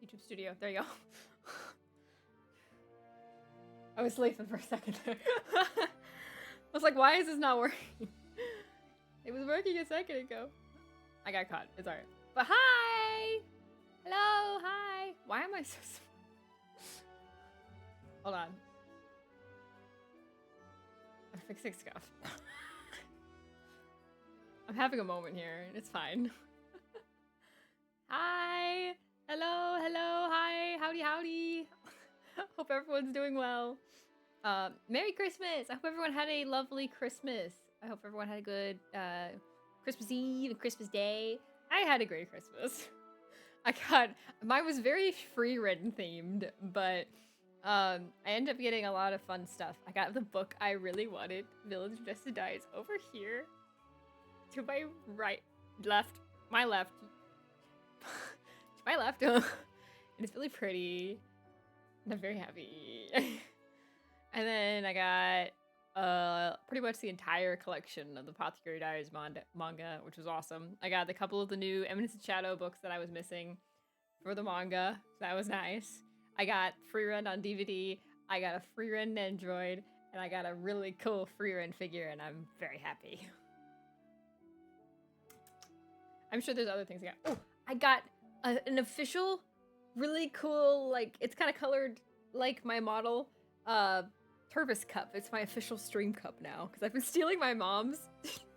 YouTube studio. There you go. I was sleeping for a second there. I was like, why is this not working? It was working a second ago. I got caught. It's alright. But hi! Hello, hi! Why am I so Hold on. I'm fixing stuff. I'm having a moment here. It's fine. Hi! Hello, hello, hi, howdy, howdy. Hope everyone's doing well. Merry Christmas! I hope everyone had a lovely Christmas. I hope everyone had a good Christmas Eve and Christmas Day. I had a great Christmas. Mine was very free-written themed, but I ended up getting a lot of fun stuff. I got the book I really wanted, Village of Destined Dies, over here. To my my left. To my left. And it's really pretty. And I'm very happy. And then I got pretty much the entire collection of the Apothecary Diaries manga, which was awesome. I got a couple of the new Eminence of Shadow books that I was missing for the manga. So that was nice. I got free run on DVD. I got a free run Android. And I got a really cool free run figure, and I'm very happy. I'm sure there's other things I got. Oh, I got an official, really cool, like, it's kind of colored like my model, Turvis cup. It's my official stream cup now, because I've been stealing my mom's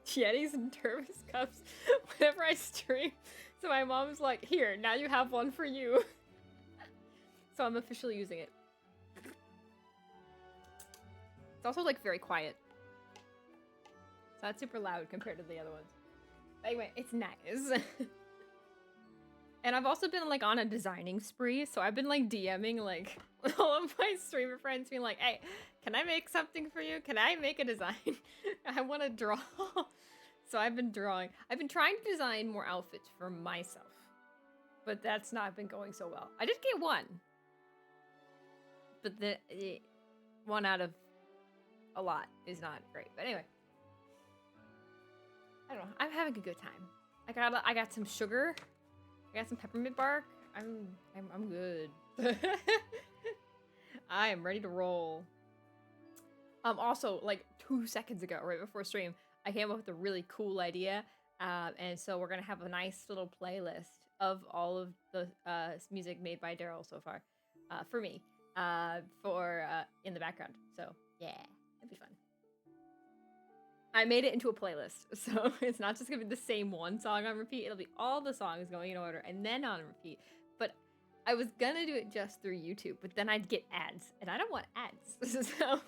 Yetis and Turvis cups whenever I stream. So my mom's like, here, now you have one for you. So I'm officially using it. It's also, like, very quiet. It's not super loud compared to the other ones. Anyway, it's nice. And I've also been, like, on a designing spree, so I've been, like, DMing, like, all of my streamer friends being like, hey, can I make something for you? Can I make a design? I want to draw. So I've been drawing. I've been trying to design more outfits for myself, but that's not been going so well. I did get one, but the one out of a lot is not great. But anyway, I don't know. I'm having a good time. I got some sugar. I got some peppermint bark. I'm good. I am ready to roll. Also, like 2 seconds ago, right before stream, I came up with a really cool idea. And so we're gonna have a nice little playlist of all of the music made by Daryl so far, for me, in the background. So yeah, it'd be fun. I made it into a playlist, so it's not just gonna be the same one song on repeat. It'll be all the songs going in order and then on repeat. But I was gonna do it just through YouTube, but then I'd get ads, and I don't want ads. So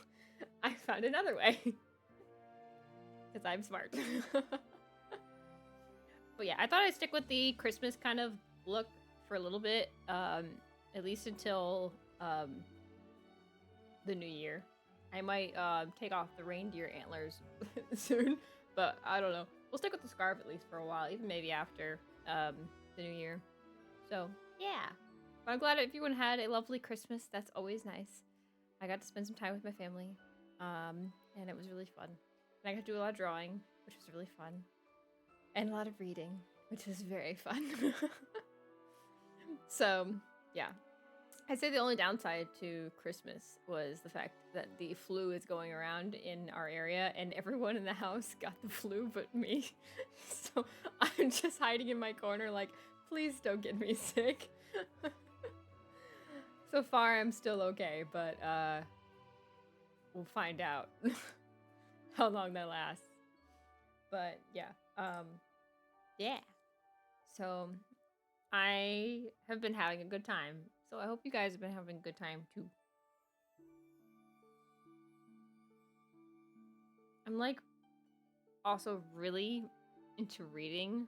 I found another way. Because I'm smart. But yeah, I thought I'd stick with the Christmas kind of look for a little bit, at least until the new year. I might take off the reindeer antlers soon, but I don't know. We'll stick with the scarf at least for a while, even maybe after the new year. So yeah, but I'm glad everyone had a lovely Christmas. That's always nice. I got to spend some time with my family, and it was really fun. And I got to do a lot of drawing, which was really fun, and a lot of reading, which was very fun. So yeah. I'd say the only downside to Christmas was the fact that the flu is going around in our area, and everyone in the house got the flu but me. So I'm just hiding in my corner like, please don't get me sick. So far I'm still okay, but we'll find out how long that lasts. But yeah, yeah. So I have been having a good time. So I hope you guys have been having a good time too. I'm like also really into reading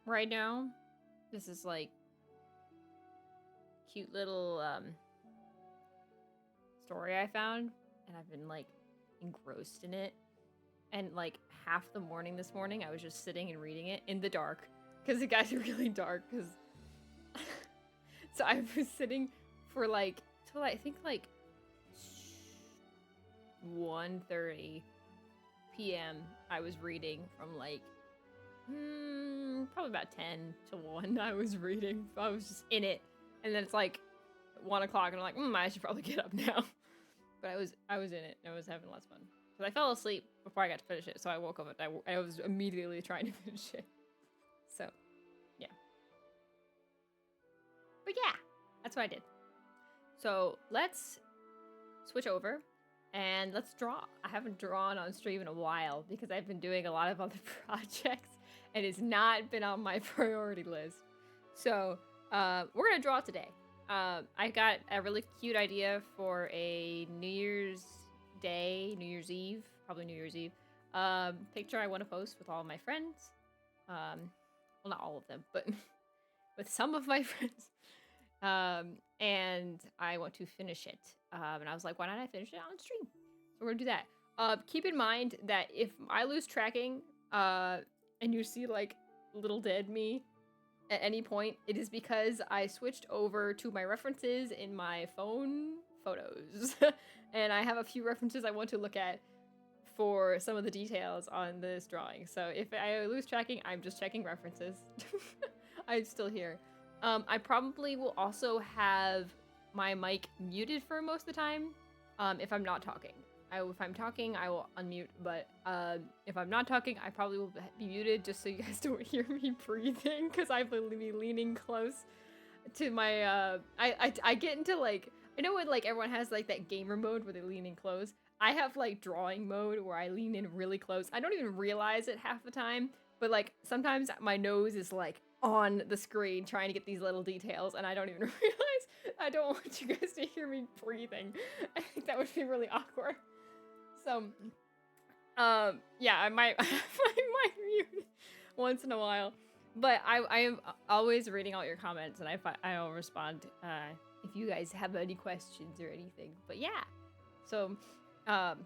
right now. This is like cute little story I found, and I've been like engrossed in it. And like half the morning this morning I was just sitting and reading it in the dark, because it got really dark. Because so I was sitting for like till I think like 1:30 p.m. I was reading from like probably about 10 to 1. I was reading. I was just in it. And then it's like 1 o'clock, and I'm like, I should probably get up now. But I was in it, and I was having lots of fun. Because I fell asleep before I got to finish it, so I woke up and I was immediately trying to finish it. So, yeah. But yeah, that's what I did. So let's switch over and let's draw. I haven't drawn on stream in a while because I've been doing a lot of other projects and it's not been on my priority list. So we're gonna draw today. I got a really cute idea for a New Year's Eve, probably New Year's Eve, picture I want to post with all of my friends. Well, not all of them, but with some of my friends. And I want to finish it. And I was like, why not I finish it on stream? So we're gonna do that. Keep in mind that if I lose tracking, and you see like little dead me at any point, it is because I switched over to my references in my phone photos. And I have a few references I want to look at for some of the details on this drawing. So if I lose tracking, I'm just checking references. I'm still here. I probably will also have my mic muted for most of the time, if I'm not talking. If I'm talking, I will unmute, but if I'm not talking, I probably will be muted just so you guys don't hear me breathing, because I will be leaning close to my, I get into like, I know when like everyone has like that gamer mode where they're leaning close. I have like drawing mode where I lean in really close. I don't even realize it half the time, but like sometimes my nose is like on the screen trying to get these little details and I don't even realize. I don't want you guys to hear me breathing. I think that would be really awkward. So, yeah, I might mute once in a while, but I am always reading all your comments and I'll respond if you guys have any questions or anything. But yeah, so I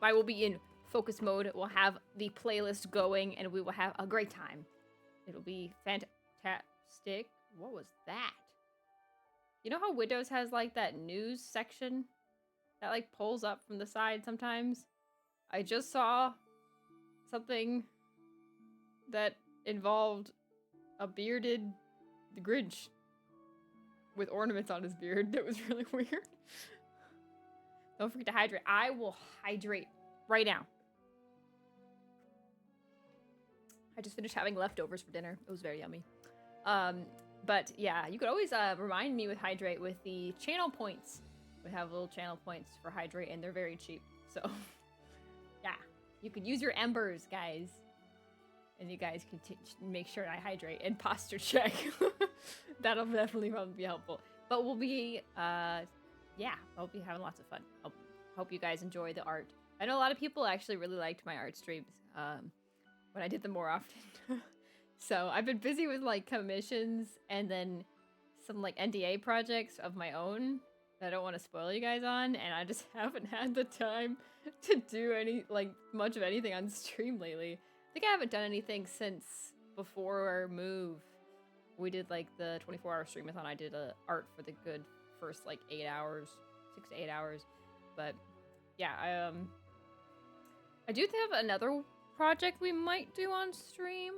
will be in focus mode. We'll have the playlist going and we will have a great time. It'll be fantastic. What was that? You know how Windows has like that news section that like pulls up from the side sometimes? I just saw something that involved a bearded Grinch with ornaments on his beard. That was really weird. Don't forget to hydrate. I will hydrate right now. I just finished having leftovers for dinner. It was very yummy. But yeah, you could always remind me with hydrate with the channel points. We have little channel points for hydrate and they're very cheap. So yeah, you could use your embers, guys. And you guys can make sure I hydrate and posture check. That'll definitely probably be helpful. But we'll be, yeah, I'll be having lots of fun. Hope you guys enjoy the art. I know a lot of people actually really liked my art streams when I did them more often. So I've been busy with like commissions and then some like NDA projects of my own that I don't want to spoil you guys on, and I just haven't had the time to do any like much of anything on stream lately. I think I haven't done anything since before our move. We did like the 24-hour streamathon. I did art for the good first like 8 hours, 6 to 8 hours. But yeah, I do have another project we might do on stream,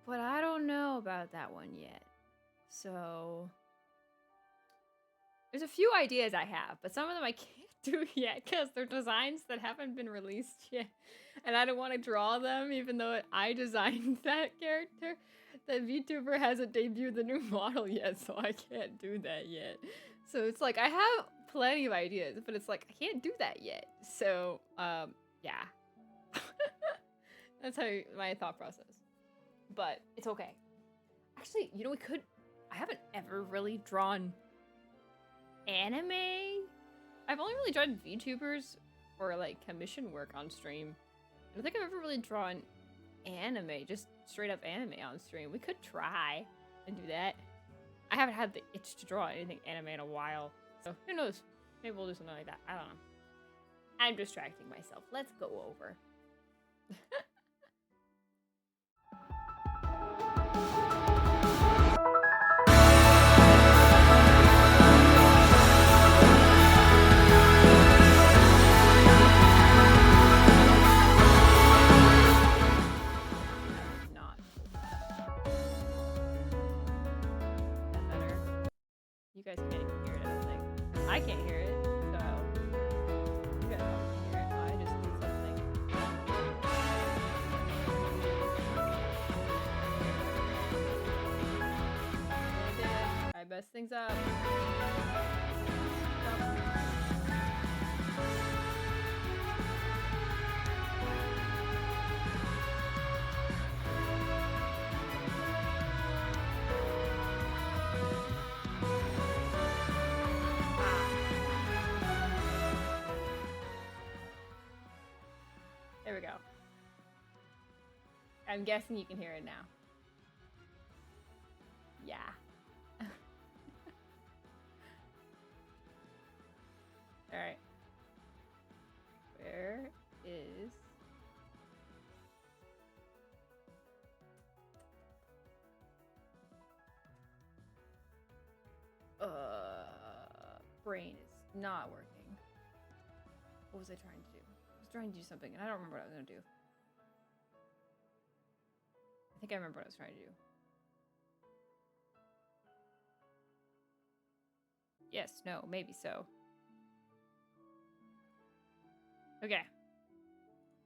but I don't know about that one yet. So there's a few ideas I have, but some of them I can't do yet because they're designs that haven't been released yet. And I don't want to draw them even though I designed that character. The VTuber hasn't debuted the new model yet, so I can't do that yet. So it's like I have plenty of ideas, but it's like I can't do that yet. So yeah. That's how my thought process. But it's okay. Actually, you know, I haven't ever really drawn anime. I've only really drawn VTubers or like commission work on stream. I don't think I've ever really drawn anime, just straight up anime on stream. We could try and do that. I haven't had the itch to draw anything anime in a while. So who knows? Maybe we'll do something like that. I don't know. I'm distracting myself. Let's go over. Not. That better? Something's up. There we go. I'm guessing you can hear it now. Yeah. All right. Where is... brain is not working. What was I trying to do? I was trying to do something, and I don't remember what I was gonna do. I think I remember what I was trying to do. Yes, no, maybe so. Okay.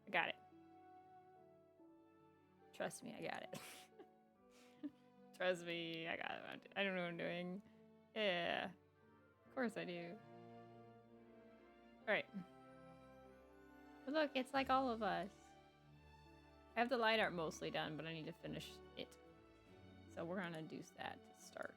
I got it. Trust me, I got it. Trust me, I got it. I don't know what I'm doing. Yeah. Of course I do. Alright. Look, it's like all of us. I have the light art mostly done, but I need to finish it. So we're gonna do that to start.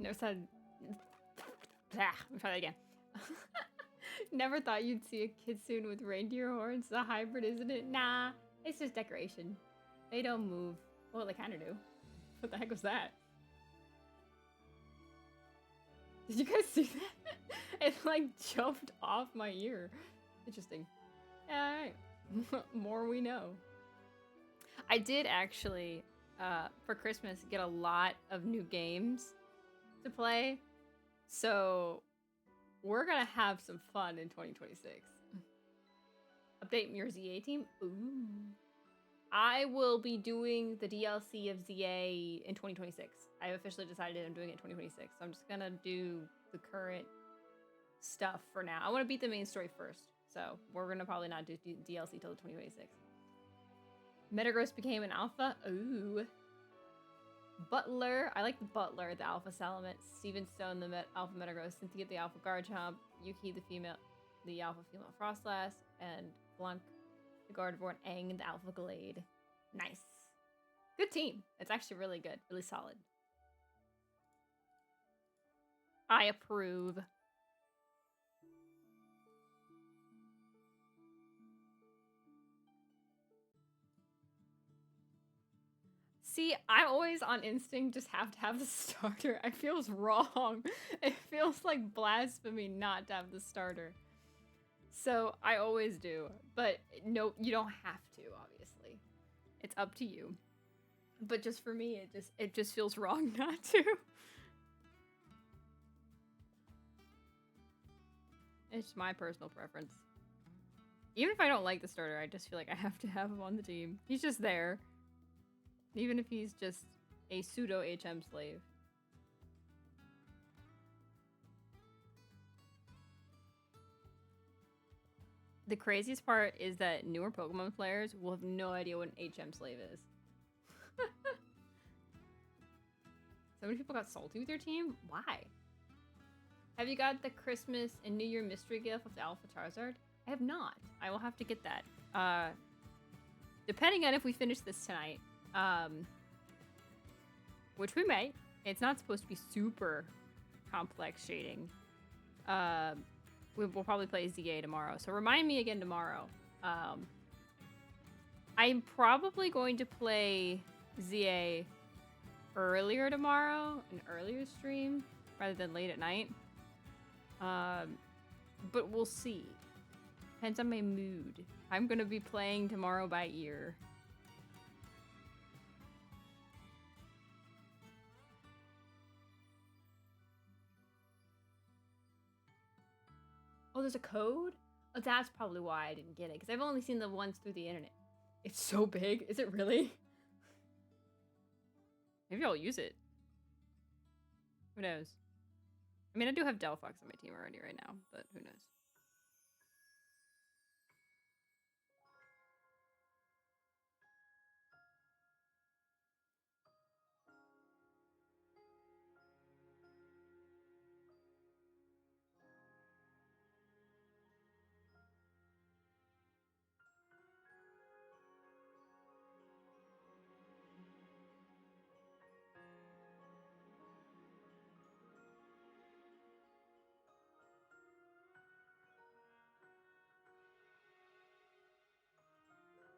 Never said. Let me try that again. Never thought you'd see a kitsune with reindeer horns. It's a hybrid, isn't it? Nah, it's just decoration. They don't move. Well, they kind of do. What the heck was that? Did you guys see that? It like jumped off my ear. Interesting. Alright. More we know. I did actually, for Christmas, get a lot of new games to play. So we're gonna have some fun in 2026. Update your ZA team? Ooh. I will be doing the DLC of ZA in 2026. I've officially decided I'm doing it in 2026. So I'm just gonna do the current stuff for now. I want to beat the main story first. So we're gonna probably not do DLC till 2026. Metagross became an alpha. Ooh. Butler. I like the Butler, the alpha Salamence. Steven Stone, the alpha Metagross. Cynthia, the alpha Garchomp. Yuki, the alpha female Frostlass. And Blanc, the Gardevoir. And Aang, the alpha Glade. Nice. Good team. It's actually really good. Really solid. I approve. See, I always on instinct just have to have the starter. It feels wrong. It feels like blasphemy not to have the starter. So I always do. But no, you don't have to, obviously. It's up to you. But just for me, it just feels wrong not to. It's my personal preference. Even if I don't like the starter, I just feel like I have to have him on the team. He's just there. Even if he's just a pseudo HM slave. The craziest part is that newer Pokemon players will have no idea what an HM slave is. So many people got salty with your team? Why? Have you got the Christmas and New Year mystery gift of the Alpha Charizard? I have not. I will have to get that. Depending on if we finish this tonight. Which we may. It's not supposed to be super complex shading. We'll probably play ZA tomorrow. So remind me again tomorrow. I'm probably going to play ZA earlier tomorrow. An earlier stream. Rather than late at night. But we'll see. Depends on my mood. I'm going to be playing tomorrow by ear. Oh, there's a code? Oh, that's probably why I didn't get it. Because I've only seen the ones through the internet. It's so big. Is it really? Maybe I'll use it. Who knows? I mean, I do have Delphox on my team already right now, but who knows?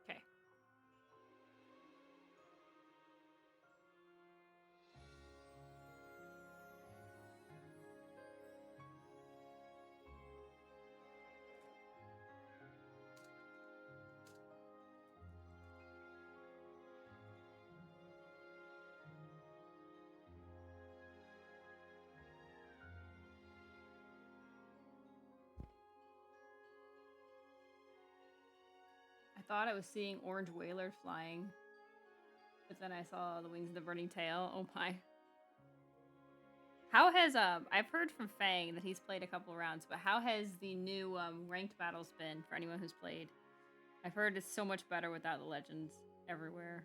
Okay. I thought I was seeing orange whalers flying. But then I saw the wings of the burning tail. Oh my. How has, I've heard from Fang that he's played a couple rounds, but how has the new ranked battles been for anyone who's played? I've heard it's so much better without the legends everywhere.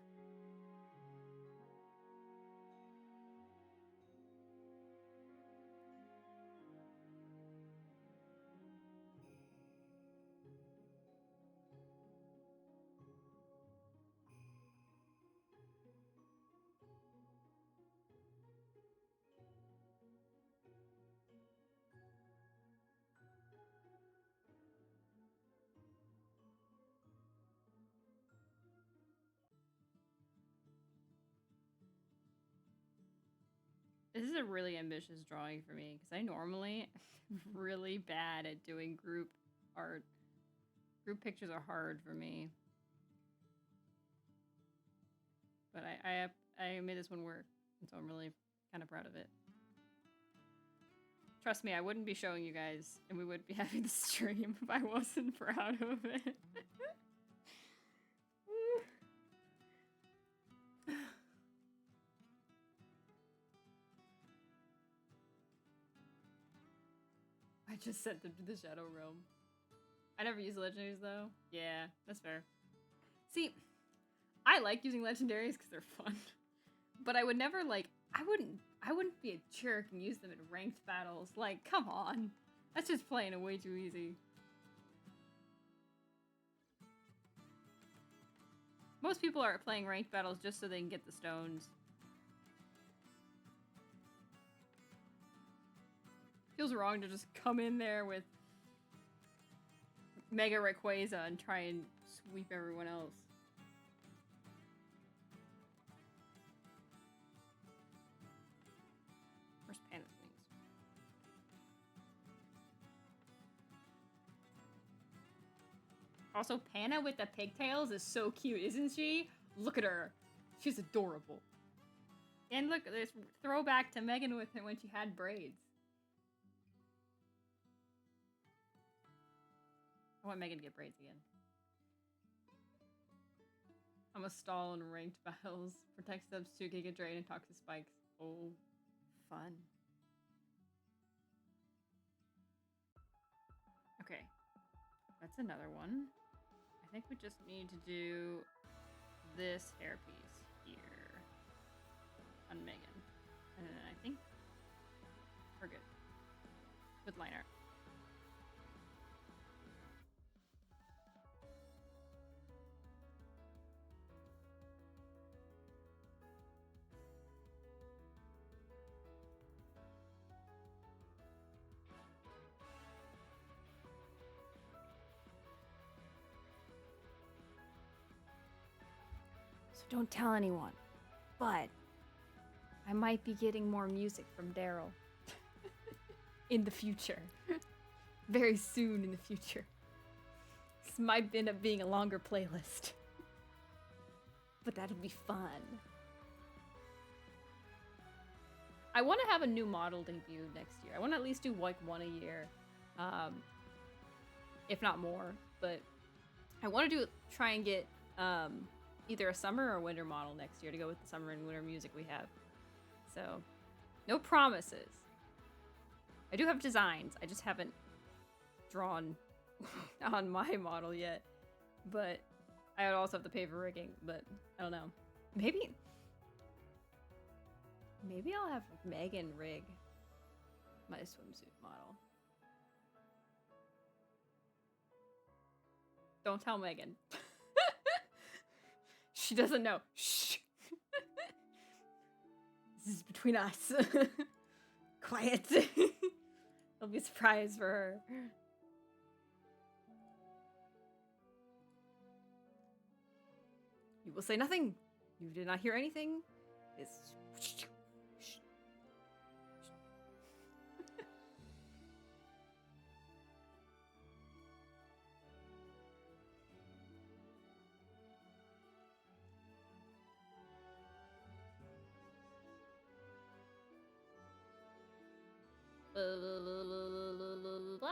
This is a really ambitious drawing for me because I normally am really bad at doing group art. Group pictures are hard for me. But I made this one work, and so I'm really kind of proud of it. Trust me, I wouldn't be showing you guys, and we wouldn't be having the stream if I wasn't proud of it. I just sent them to the Shadow Realm. I never use legendaries though. Yeah, that's fair. See, I like using legendaries because they're fun, but I would never like. I wouldn't be a jerk and use them in ranked battles. Like, come on, that's just playing it way too easy. Most people are playing ranked battles just so they can get the stones. Feels wrong to just come in there with Mega Rayquaza and try and sweep everyone else. Where's Pana's wings? Also, Pana with the pigtails is so cute, isn't she? Look at her. She's adorable. And look, this throwback to Megan with it when she had braids. I want Megan to get braids again. I'm a stall in ranked battles. Protect subs 2 Giga Drain and Toxic Spikes. Oh, fun. Okay. That's another one. I think we just need to do this hairpiece here on Megan. And then I think we're good with line art. So don't tell anyone, but I might be getting more music from Daryl in the future. Very soon in the future. This might end up being a longer playlist. But that'll be fun. I want to have a new model debut next year. I want to at least do like one a year. If not more. But I want to try and get either a summer or winter model next year to go with the summer and winter music we have. So, no promises. I do have designs. I just haven't drawn on my model yet. But I would also have to pay for rigging, but I don't know. Maybe I'll have Megan rig my swimsuit model. Don't tell Megan. She doesn't know. Shh. This is between us. Quiet. It'll be a surprise for her. You will say nothing. You did not hear anything. It's blah.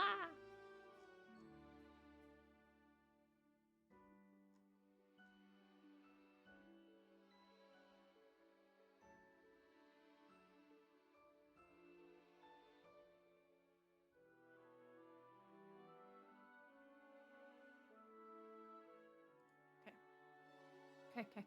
Okay.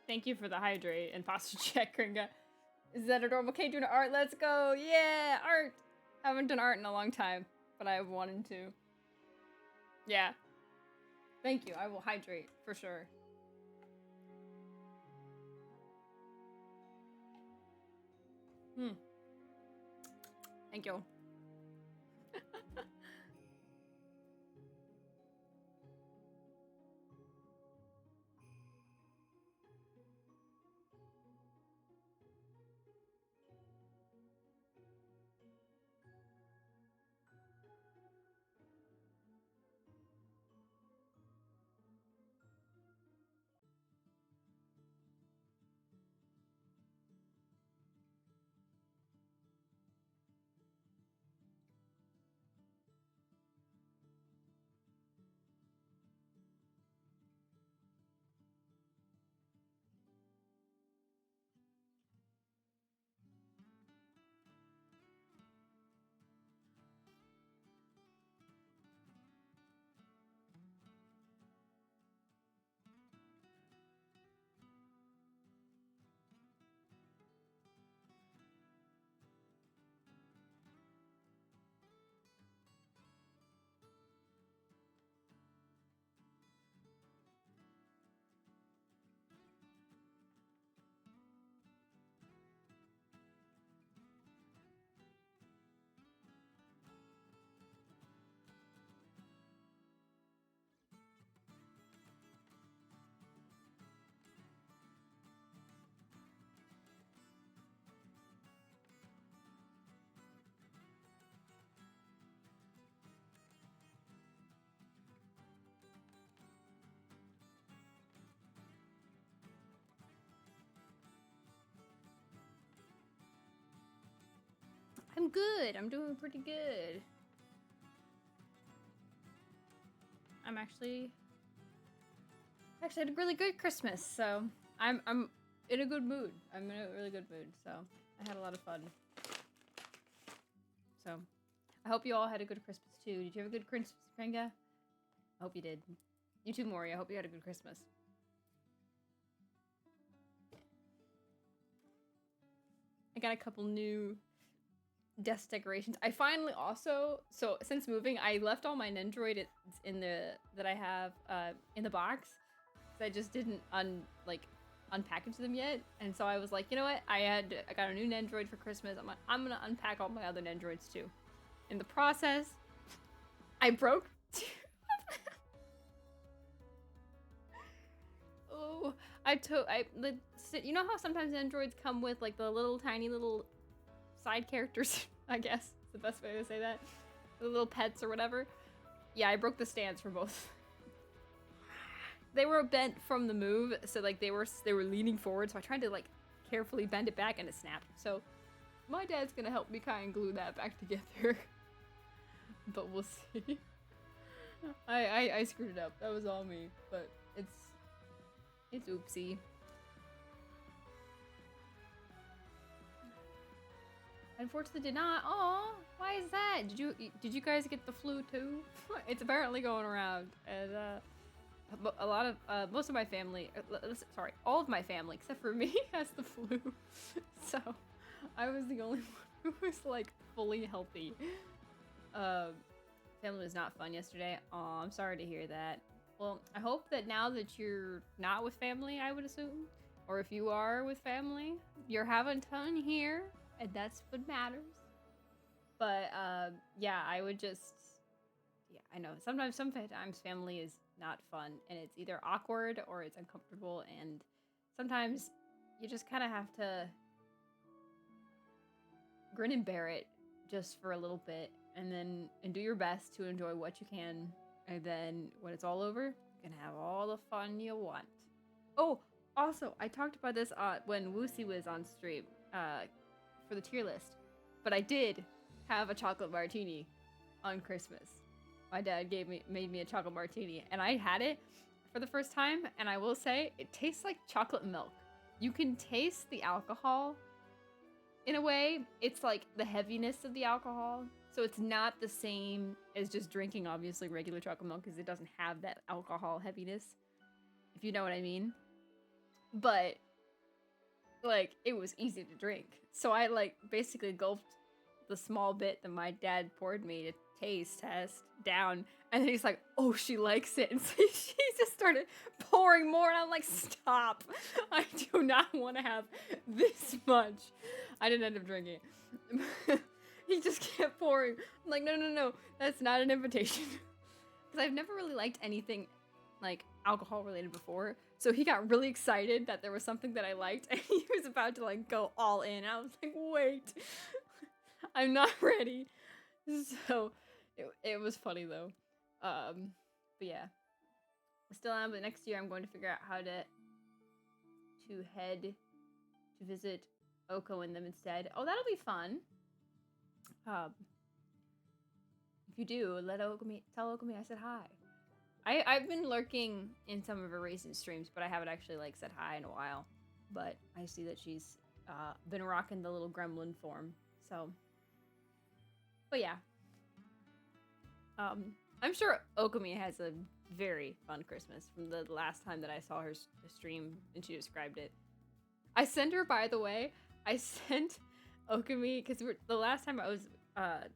Thank you for the hydrate and posture check, Kringa. Is that adorable? Okay, doing art. Let's go. Yeah, art. I haven't done art in a long time, but I wanted to. Yeah. Thank you. I will hydrate for sure. Thank you. I'm good. I'm doing pretty good. I'm actually had a really good Christmas, so I'm in a good mood. I'm in a really good mood, so I had a lot of fun. So I hope you all had a good Christmas too. Did you have a good Christmas, Kringa? I hope you did. You too, Mori. I hope you had a good Christmas. I got a couple new desk decorations. I finally also, so since moving, I left all my Nendroid in the that I have in the box. So I just didn't unpackage them yet, and so I was like, you know what? I got a new Nendroid for Christmas. I'm like, I'm gonna unpack all my other Nendroids too. In the process, I broke two. Oh, you know how sometimes Androids come with like the little tiny little side characters, I guess is the best way to say that. The little pets or whatever. Yeah, I broke the stands for both. They were bent from the move, so like they were leaning forward, so I tried to like carefully bend it back and it snapped. So my dad's gonna help me kind of glue that back together. But we'll see. I screwed it up. That was all me, but it's oopsie. Unfortunately did not. Oh, why is that? Did you guys get the flu too? It's apparently going around, and a lot of most of my family, sorry, all of my family except for me has the flu. So I was the only one who was like fully healthy. Family was not fun yesterday. Oh, I'm sorry to hear that. Well, I hope that now that you're not with family, I would assume, or if you are with family, you're having fun here, and that's what matters. But yeah, I would just, yeah, I know sometimes family is not fun, and it's either awkward or it's uncomfortable, and sometimes you just kind of have to grin and bear it just for a little bit, and do your best to enjoy what you can, and then when it's all over, you can have all the fun you want. Oh, also, I talked about this when Woosie was on stream for the tier list, but I did have a chocolate martini on Christmas. My dad made me a chocolate martini, and I had it for the first time, and I will say it tastes like chocolate milk. You can taste the alcohol. In a way, it's like the heaviness of the alcohol. So it's not the same as just drinking, obviously, regular chocolate milk, because it doesn't have that alcohol heaviness, if you know what I mean. but like it was easy to drink. So I like basically gulped the small bit that my dad poured me to taste test down, and then he's like, "Oh, she likes it," and so she just started pouring more, and I'm like, "Stop! I do not want to have this much." I didn't end up drinking it. He just kept pouring. I'm like, no, that's not an invitation. Because I've never really liked anything like alcohol related before. So he got really excited that there was something that I liked, and he was about to like go all in. I was like, wait, I'm not ready. So it was funny though. But yeah, I still am. But next year I'm going to figure out how to head to visit Oko and them instead. Oh, that'll be fun. If you do, tell Okami I said hi. I've been lurking in some of her recent streams, but I haven't actually like said hi in a while. But I see that she's been rocking the little gremlin form. So, but yeah, I'm sure Okami has a very fun Christmas from the last time that I saw her stream and she described it. I sent her, by the way, I sent Okami because the last time I was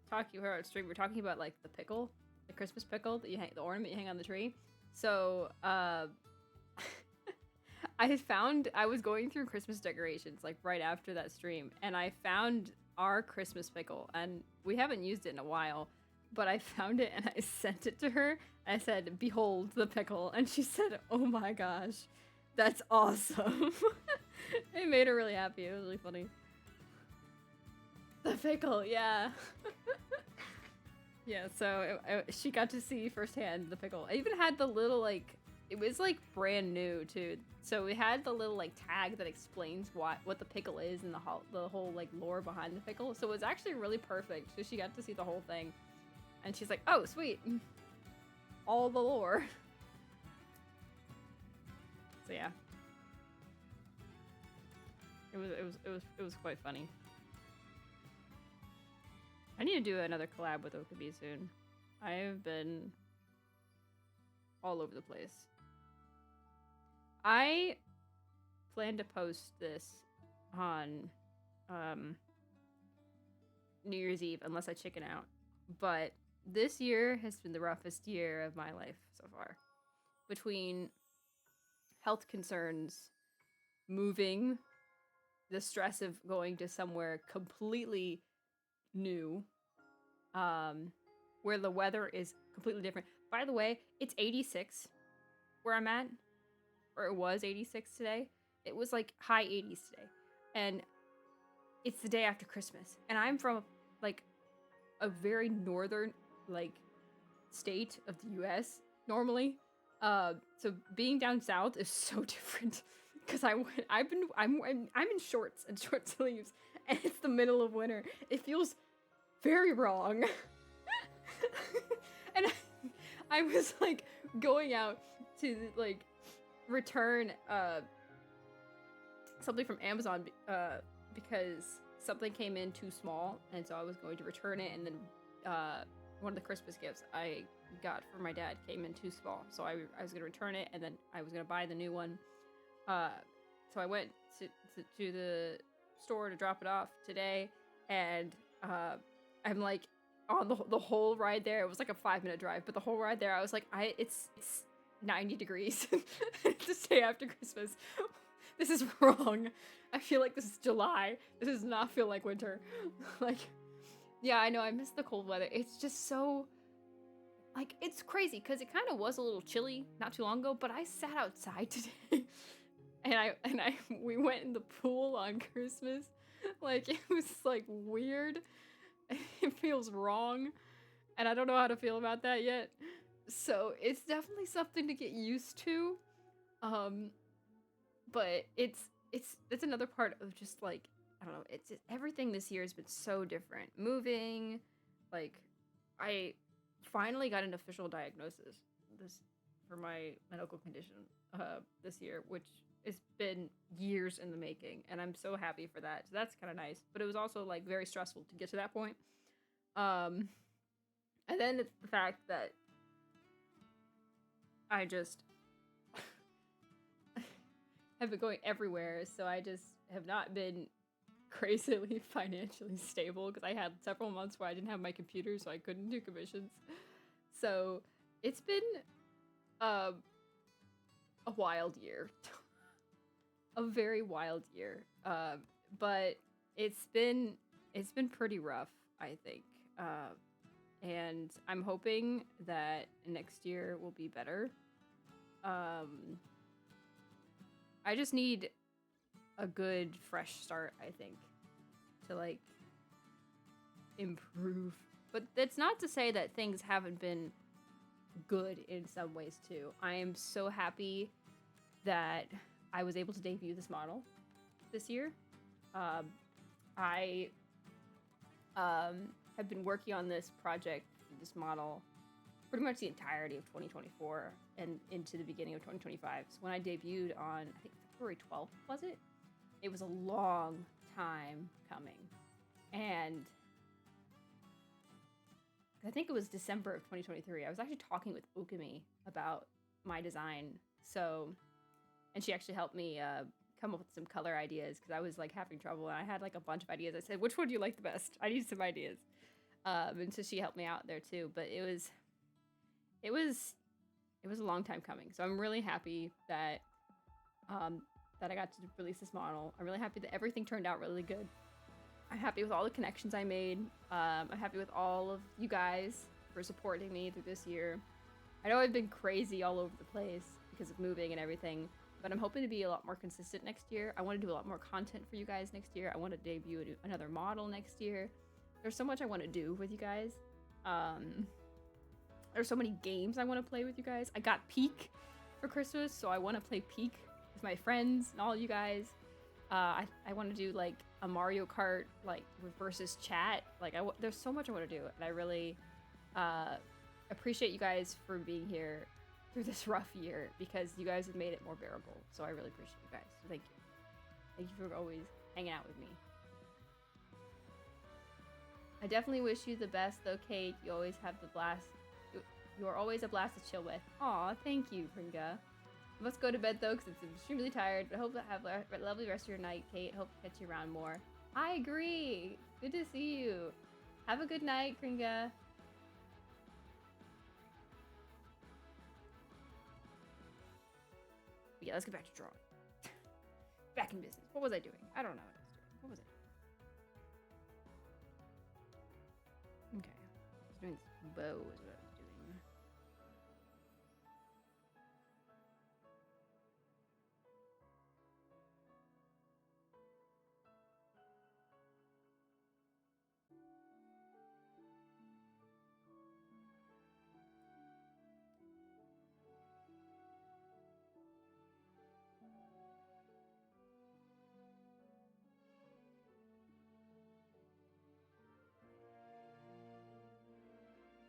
talking to her on stream, we were talking about like the pickle, the Christmas pickle that the ornament you hang on the tree. So I was going through Christmas decorations like right after that stream, and I found our Christmas pickle, and we haven't used it in a while, but I found it and I sent it to her. I said, "Behold the pickle," and she said, "Oh my gosh, that's awesome." It made her really happy. It was really funny. The pickle, yeah. Yeah, so she got to see firsthand the pickle. I even had the little, like, it was, like, brand new, too. So we had the little, like, tag that explains what the pickle is and the whole, like, lore behind the pickle. So it was actually really perfect. So she got to see the whole thing. And she's like, "Oh, sweet. All the lore." So, yeah. It was quite funny. I need to do another collab with Okabe soon. I have been all over the place. I plan to post this on New Year's Eve unless I chicken out. But this year has been the roughest year of my life so far. Between health concerns, moving, the stress of going to somewhere completely new, where the weather is completely different. By the way, it's 86 where I'm at, or it was 86 today. It was like high 80s today, and it's the day after Christmas, and I'm from like a very northern like state of the US normally, so being down south is so different. Because I'm in shorts and short sleeves, and it's the middle of winter. It feels very wrong. And I was like going out to like return something from Amazon because something came in too small, and so I was going to return it, and then one of the Christmas gifts I got for my dad came in too small, so I was going to return it, and then I was going to buy the new one. So I went to the store to drop it off today, and I'm like on the whole ride there. It was like a 5-minute drive, but the whole ride there, I was like, it's 90 degrees. It's the day after Christmas. This is wrong. I feel like this is July. This does not feel like winter. Like, yeah, I know, I miss the cold weather. It's just so, like, it's crazy because it kind of was a little chilly not too long ago, but I sat outside today. And we went in the pool on Christmas. Like, it was like weird. It feels wrong, and I don't know how to feel about that yet. So it's definitely something to get used to. But it's another part of just like, I don't know. It's everything this year has been so different. Moving, like, I finally got an official diagnosis for my medical condition this year, which it's been years in the making, and I'm so happy for that. So that's kind of nice, but it was also like very stressful to get to that point. And then it's the fact that I just have been going everywhere, so I just have not been crazily financially stable because I had several months where I didn't have my computer, so I couldn't do commissions. So it's been a wild year. A very wild year. But it's been pretty rough, I think. And I'm hoping that next year will be better. I just need a good fresh start, I think, to like improve. But that's not to say that things haven't been good in some ways too. I am so happy that I was able to debut this model this year. I have been working on this project, this model, pretty much the entirety of 2024 and into the beginning of 2025. So when I debuted on, I think February 12th, was it? It was a long time coming. And I think it was December of 2023. I was actually talking with Okami about my design. So, and she actually helped me come up with some color ideas because I was like having trouble and I had like a bunch of ideas. I said, which one do you like the best? I need some ideas. And so she helped me out there too. But it was a long time coming. So I'm really happy that that I got to release this model. I'm really happy that everything turned out really good. I'm happy with all the connections I made. I'm happy with all of you guys for supporting me through this year. I know I've been crazy all over the place because of moving and everything, but I'm hoping to be a lot more consistent next year. I want to do a lot more content for you guys next year. I want to debut another model next year. There's so much I want to do with you guys. There's so many games I want to play with you guys. I got Peak for Christmas, so I want to play Peak with my friends and all you guys. I want to do like a Mario Kart like versus chat. Like there's so much I want to do, and I really appreciate you guys for being here through this rough year because you guys have made it more bearable. So I really appreciate you guys. So thank you. Thank you for always hanging out with me. I definitely wish you the best though, Kate. You always have the blast. You're always a blast to chill with. Aw, thank you, Pringa. Let's go to bed though, because it's extremely tired. I hope to have a lovely rest of your night, Kate. Hope to catch you around more. I agree. Good to see you. Have a good night, Pringa. But yeah, let's get back to drawing. Back in business. What was I doing? I don't know what I was doing. What was I doing? Okay. I was doing this bow is what I was doing.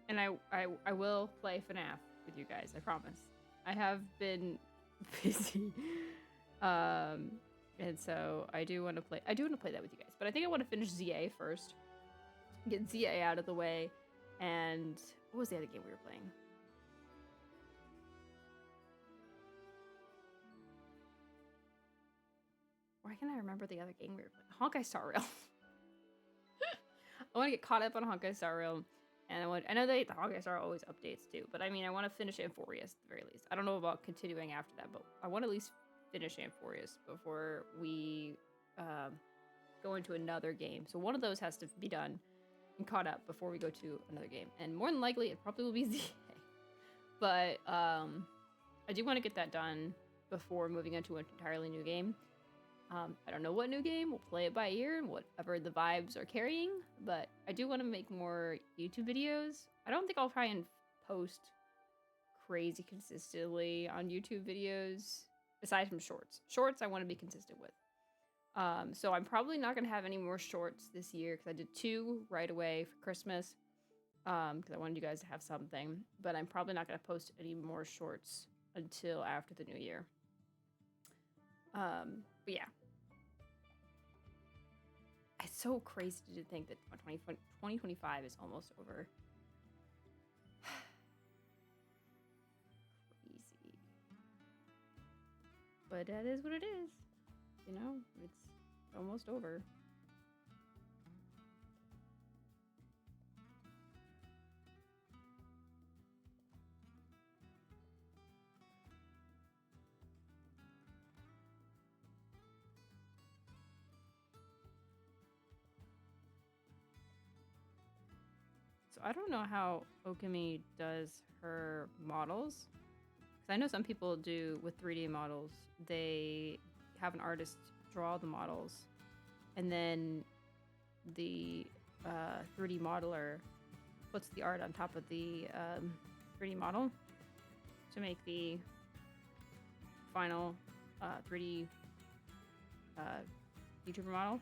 And I will play FNAF with you guys, I promise. I have been busy. And so I do want to play that with you guys. But I think I want to finish ZA first. Get ZA out of the way. And what was the other game we were playing? Why can't I remember the other game we were playing? Honkai Star Rail. I want to get caught up on Honkai Star Rail. And I know the Honkai Star always updates too, but I mean, I want to finish Amphorius at the very least. I don't know about continuing after that, but I want to at least finish Amphorius before we go into another game. So one of those has to be done and caught up before we go to another game. And more than likely, it probably will be ZA. But I do want to get that done before moving into an entirely new game. I don't know what new game. We'll play it by ear and whatever the vibes are carrying. But I do want to make more YouTube videos. I don't think I'll try and post crazy consistently on YouTube videos. Aside from shorts. Shorts I want to be consistent with. So I'm probably not going to have any more shorts this year. Because I did 2 right away for Christmas. Because I wanted you guys to have something. But I'm probably not going to post any more shorts until after the new year. But yeah. It's so crazy to think that 2025 is almost over. Crazy. But But that is what it is. You know, it's almost over. So I don't know how Okami does her models. Because I know some people do with 3D models. They have an artist draw the models, and then the 3D modeler puts the art on top of the 3D model to make the final 3D VTuber model.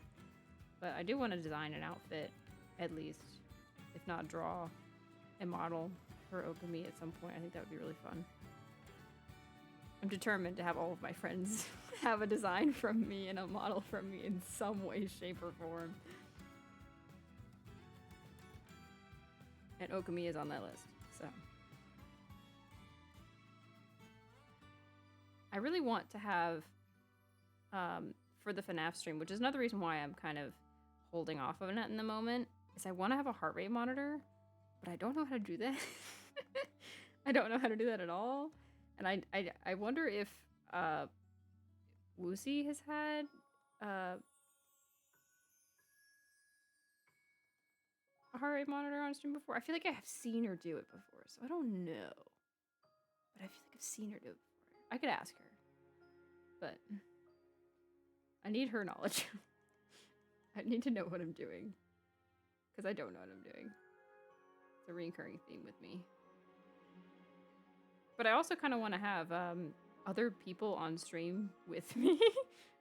But I do want to design an outfit, at least, if not draw a model for Okami at some point. I think that would be really fun. I'm determined to have all of my friends have a design from me and a model from me in some way, shape, or form. And Okami is on that list, so. I really want to have, for the FNAF stream, which is another reason why I'm kind of holding off on it in the moment, is I want to have a heart rate monitor, but I don't know how to do that. I don't know how to do that at all. And I wonder if Woosie has had a heart rate monitor on stream before. I feel like I have seen her do it before, so I don't know. But I feel like I've seen her do it before. I could ask her. But I need her knowledge. I need to know what I'm doing. Because I don't know what I'm doing. It's a recurring theme with me. But I also kind of want to have other people on stream with me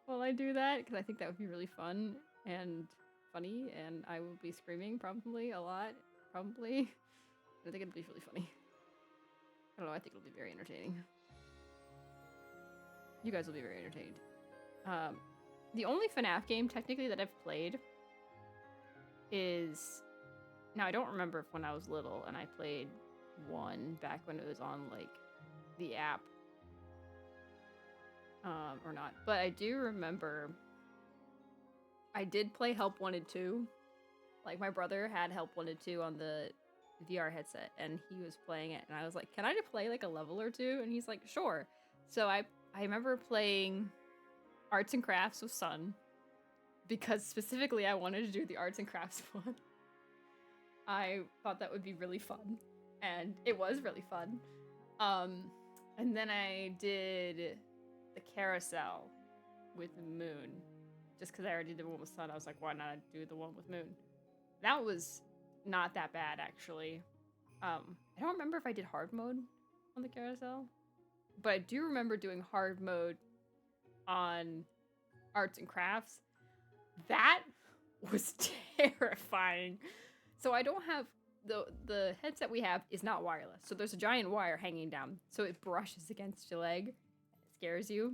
while I do that, because I think that would be really fun and funny, and I will be screaming probably a lot, probably. I think it'll be really funny. I don't know, I think it'll be very entertaining. You guys will be very entertained. The only FNAF game technically that I've played is... Now, I don't remember if when I was little and I played one back when it was on, like, the app or not, but I do remember I did play Help Wanted 2. Like, my brother had Help Wanted 2 on the VR headset, and he was playing it, and I was like, can I just play like a level or two? And he's like, sure. So I remember playing Arts and Crafts with Sun, because specifically I wanted to do the Arts and Crafts one. I thought that would be really fun, and it was really fun. And then I did the Carousel with Moon, just because I already did the one with Sun. I was like, why not do the one with Moon? That was not that bad, actually. I don't remember if I did hard mode on the Carousel, but I do remember doing hard mode on Arts and Crafts. That was terrifying. So I don't have... The headset we have is not wireless, so there's a giant wire hanging down, so it brushes against your leg. It scares you.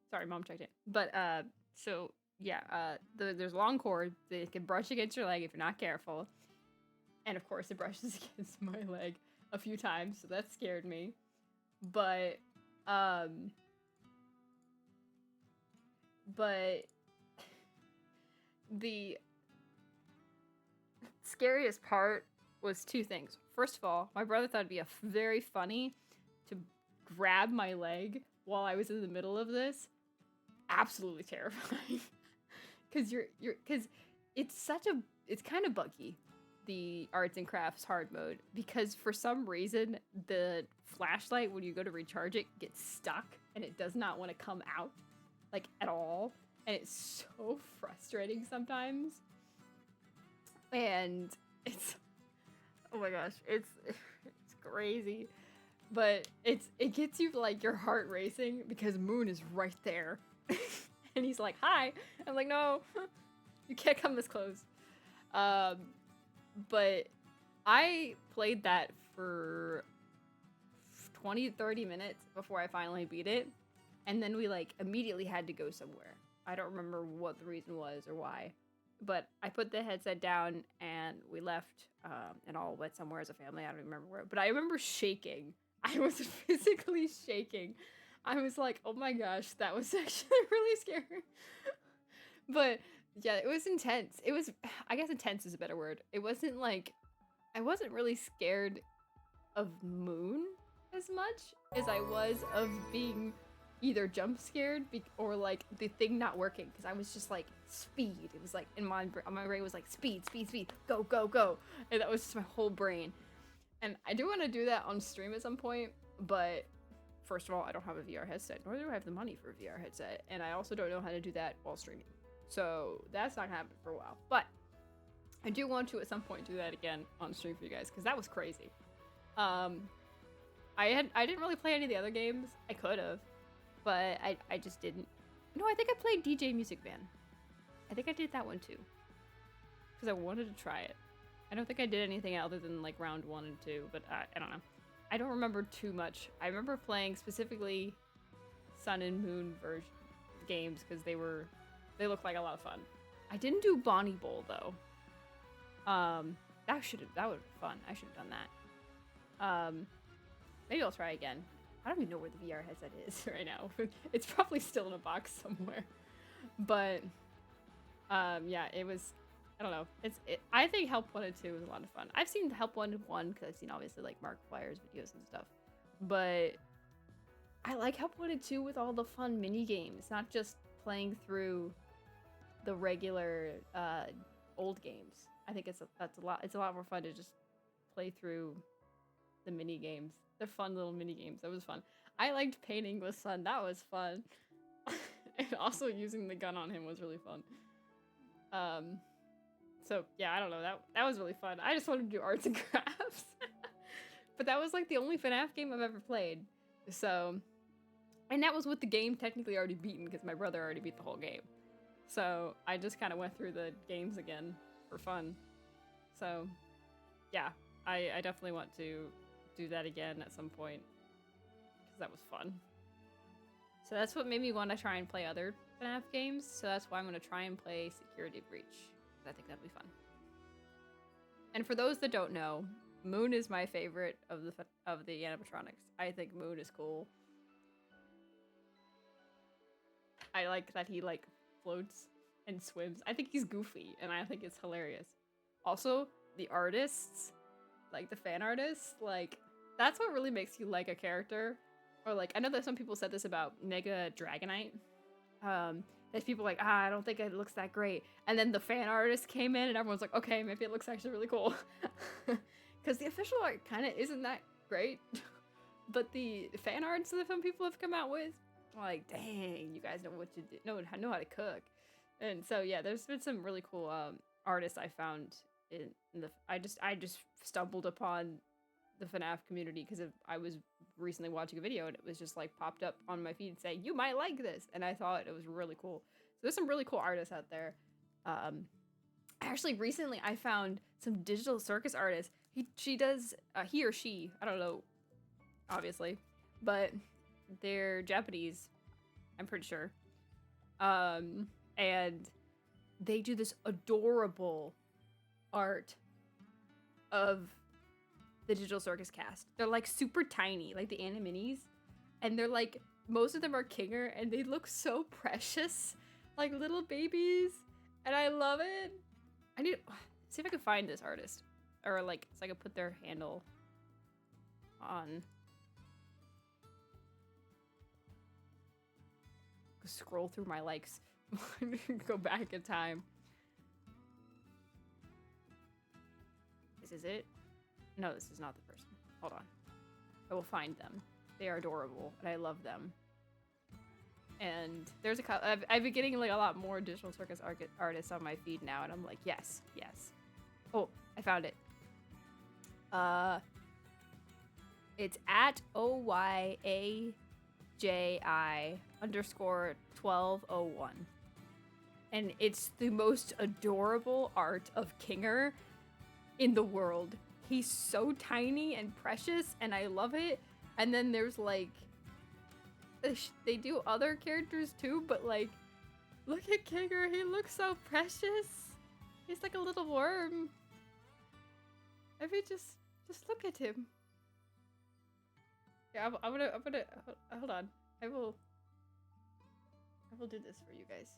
Sorry, mom checked in. But so yeah, there's a long cord that can brush against your leg if you're not careful, and of course it brushes against my leg a few times, so that scared me. But the scariest part was two things. First of all, my brother thought it'd be very funny to grab my leg while I was in the middle of this. Absolutely terrifying. Because it's kind of buggy, the Arts and Crafts hard mode, because for some reason the flashlight, when you go to recharge it, gets stuck and it does not want to come out, like, at all, and it's so frustrating sometimes. And it's, oh my gosh, it's crazy, but it gets you, like, your heart racing because Moon is right there. And he's like, hi. I'm like, no, you can't come this close. But I played that for 20-30 minutes before I finally beat it. And then we, like, immediately had to go somewhere. I don't remember what the reason was or why. But I put the headset down and we left and all went somewhere as a family. I don't remember where, but I remember shaking. I was physically shaking. I was like, oh my gosh, that was actually really scary. But yeah, it was intense. It was, I guess intense is a better word. It wasn't like, I wasn't really scared of Moon as much as I was of being either jump scared or like the thing not working, because I was just like speed. It was like in my brain was like speed, speed, speed, go, go, go, and that was just my whole brain. And I do want to do that on stream at some point, but first of all, I don't have a VR headset, nor do I have the money for a VR headset, and I also don't know how to do that while streaming. So that's not gonna happen for a while. But I do want to at some point do that again on stream for you guys, because that was crazy. I didn't really play any of the other games. I could have, but I just didn't. No, I think I played DJ Music Van. I think I did that one too, because I wanted to try it. I don't think I did anything other than like round 1 and 2, but I don't know. I don't remember too much. I remember playing specifically Sun and Moon version games because they looked like a lot of fun. I didn't do Bonnie Bowl though. That would have been fun. I should have done that. Maybe I'll try again. I don't even know where the VR headset is right now. It's probably still in a box somewhere. But yeah, it was, I don't know. I think Help 1 and 2 was a lot of fun. I've seen Help 1 and 1 because I've seen obviously like Markiplier's videos and stuff. But I like Help 1 and 2 with all the fun mini games, not just playing through the regular old games. I think it's a lot more fun to just play through the mini games. They're fun little mini games. That was fun. I liked painting with Sun. That was fun. And also using the gun on him was really fun. So yeah, I don't know. That was really fun. I just wanted to do arts and crafts. But that was like the only FNAF game I've ever played. So, and that was with the game technically already beaten because my brother already beat the whole game. So I just kind of went through the games again for fun. So yeah, I definitely want to do that again at some point because that was fun. So that's what made me want to try and play other FNAF games. So that's why I'm going to try and play Security Breach. I think that'd be fun. And for those that don't know, Moon is my favorite of the animatronics. I think Moon is cool. I like that he like floats and swims. I think he's goofy and I think it's hilarious. Also, the artists, like the fan artists, like that's what really makes you like a character. Or like, I know that some people said this about Mega Dragonite. That people like, I don't think it looks that great. And then the fan artist came in and everyone's like, okay, maybe it looks actually really cool. Because the official art kind of isn't that great. But the fan arts that some people have come out with, like, dang, you guys know what you do, know how to cook. And so yeah, there's been some really cool artists I found in the. I just stumbled upon the FNAF community because I was recently watching a video and it was just like popped up on my feed saying you might like this, and I thought it was really cool. So there's some really cool artists out there. Actually recently I found some digital circus artists. He or she, I don't know, obviously, but they're Japanese, I'm pretty sure. And they do this adorable art of the digital circus cast. They're like super tiny, like the Animinies, and they're like, most of them are Kinger, and they look so precious, like little babies, and I love it. I need to see if I can find this artist, or like so I can put their handle on. Scroll through my likes. Go back in time. This is it. No, this is not the person. Hold on. I will find them. They are adorable, and I love them. And there's a couple. I've been getting like a lot more digital circus artists on my feed now, and I'm like, yes, yes. Oh, I found it. It's at OYAJI_1201. And it's the most adorable art of Kinger in the world. He's so tiny and precious, and I love it. And then there's like, they do other characters too, but like, look at Kinger. He looks so precious. He's like a little worm. Maybe just look at him. Yeah, I'm gonna hold on. I will do this for you guys.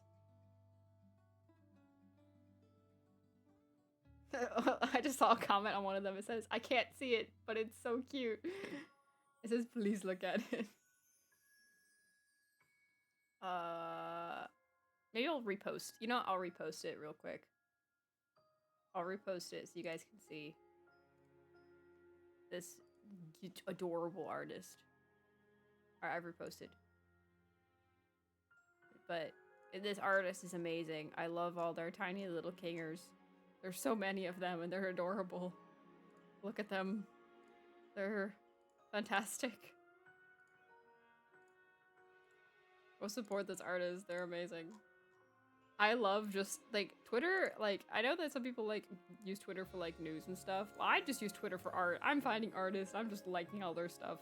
I just saw a comment on one of them. It says, "I can't see it, but it's so cute." It says, "Please look at it." Maybe I'll repost. You know, I'll repost it real quick. I'll repost it so you guys can see this adorable artist. Alright, I've reposted. But this artist is amazing. I love all their tiny little kingers. There's so many of them and they're adorable. Look at them. They're fantastic. Go support this artist. They're amazing. I love just like Twitter. Like, I know that some people like use Twitter for like news and stuff. I just use Twitter for art. I'm finding artists. I'm just liking all their stuff.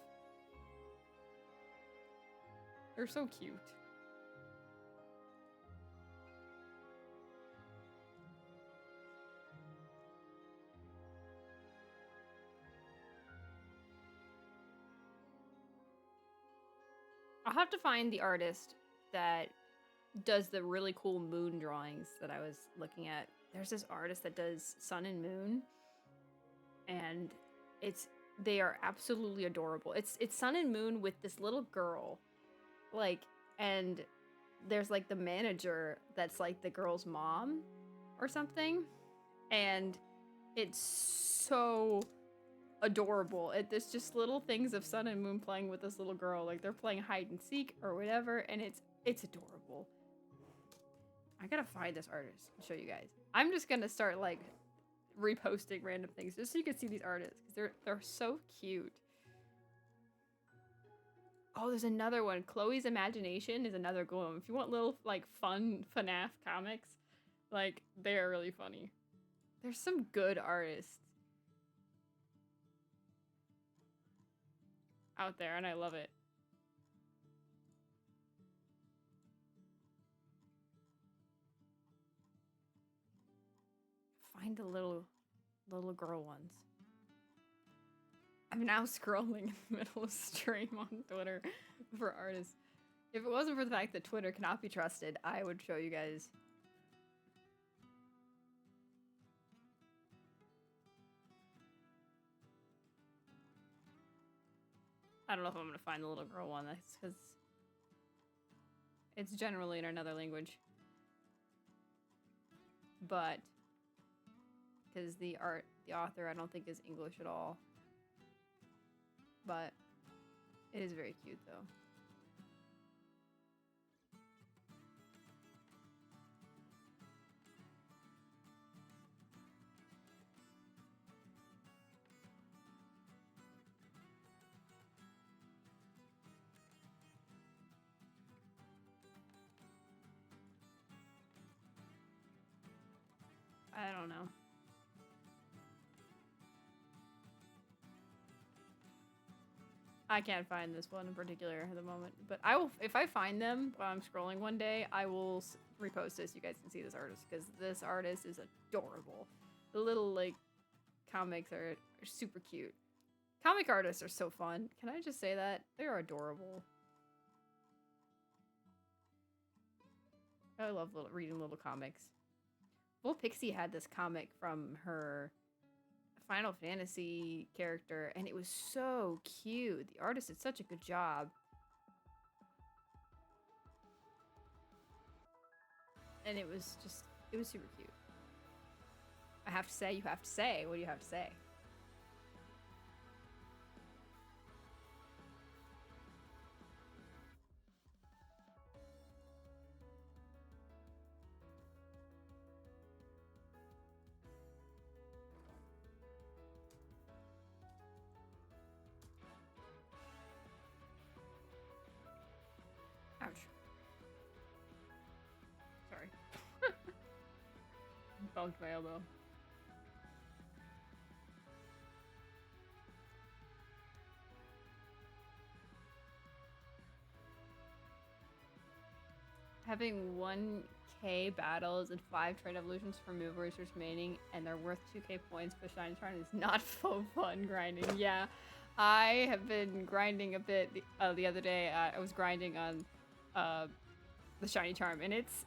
They're so cute. I'll have to find the artist that does the really cool moon drawings that I was looking at. There's this artist that does sun and moon, and they are absolutely adorable. It's sun and moon with this little girl, like, and there's like the manager that's like the girl's mom or something, and it's so adorable. There's just little things of sun and moon playing with this little girl, like they're playing hide and seek or whatever, and it's adorable. I gotta find this artist and show you guys. I'm just gonna start like reposting random things just so you can see these artists because they're so cute. Oh, there's another one. Chloe's Imagination is another good one. If you want little like fun FNAF comics, like they're really funny. There's some good artists out there, and I love it. Find the little girl ones. I'm now scrolling in the middle of stream on Twitter for artists. If it wasn't for the fact that Twitter cannot be trusted, I would show you guys. I don't know if I'm gonna find the little girl one. That's because it's generally in another language. But because the author I don't think is English at all. But it is very cute though. I don't know. I can't find this one in particular at the moment, but I will. If I find them while I'm scrolling one day, I will repost this. You guys can see this artist because this artist is adorable. The little like comics are super cute. Comic artists are so fun. Can I just say that? They're adorable. I love reading little comics. Well, Pixie had this comic from her Final Fantasy character, and it was so cute. The artist did such a good job. And it was super cute. I have to say, you have to say. What do you have to say? Ouch. Sorry. Bumped my elbow. having 1k battles and 5 trade evolutions for movers remaining, and they're worth 2k points for shiny charm is not so fun grinding. Yeah, I have been grinding a bit. The other day, I was grinding on the shiny charm, and it's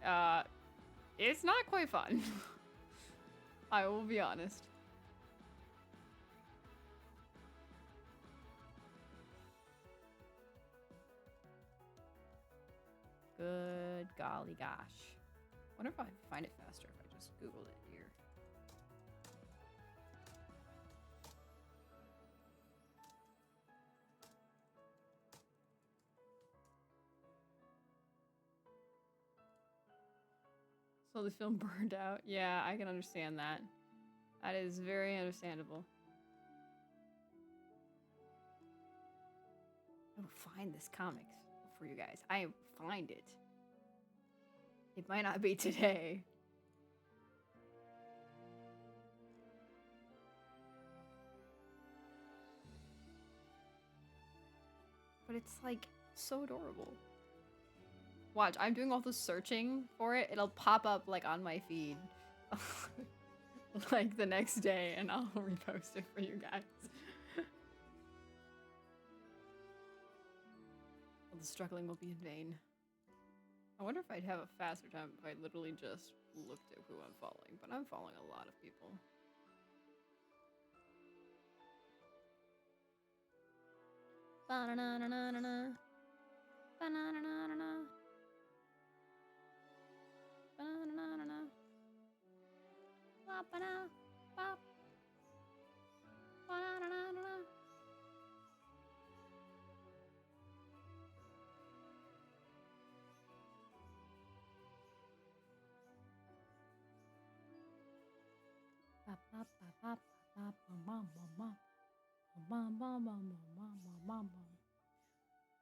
not quite fun. I will be honest. Good golly gosh. Wonder if I find it faster if I just Googled it here. So the film burned out. Yeah, I can understand that. That is very understandable. I will find this comics for you guys. I find it. It might not be today. But it's like so adorable. Watch, I'm doing all the searching for it. It'll pop up like on my feed like the next day, and I'll repost it for you guys. All the struggling will be in vain. I wonder if I'd have a faster time if I literally just looked at who I'm following, but I'm following a lot of people. Ba-na-na-na-na-na. Ba-na-na-na-na-na. Ba-na-na-na-na. Ba-ba-na. Ba. Ba-na-na-na-na.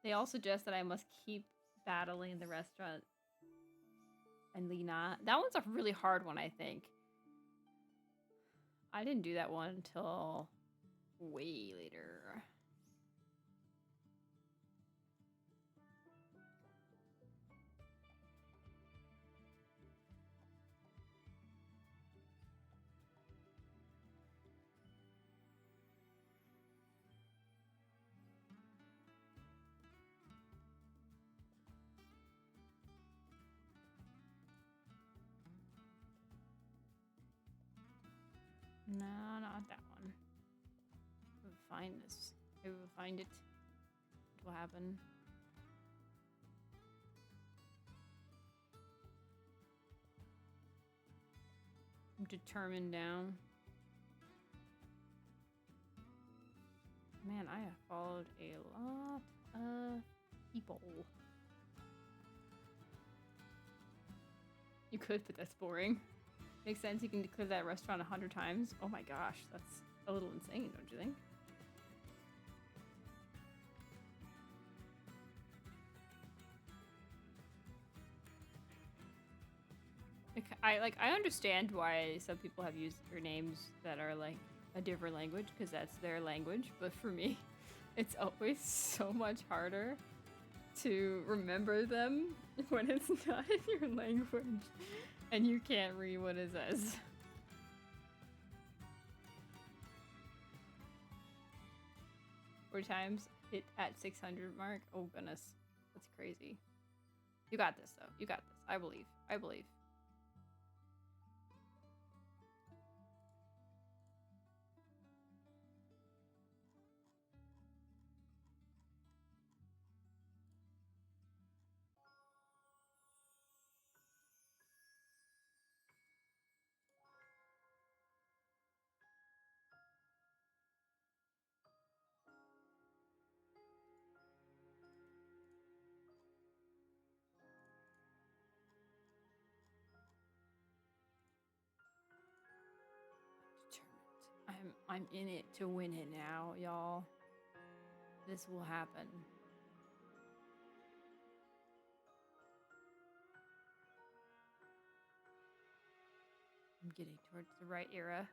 They all suggest that I must keep battling in the restaurant and Lena. That one's a really hard one, I think. I didn't do that one until way later. No, not that one. I would find this. I will find it. What will happen? I'm determined down. Man, I have followed a lot of people. You could, but that's boring. Makes sense, you can declare that restaurant 100 times. Oh my gosh, that's a little insane, don't you think? I understand why some people have used their names that are like a different language, because that's their language, but for me, it's always so much harder to remember them when it's not in your language and you can't read what it says. 40 times hit at 600 mark. Oh goodness, that's crazy. You got this though. You got this. I believe. I believe. I'm in it to win it now, y'all. This will happen. I'm getting towards the right era.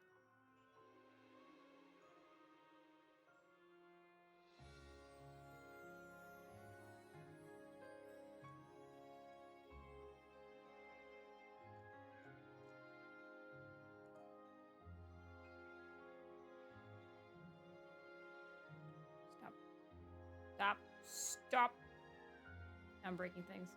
Stop. Stop. I'm breaking things.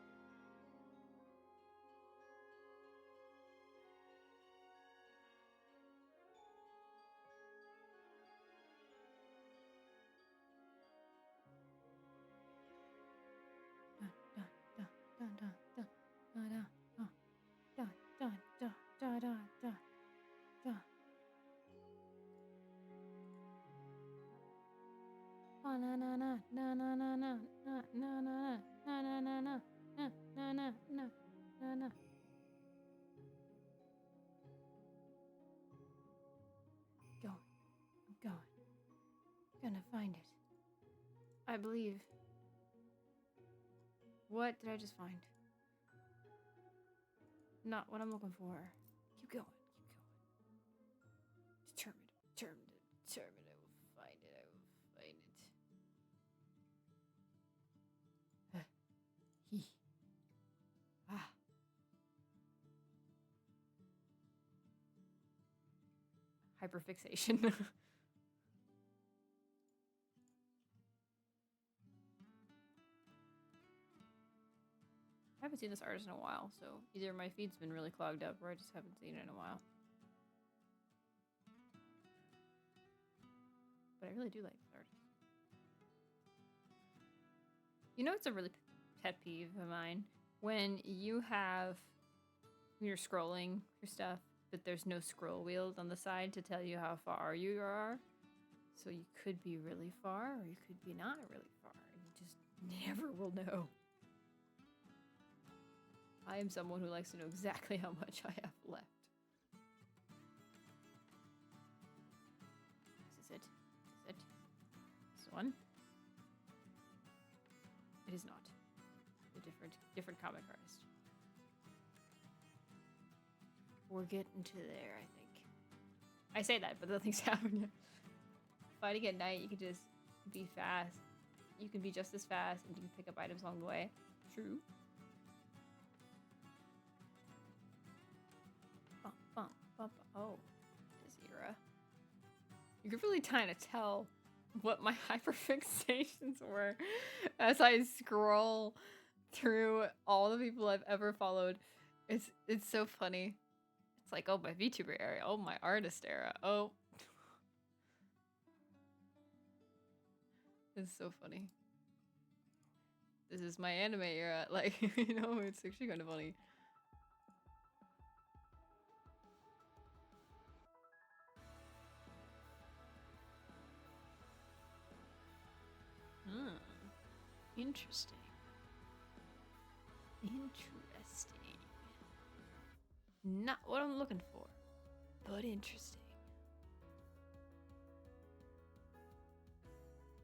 I'm going. Gonna find it. I believe. What did I just find? Not what I'm looking for. Keep going. Keep going. Determined. I will find it. He. Ah. Hyperfixation. I haven't seen this artist in a while, so either my feed's been really clogged up or I just haven't seen it in a while. But I really do like this artist. You know, it's a really pet peeve of mine when you're scrolling your stuff, but there's no scroll wheels on the side to tell you how far you are. So you could be really far or you could be not really far. And you just never will know. I am someone who likes to know exactly how much I have left. Is this it? This one? It is not. A different comic artist. We're getting to there, I think. I say that, but nothing's happened yet. Fighting at night, you can just be fast. You can be just as fast, and you can pick up items along the way. True. Oh, this era. You could really kind of tell what my hyperfixations were as I scroll through all the people I've ever followed. It's so funny. It's like, oh, my VTuber era. Oh, my artist era. Oh. It's so funny. This is my anime era. Like, you know, it's actually kind of funny. Interesting. Not what I'm looking for, but interesting.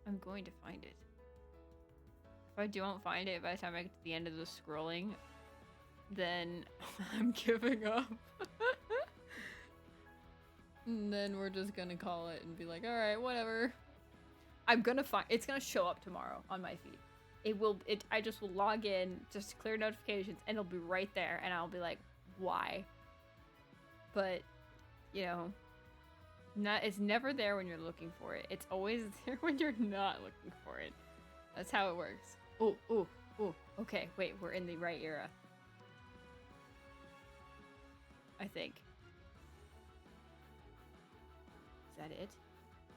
I'm going to find it. If I don't find it by the time I get to the end of the scrolling, then I'm giving up. And then we're just gonna call it and be like, alright, whatever. I'm gonna find it's gonna show up tomorrow on my feed. I just will log in, just clear notifications, and it'll be right there, and I'll be like, why? But, you know, it's never there when you're looking for it. It's always there when you're not looking for it. That's how it works. Oh, okay, wait, we're in the right era. I think. Is that it?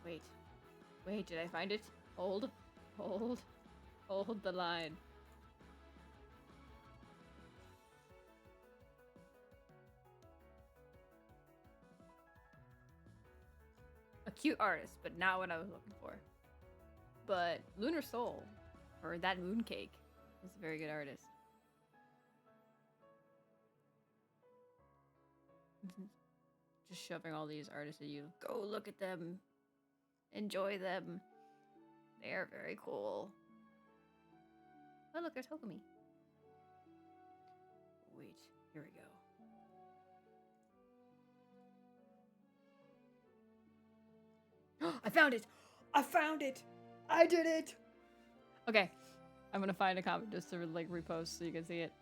Wait, did I find it? Hold the line. A cute artist, but not what I was looking for. But Lunar Soul, or that Mooncake, is a very good artist. Just shoving all these artists at you. Go look at them. Enjoy them. They are very cool. Oh, look, there's Hokumi. Wait, here we go. I found it! I did it! Okay, I'm gonna find a comment just to like repost so you can see it.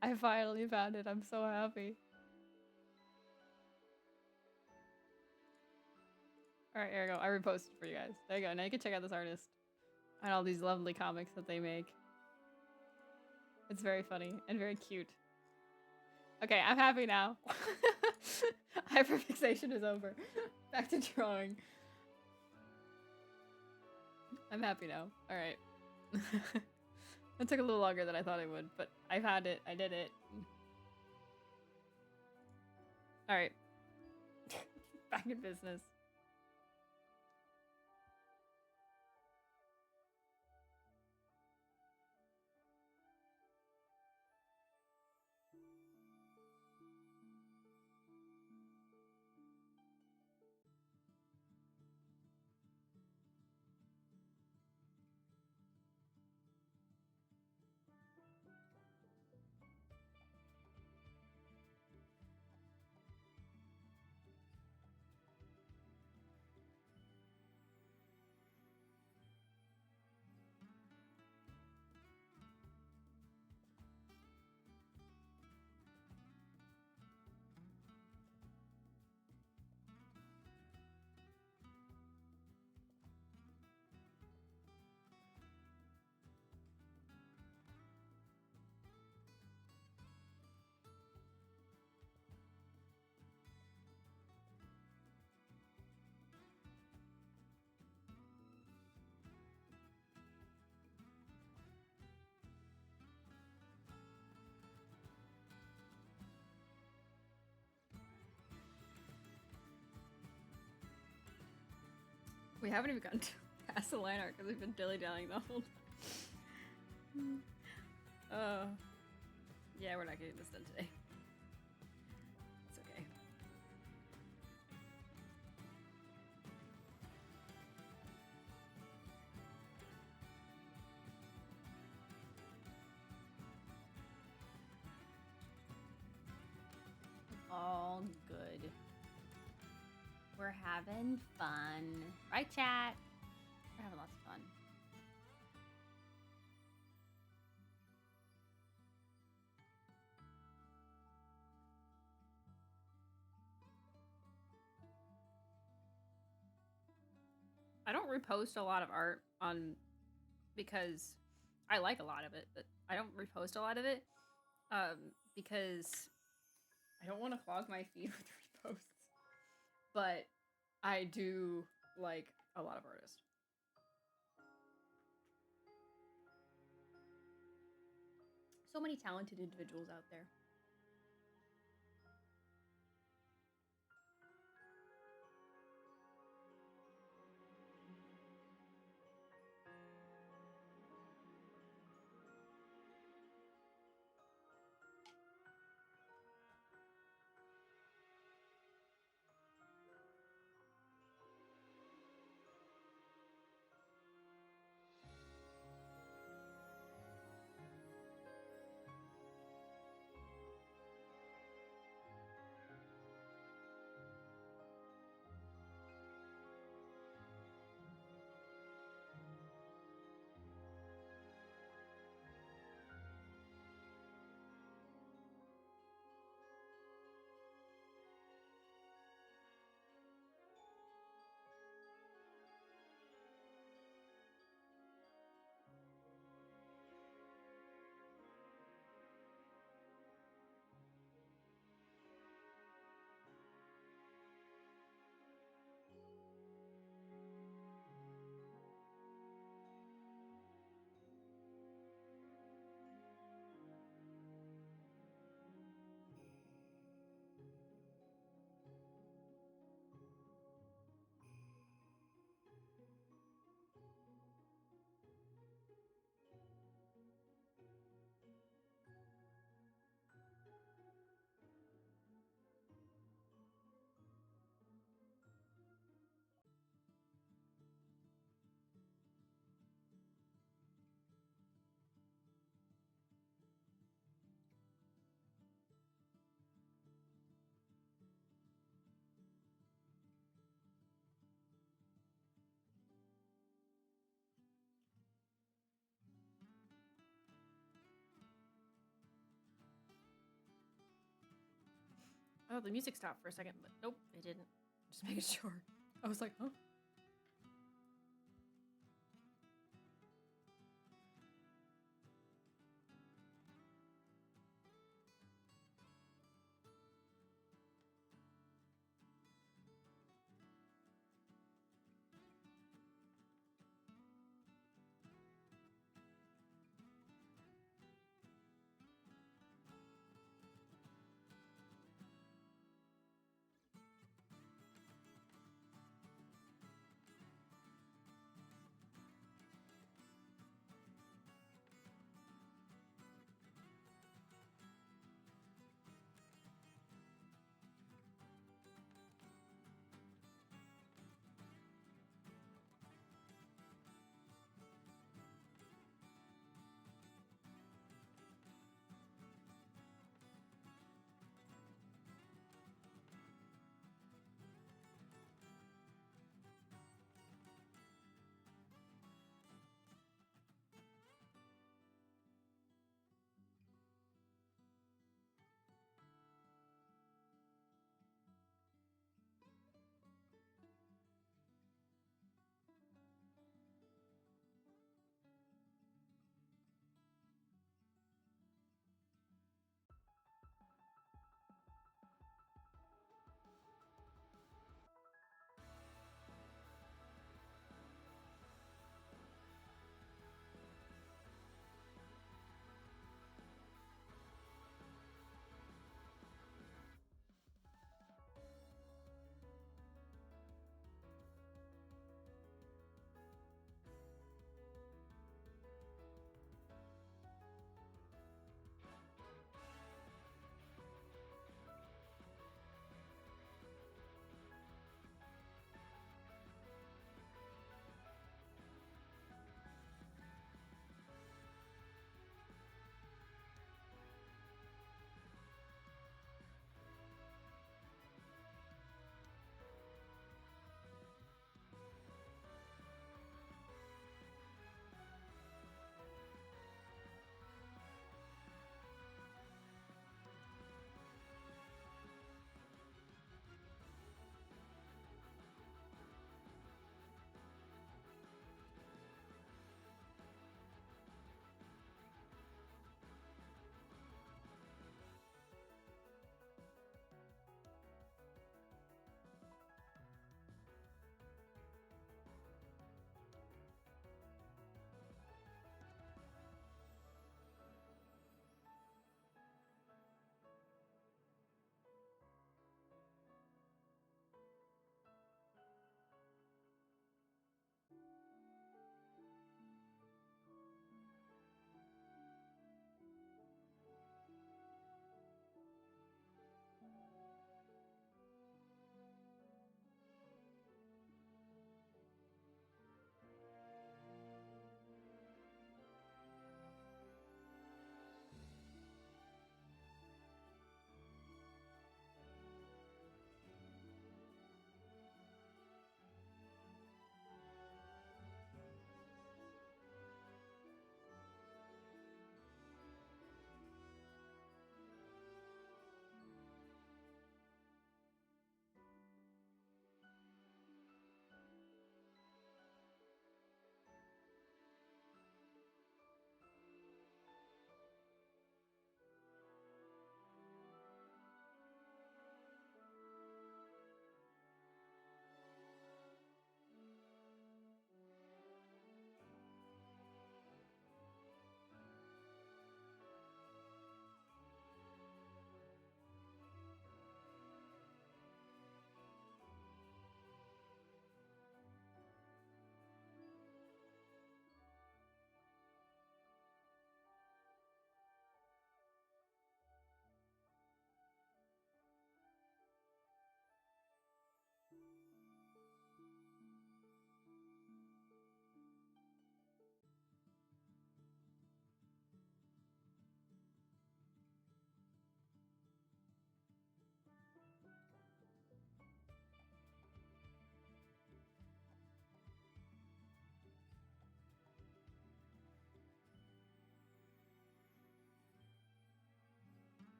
I finally found it. I'm so happy. Alright, here we go. I reposted for you guys. There you go. Now you can check out this artist and all these lovely comics that they make. It's very funny and very cute. Okay, I'm happy now. Hyperfixation is over. Back to drawing. I'm happy now. Alright. It took a little longer than I thought it would, but I found it. I did it. Alright. Back in business. We haven't even gotten past the line art because we've been dilly-dallying the whole time. Yeah, we're not getting this done today. It's okay. All good. We're having fun. Right, chat? We're having lots of fun. I don't repost a lot of art on because I like a lot of it, but I don't repost a lot of it because I don't want to clog my feed with reposts. But I do like a lot of artists. So many talented individuals out there. Oh, the music stopped for a second, but nope, it didn't. Just making sure. I was like, huh?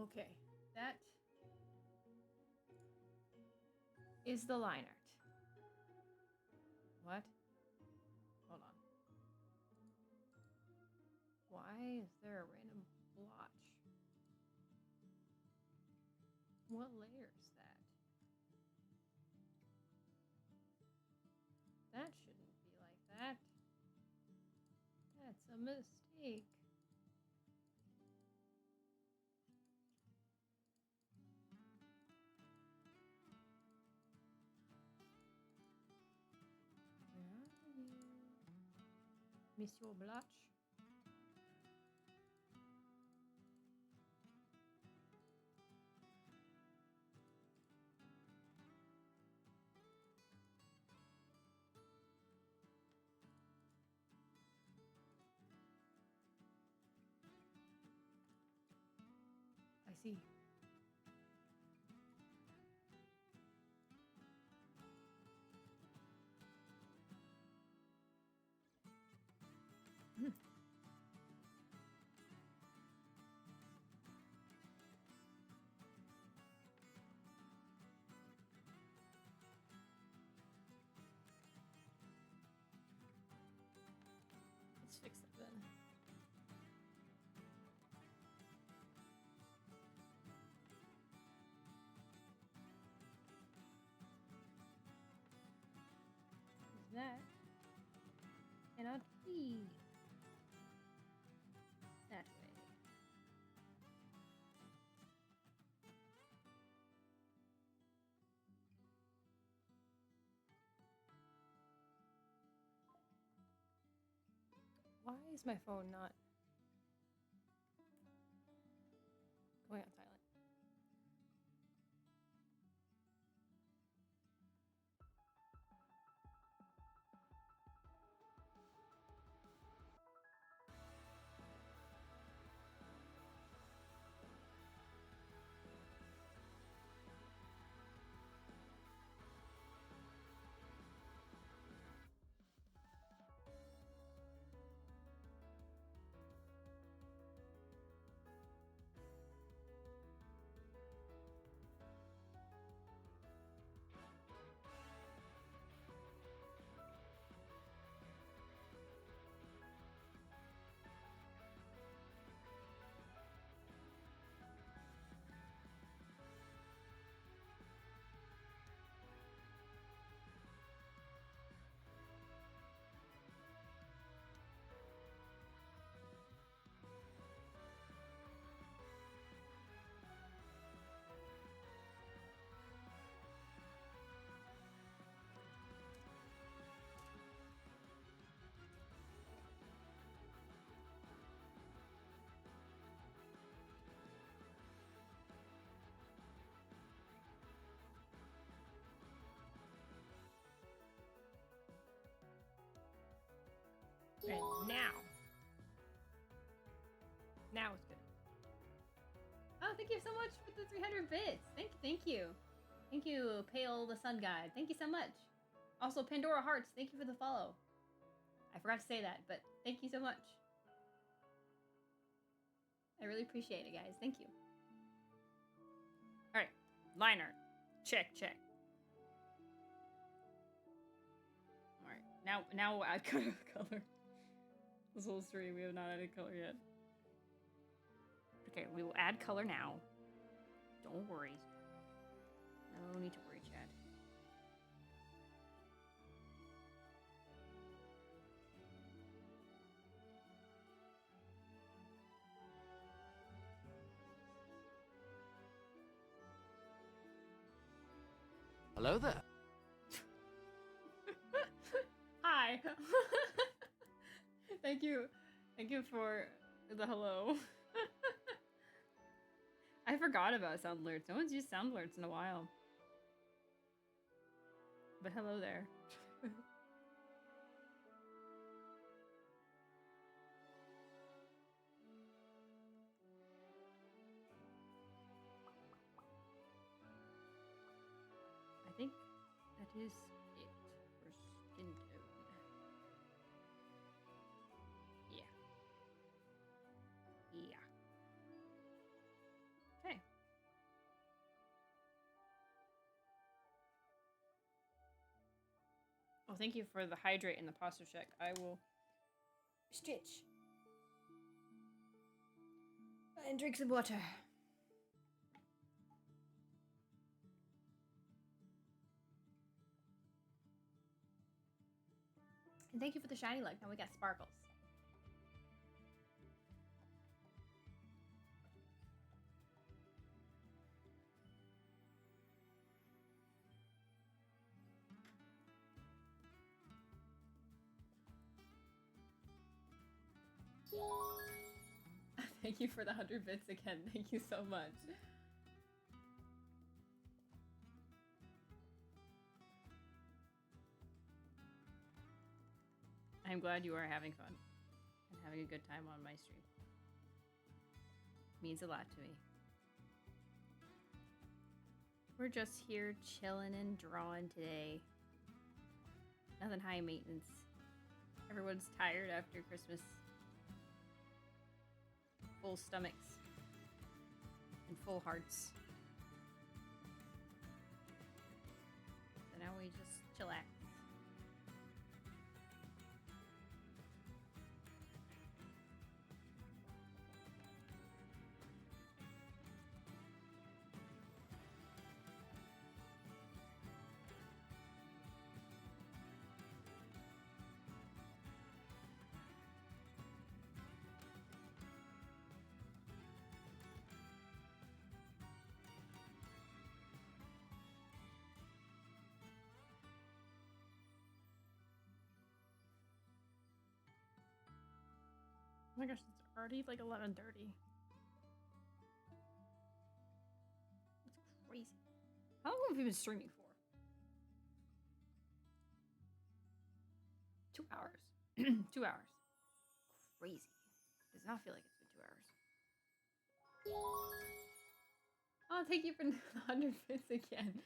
Okay, that is the line art. What? Hold on. Why is there a random blotch? What layer is that? That shouldn't be like that. That's a mistake. Where are you? Monsieur Blotch? I see. Let's fix it then. That cannot be that way. Why is my phone not going on silent? And now it's good. Oh, thank you so much for the 300 bits. Thank you. Thank you, Pale the Sun Guide. Thank you so much. Also, Pandora Hearts, thank you for the follow. I forgot to say that, but thank you so much. I really appreciate it, guys. Thank you. All right, line art. Check. All right, now we'll add color. This whole stream, we have not added color yet. Okay, we will add color now. Don't worry. No need to worry, Chad. Hello there. Hi. Thank you for the hello. I forgot about sound alerts. No one's used sound alerts in a while. But hello there. I think that is it for skin tone. Yeah. Okay. Oh, thank you for the hydrate and the posture check. I will stitch. And drink some water. And thank you for the shiny luck. Now we got sparkles. Thank you for the 100 bits again. Thank you so much. I'm glad you are having fun and having a good time on my stream. It means a lot to me. We're just here chilling and drawing today. Nothing high maintenance. Everyone's tired after Christmas. Full stomachs and full hearts. So now we just chillax. Oh my gosh, it's already like 11:30. That's crazy. How long have you been streaming for? 2 hours. 2 hours. Crazy. Does not feel like it's been 2 hours. Oh, thank you for the 100 bits again.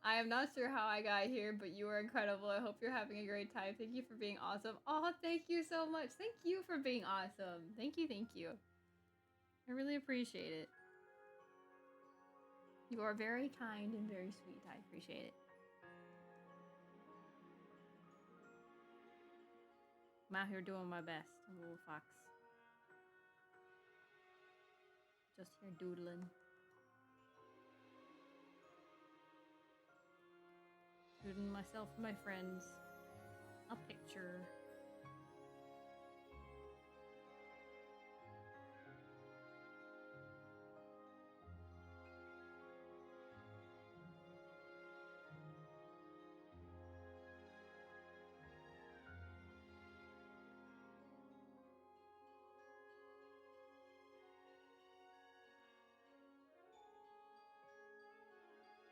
I am not sure how I got here, but you were incredible. I hope you're having a great time. Thank you for being awesome. Oh, thank you so much. Thank you for being awesome. Thank you, thank you. I really appreciate it. You are very kind and very sweet. I appreciate it. I'm out here doing my best. I'm a little fox. Just here doodling. Doodling myself and my friends. A picture.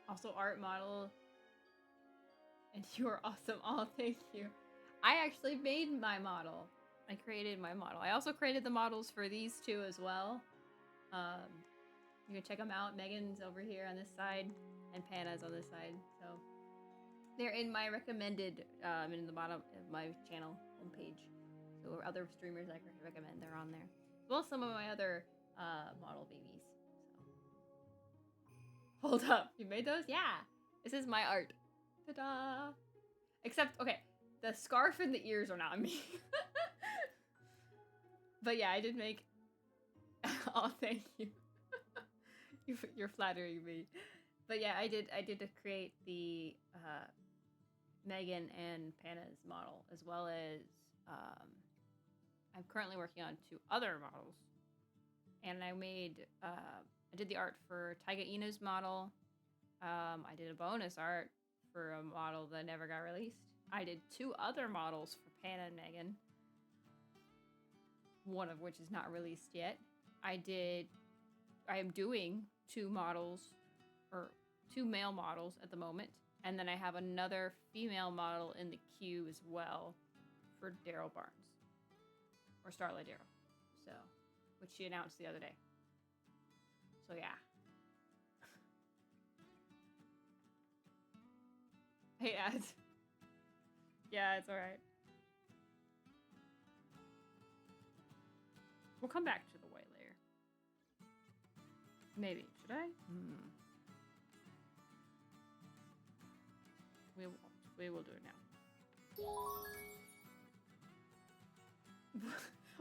Also art model. And you are awesome. Oh, thank you. I actually made my model. I created my model. I also created the models for these two as well. You can check them out. Megan's over here on this side and Panna's on this side. So they're in my recommended in the bottom of my channel homepage. So other streamers I recommend, they're on there. As well as some of my other model babies. So hold up. You made those? Yeah. This is my art. Ta-da! Except, okay, the scarf and the ears are not me. But yeah, I did make... Oh, thank you. You're flattering me. But yeah, I did create the Megan and Panna's model, as well as I'm currently working on 2 other models. And I made, I did the art for Taiga Ina's model. I did a bonus art for a model that never got released. I did 2 other models for Panna and Megan, one of which is not released yet. I am doing 2 models, or 2 male models at the moment, and then I have another female model in the queue as well for Daryl Barnes, or Starlight Daryl, so, which she announced the other day. So yeah. Hey, ads. Yeah, it's alright. We'll come back to the white layer. Maybe. Should I? We won't. We will do it now.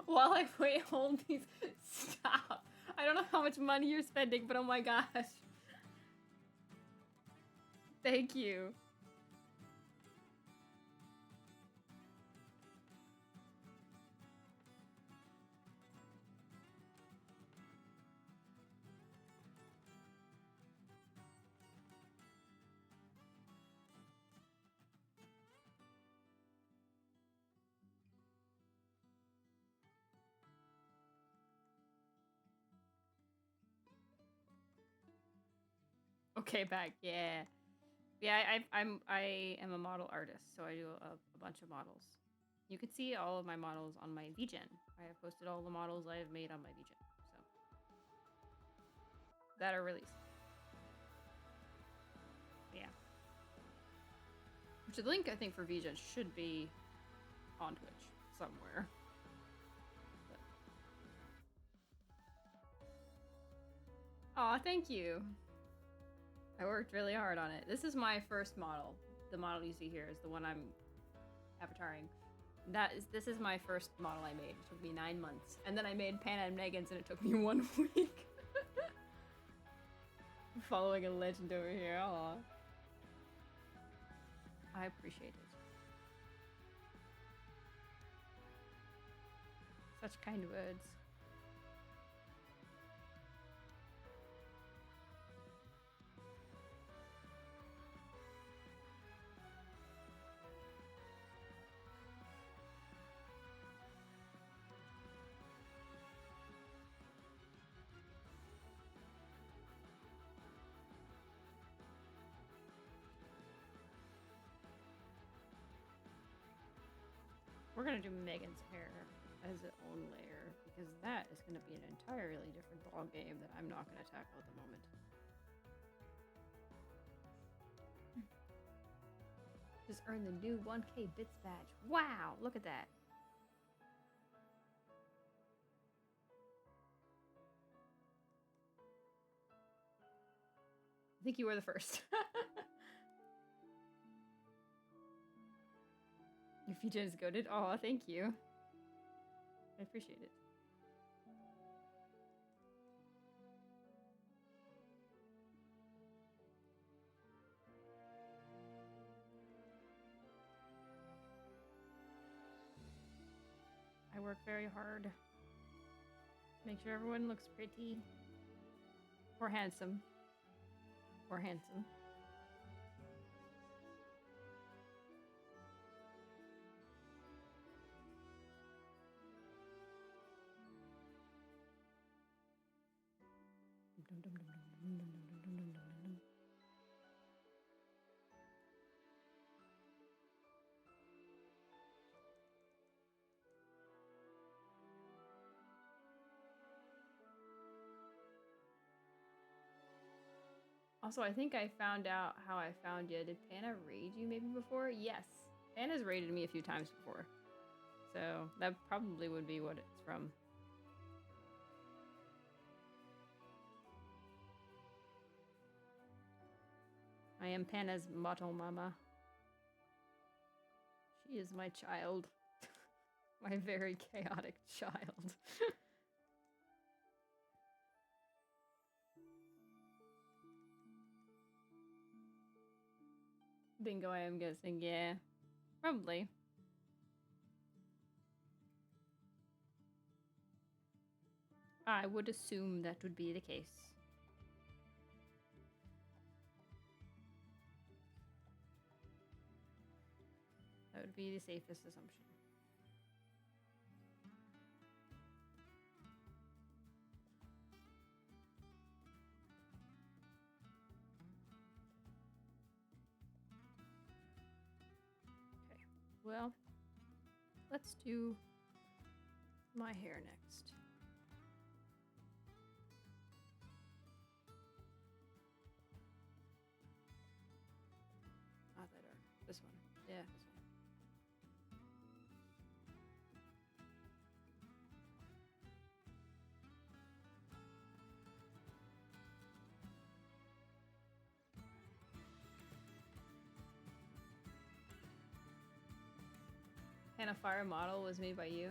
While I wait, hold these. Stop. I don't know how much money you're spending, but oh my gosh. Thank you. Okay, back. Yeah. Yeah, I am a model artist, so I do a bunch of models. You can see all of my models on my VGen. I have posted all the models I have made on my VGen, so that are released. Yeah. Which the link I think for VGen should be on Twitch somewhere. Aw, thank you. I worked really hard on it. This is my first model. The model you see here is the one I'm avataring. This is my first model I made. It took me 9 months. And then I made Panna and Megan's and it took me 1 week. I'm following a legend over here. Aw. I appreciate it. Such kind words. We're gonna do Megan's hair as its own layer because that is gonna be an entirely different ball game that I'm not gonna tackle at the moment. Just earned the new 1K bits badge. Wow, look at that. I think you were the first. Your feature is goated. Oh, thank you. I appreciate it. I work very hard. Make sure everyone looks pretty. Or handsome. Or handsome. Also, I think I found out how I found you. Did Panna raid you maybe before? Yes. Panna's raided me a few times before. So that probably would be what it's from. I am Panna's motto mama. She is my child. My very chaotic child. Bingo, I am guessing, yeah. Probably. I would assume that would be the case. That would be the safest assumption. Okay, well, let's do my hair next. Not that dark. This one. Yeah, this one. Panna Fire model was made by you.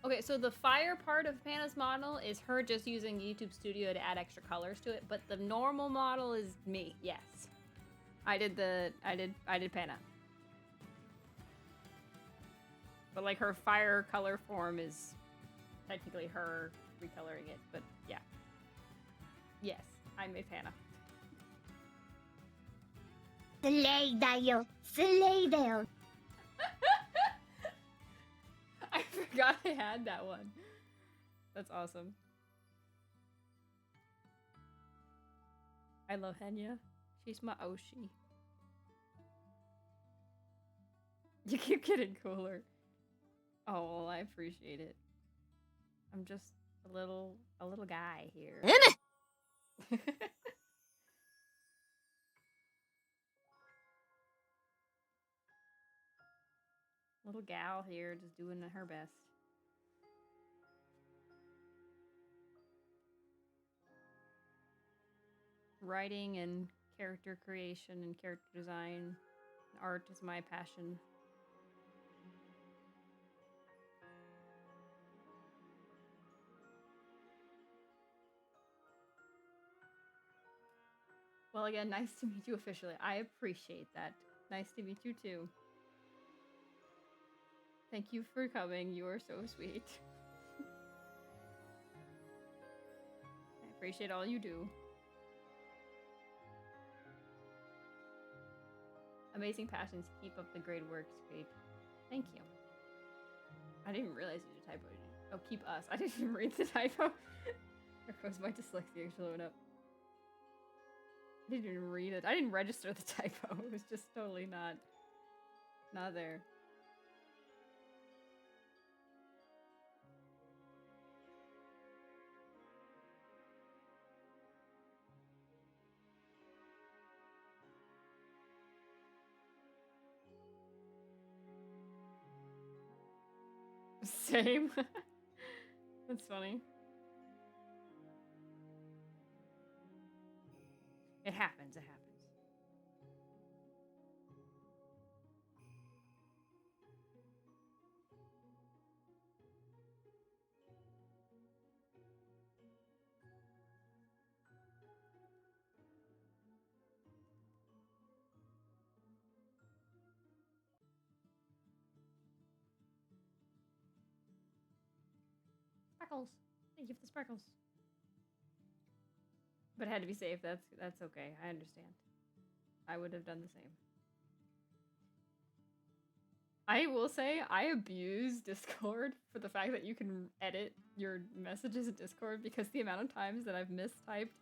Okay, so the fire part of Panna's model is her just using YouTube Studio to add extra colors to it, but the normal model is me. Yes, I did Panna. But like her fire color form is technically her recoloring it, but yeah. Yes, I made Panna. Slay dayo. Slay dayo. I forgot I had that one. That's awesome. I love Henya. She's my Oshi. You keep getting cooler. Oh, well, I appreciate it. I'm just a little guy here. Little gal here, just doing her best. Writing and character creation and character design. Art is my passion. Well, again, nice to meet you officially. I appreciate that. Nice to meet you too. Thank you for coming. You are so sweet. I appreciate all you do. Amazing passions. Keep up the great work. It's great. Thank you. I didn't realize you did a typo. Oh, keep us. I didn't even read the typo. There goes my dyslexia showing up. I didn't even read it. I didn't register the typo. It was just totally not there. Same. That's funny. It happens. It happens. Sparkles. Thank you for the sparkles. But it had to be safe. That's okay. I understand. I would have done the same. I will say I abuse Discord for the fact that you can edit your messages in Discord, because the amount of times that I've mistyped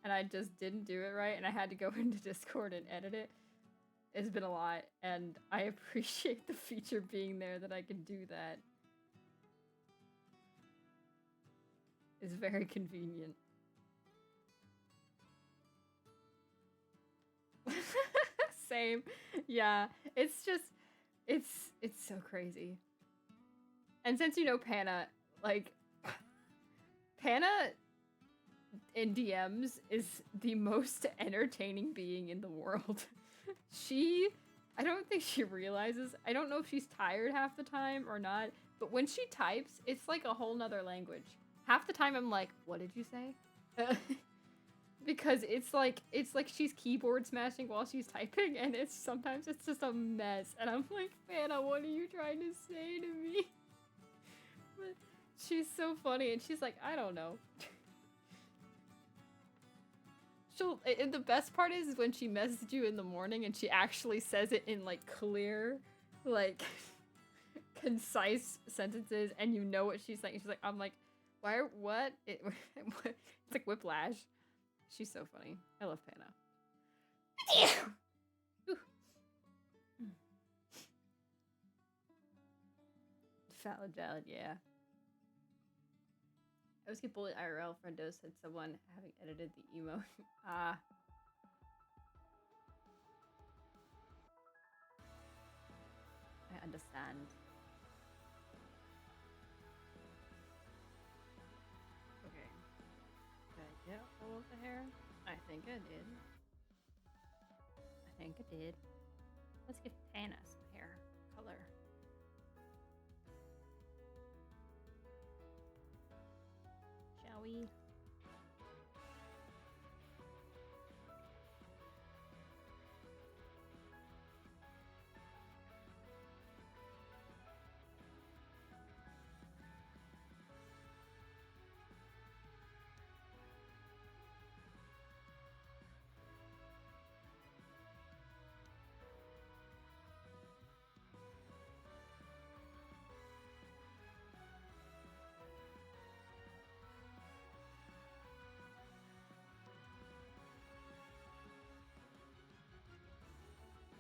and I just didn't do it right and I had to go into Discord and edit it has been a lot, and I appreciate the feature being there that I can do that. It's very convenient. Same. Yeah, it's just it's so crazy. And since you know Panna, like Panna in DMs is the most entertaining being in the world. I don't think she realizes, I don't know if she's tired half the time or not, but when she types, it's like a whole nother language. Half the time I'm like, what did you say? Because it's like she's keyboard smashing while she's typing, and sometimes it's just a mess, and I'm like, Panna, what are you trying to say to me? But she's so funny, and she's like, I don't know. And the best part is when she messaged you in the morning and she actually says it in like clear, like concise sentences, and you know what she's saying. She's like, I'm like, what? It's like whiplash. She's so funny. I love Panna. Valid, yeah. I always get bullied IRL. Friendo said someone having edited the emo. Ah. I understand. Okay. Did I get all of the hair? I think I did. Let's give Panna some hair color. we?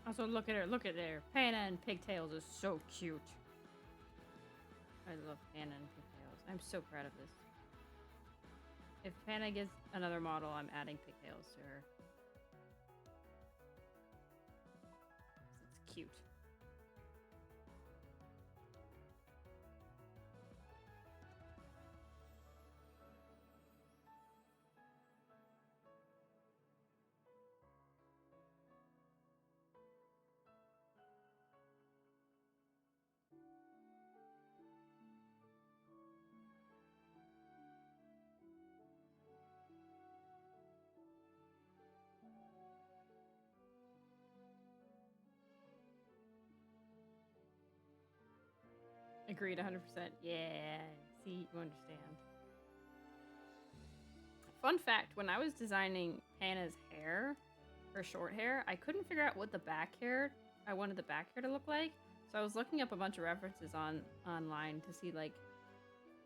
Also, look at her. Look at her. Panna and Pigtails is so cute. I love Panna and Pigtails. I'm so proud of this. If Panna gets another model, I'm adding Pigtails to her. It's cute. Agreed 100%. Yeah. See, you understand. Fun fact, when I was designing Panna's hair, her short hair, I couldn't figure out what the back hair, I wanted the back hair to look like. So I was looking up a bunch of references online to see like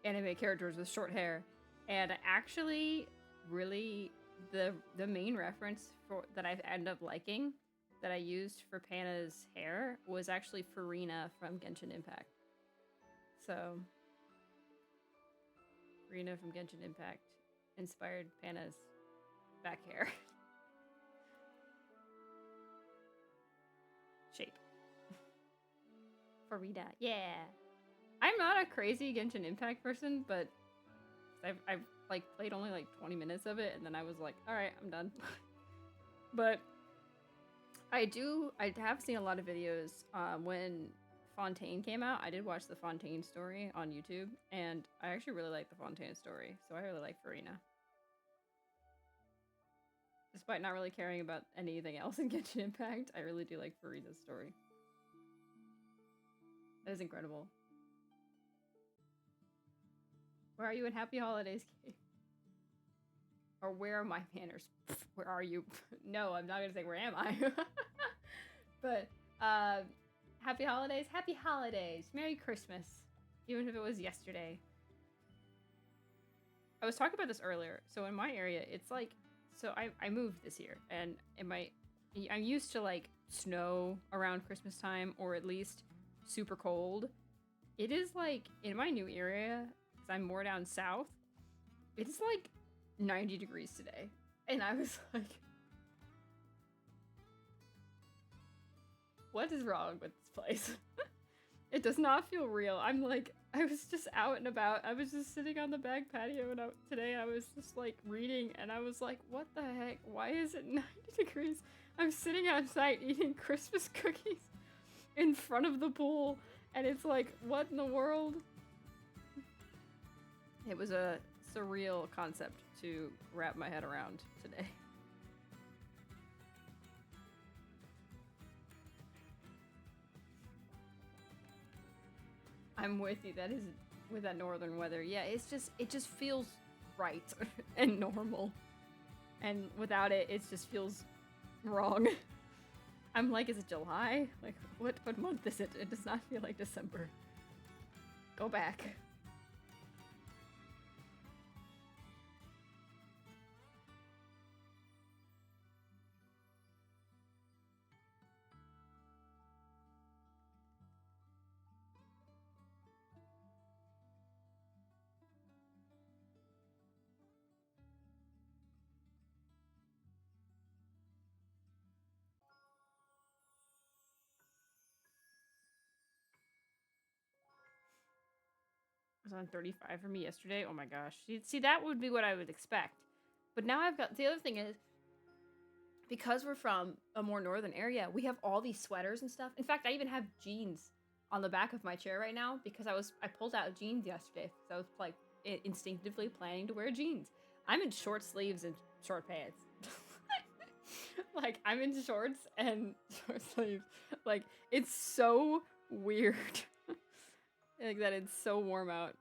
anime characters with short hair. And actually really the main reference for that I ended up liking that I used for Panna's hair was actually Farina from Genshin Impact. So, Rena from Genshin Impact inspired Panna's back hair. Shape. Farida, yeah. I'm not a crazy Genshin Impact person, but I've like played only like 20 minutes of it, and then I was like, all right, I'm done. But I have seen a lot of videos when Fontaine came out. I did watch the Fontaine story on YouTube, and I actually really like the Fontaine story, so I really like Farina. Despite not really caring about anything else in Genshin Impact, I really do like Farina's story. That is incredible. Where are you in Happy Holidays, Kate? Or where are my manners? Where are you? No, I'm not gonna say where am I. But, Happy Holidays. Happy Holidays. Merry Christmas. Even if it was yesterday. I was talking about this earlier. So in my area, it's like... So I moved this year. And I'm used to like snow around Christmas time. Or at least super cold. It is like... In my new area, because I'm more down south. It's like 90 degrees today. And I was like... What is wrong with this place? It does not feel real. I'm like, I was just out and about. I was just sitting on the back patio, and today I was just like reading, and I was like, what the heck? Why is it 90 degrees? I'm sitting outside eating Christmas cookies in front of the pool, and it's like, what in the world? It was a surreal concept to wrap my head around today. I'm with you. That is with that northern weather. Yeah, it just feels right and normal. And without it, it just feels wrong. I'm like, is it July? Like, what month is it? It does not feel like December. Go back. It was on 35 for me yesterday. Oh my gosh. See, that would be what I would expect. But now I've got... The other thing is, because we're from a more northern area, we have all these sweaters and stuff. In fact, I even have jeans on the back of my chair right now because I pulled out jeans yesterday. So I was like instinctively planning to wear jeans. I'm in short sleeves and short pants. Like, I'm in shorts and short sleeves. Like, it's so weird. Like, that it's so warm out.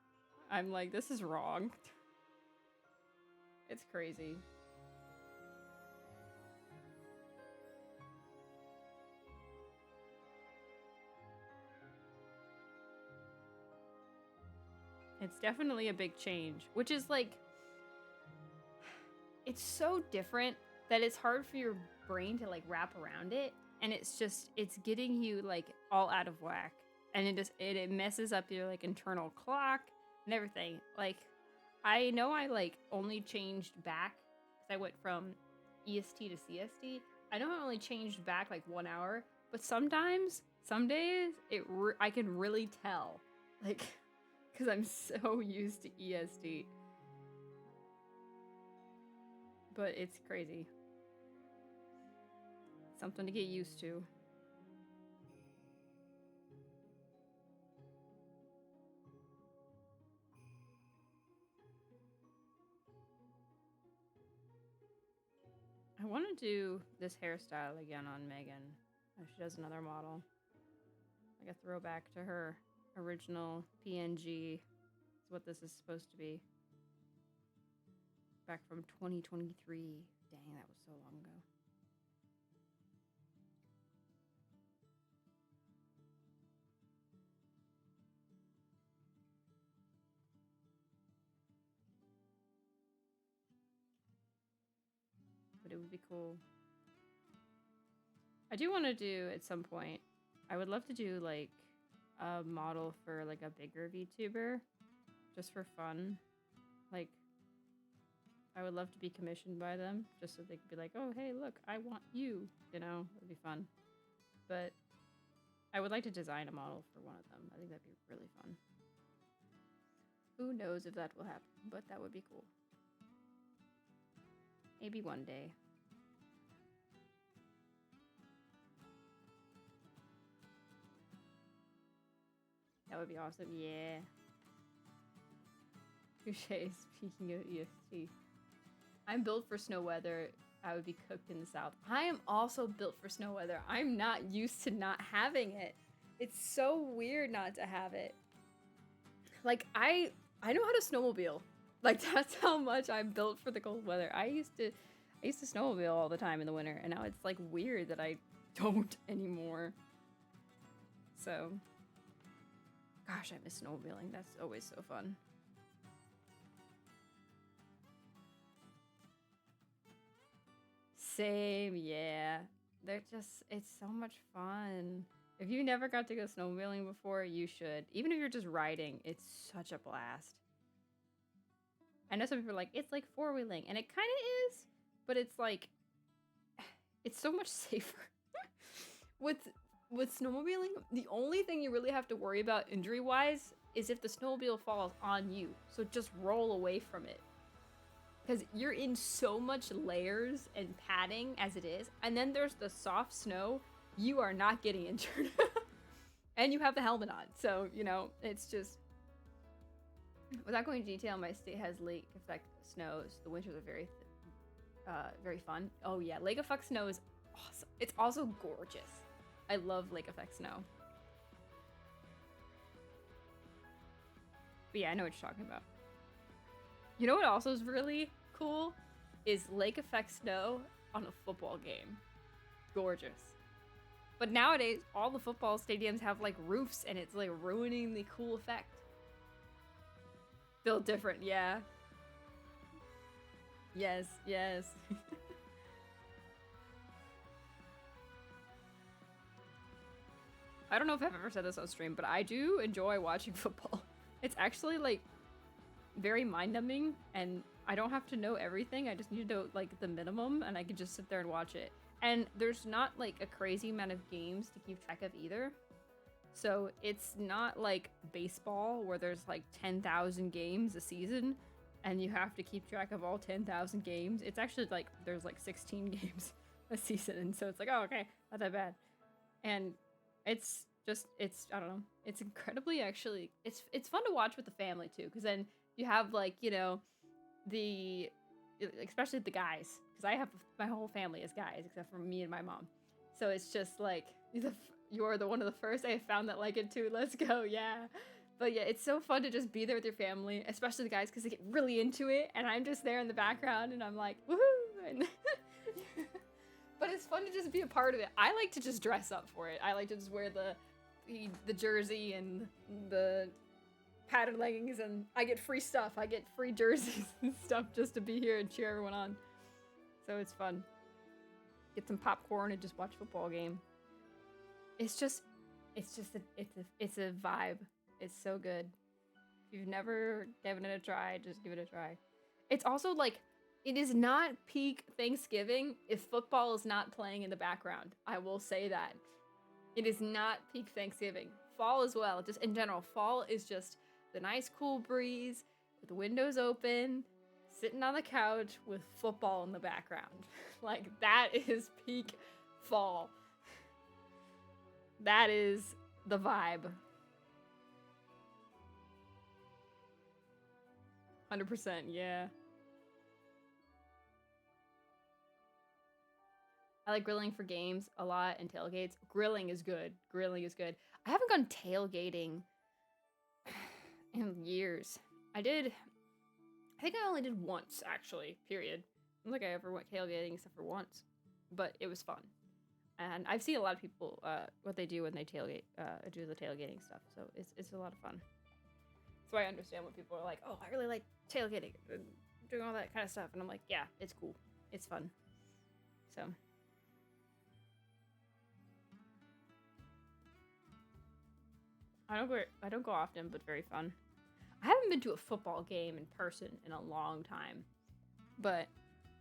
I'm like, this is wrong. It's crazy. It's definitely a big change, which is like, it's so different that it's hard for your brain to like wrap around it, and it's getting you like all out of whack, and it messes up your like internal clock and everything. Like, I know I like only changed back because I went from EST to CST. I know I only changed back like 1 hour, but sometimes, some days, I can really tell, like, because I'm so used to EST. But it's crazy. Something to get used to. I want to do this hairstyle again on Megan. She does another model. Like a throwback to her original PNG. Is what this is supposed to be. Back from 2023. Dang, that was so long ago. But it would be cool. I do want to do at some point, I would love to do like a model for like a bigger VTuber, just for fun. Like, I would love to be commissioned by them, just so they could be like, oh, hey, look, I want you, you know? It'd be fun. But I would like to design a model for one of them. I think that'd be really fun. Who knows if that will happen, but that would be cool. Maybe one day. That would be awesome, yeah. Touche, speaking of EST. I'm built for snow weather. I would be cooked in the south. I am also built for snow weather. I'm not used to not having it. It's so weird not to have it. Like, I know how to snowmobile. Like, that's how much I'm built for the cold weather. I used to snowmobile all the time in the winter, and now it's like weird that I don't anymore. So, gosh, I miss snowmobiling. That's always so fun. Same, yeah. It's so much fun. If you never got to go snowmobiling before, you should. Even if you're just riding, it's such a blast. I know some people are like, it's like four-wheeling, and it kind of is, but it's like, it's so much safer. With snowmobiling, the only thing you really have to worry about injury-wise is if the snowmobile falls on you. So just roll away from it. Because you're in so much layers and padding as it is, and then there's the soft snow, you are not getting injured. And you have the helmet on, so, you know, it's just... Without going into detail, my state has lake effect snows. The winters are very fun. Oh yeah, lake effect snow is awesome. It's also gorgeous. I love lake effect snow. But yeah, I know what you're talking about. You know what also is really cool? Is lake effect snow on a football game. Gorgeous. But nowadays, all the football stadiums have like roofs, and it's like ruining the cool effect. Built different, yeah. Yes, yes. I don't know if I've ever said this on stream, but I do enjoy watching football. It's actually like very mind-numbing, and I don't have to know everything. I just need to know like the minimum, and I can just sit there and watch it. And there's not like a crazy amount of games to keep track of either. So it's not like baseball where there's like 10,000 games a season and you have to keep track of all 10,000 games. It's actually like there's like 16 games a season, and so it's like, oh, okay, not that bad. And it's I don't know, it's incredibly, actually, it's fun to watch with the family too, because then you have like, you know, especially the guys, because I have my whole family is guys except for me and my mom. So it's just like you're the one of the first I have found that like it too. Let's go, yeah. But yeah, it's so fun to just be there with your family, especially the guys, because they get really into it, and I'm just there in the background, and I'm like, woohoo! And but it's fun to just be a part of it. I like to just dress up for it. I like to just wear the jersey and the patterned leggings, and I get free stuff. I get free jerseys and stuff just to be here and cheer everyone on. So it's fun. Get some popcorn and just watch a football game. It's a vibe. It's so good. If you've never given it a try, just give it a try. It's also like, it is not peak Thanksgiving if football is not playing in the background. I will say that. It is not peak Thanksgiving. Fall as well, just in general. Fall is just the nice cool breeze, with the windows open, sitting on the couch with football in the background. Like, that is peak fall. That is the vibe. 100%, yeah. I like grilling for games a lot and tailgates. Grilling is good. Grilling is good. I haven't gone tailgating in years. I think I only did once, actually, period. I don't think I ever went tailgating except for once. But it was fun. And I've seen a lot of people, what they do when they tailgate, do the tailgating stuff. So it's a lot of fun. So I understand when people are like, oh, I really like tailgating and doing all that kind of stuff. And I'm like, yeah, it's cool. It's fun. So. I don't go often, but very fun. I haven't been to a football game in person in a long time, but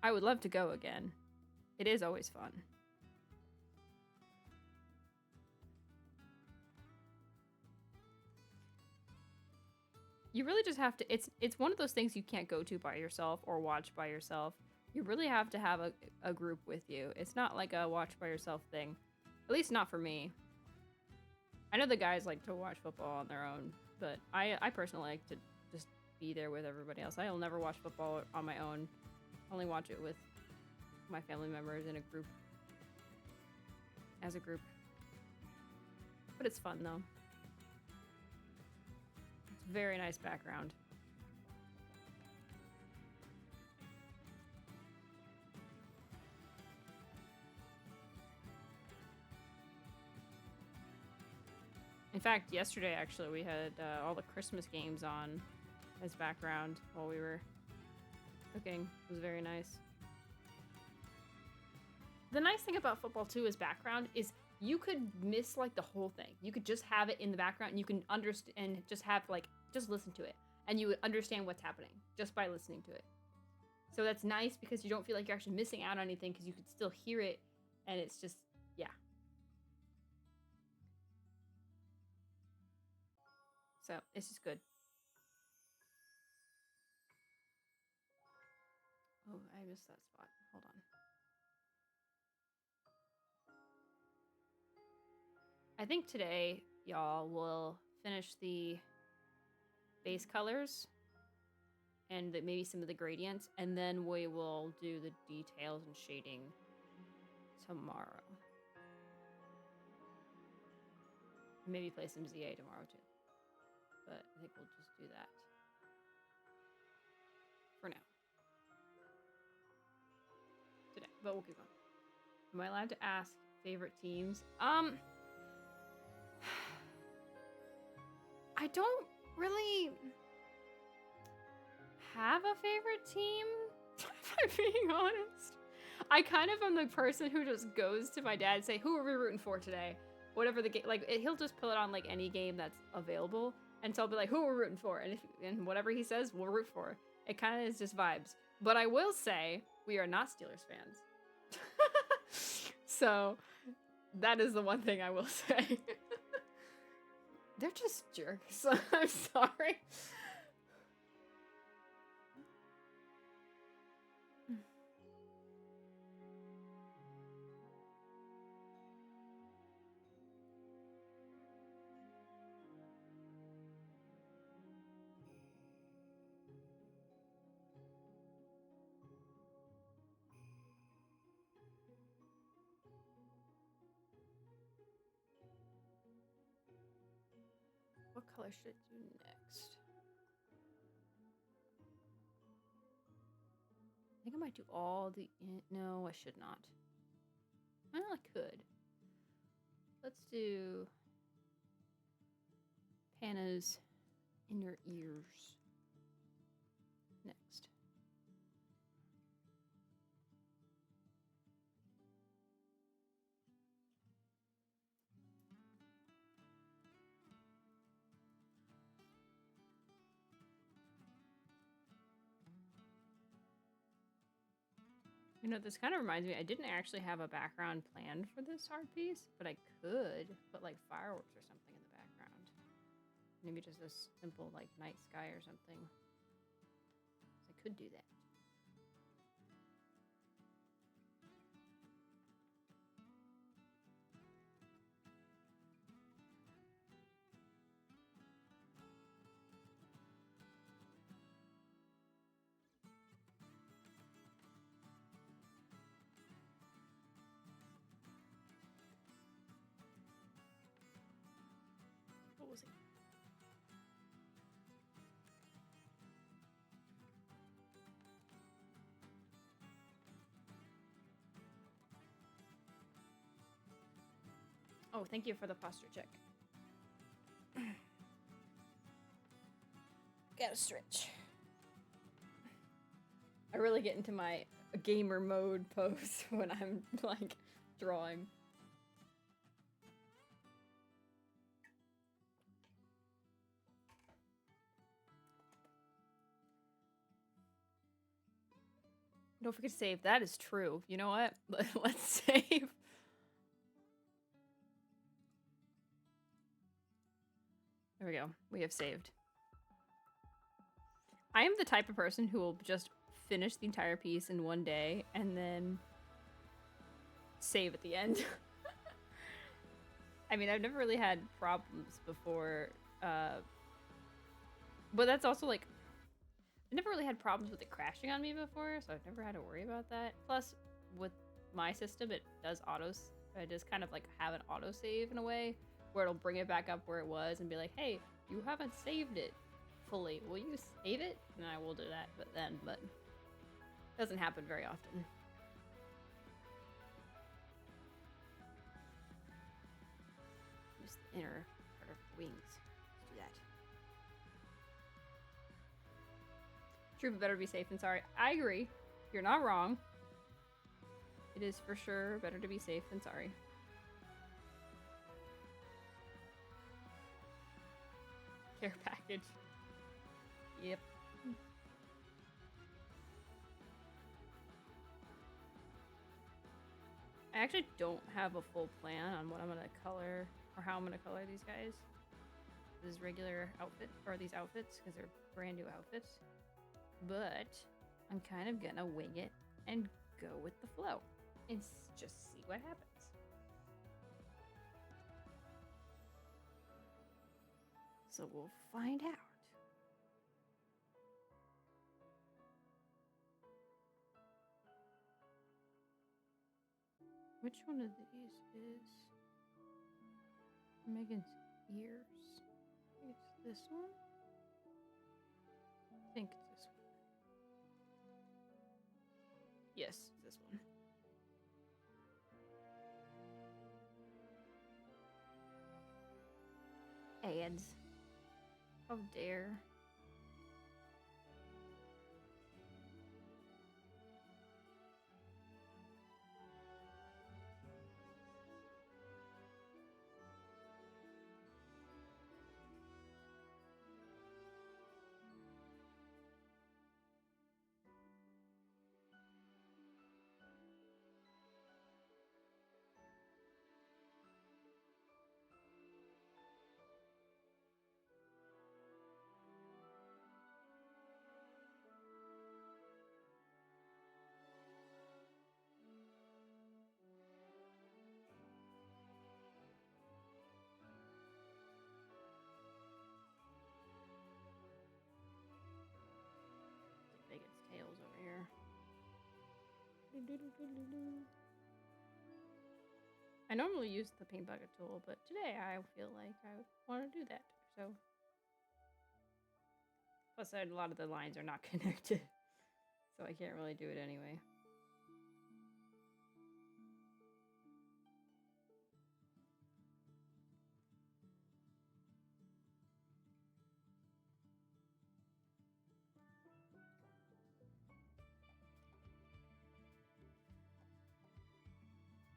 I would love to go again. It is always fun. You really just have to, it's one of those things you can't go to by yourself or watch by yourself. You really have to have a group with you. It's not like a watch by yourself thing. At least not for me. I know the guys like to watch football on their own, but I personally like to just be there with everybody else. I'll never watch football on my own. I only watch it with my family members in a group. As a group. But it's fun though. It's a very nice background. In fact, yesterday, actually, we had all the Christmas games on as background while we were cooking. It was very nice. The nice thing about football, too, as background is you could miss, like, the whole thing. You could just have it in the background, and you can understand, and just have, like, just listen to it. And you would understand what's happening just by listening to it. So that's nice because you don't feel like you're actually missing out on anything because you could still hear it, and it's just, yeah. So, it's just good. Oh, I missed that spot. Hold on. I think today, y'all, will finish the base colors and maybe some of the gradients, and then we will do the details and shading tomorrow. Maybe play some ZA tomorrow, too. But I think we'll just do that for now. Today, but we'll keep going. Am I allowed to ask favorite teams? I don't really have a favorite team, if I'm being honest. I kind of am the person who just goes to my dad and say, who are we rooting for today? Whatever the game, like, he'll just put it on, like, any game that's available. And so I'll be like, who are we rooting for? And whatever he says, we'll root for. It kind of is just vibes. But I will say, we are not Steelers fans. So, that is the one thing I will say. They're just jerks. I'm sorry. color should I do next? I think I might do all the... No, I should not. Well, I could. Let's do Panna's inner ears next. You know, this kind of reminds me, I didn't actually have a background planned for this art piece, but I could put like fireworks or something in the background. Maybe just a simple like night sky or something. So I could do that. What was it? Oh, thank you for the posture check. Gotta stretch. I really get into my gamer mode pose when I'm like drawing. Don't forget to save. That is true. You know what? Let's save. There we go. We have saved. I am the type of person who will just finish the entire piece in one day and then save at the end. I mean, I've never really had problems before, but that's also like, I never really had problems with it crashing on me before, so I've never had to worry about that. Plus, with my system, it does I just kind of like have an autosave in a way where it'll bring it back up where it was and be like, hey, you haven't saved it fully. Will you save it? And I will do that, but it doesn't happen very often. Just the inner part of the wings. Let's do that. True, but better be safe than sorry. I agree. You're not wrong. It is for sure better to be safe than sorry. Care package. Yep. I actually don't have a full plan on what I'm gonna color or how I'm gonna color these guys. This regular outfit or these outfits because they're brand new outfits. But I'm kind of gonna wing it and go with the flow and just see what happens. So we'll find out. Which one of these is Megan's ears? I think it's this one. I think it's this one. Yes, it's this one. Ads. How dare. Big its tails over here. I normally use the paint bucket tool, but today I feel like I want to do that. So Plus, a lot of the lines are not connected, so I can't really do it anyway.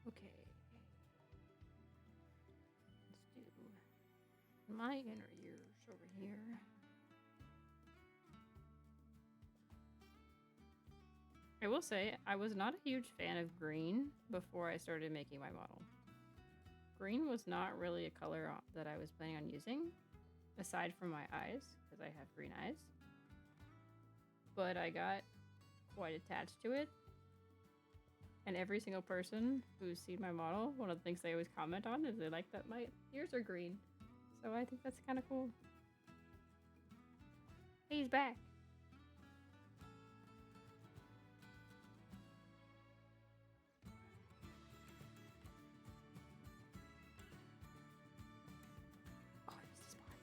Okay. Let's do my inner ears over here. I will say, I was not a huge fan of green before I started making my model. Green was not really a color that I was planning on using, aside from my eyes, because I have green eyes. But I got quite attached to it. And every single person who's seen my model, one of the things they always comment on is they like that my ears are green. So I think that's kind of cool. Hey, he's back. Oh, I missed a spot.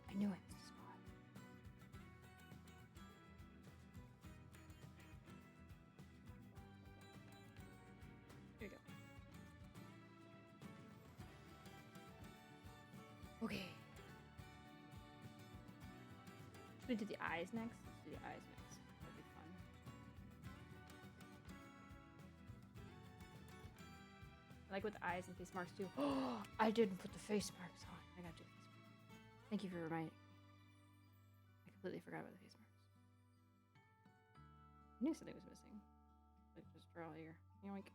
I knew I missed a spot. Here we go. Okay. Should we do the eyes next? Let's do the eyes next. That'd be fun. I like with the eyes and face marks too. Oh, I didn't put the face marks on. I got to do the face marks. Thank you for reminding me. I completely forgot about the face marks. I knew something was missing. Like, just draw here. Yoink.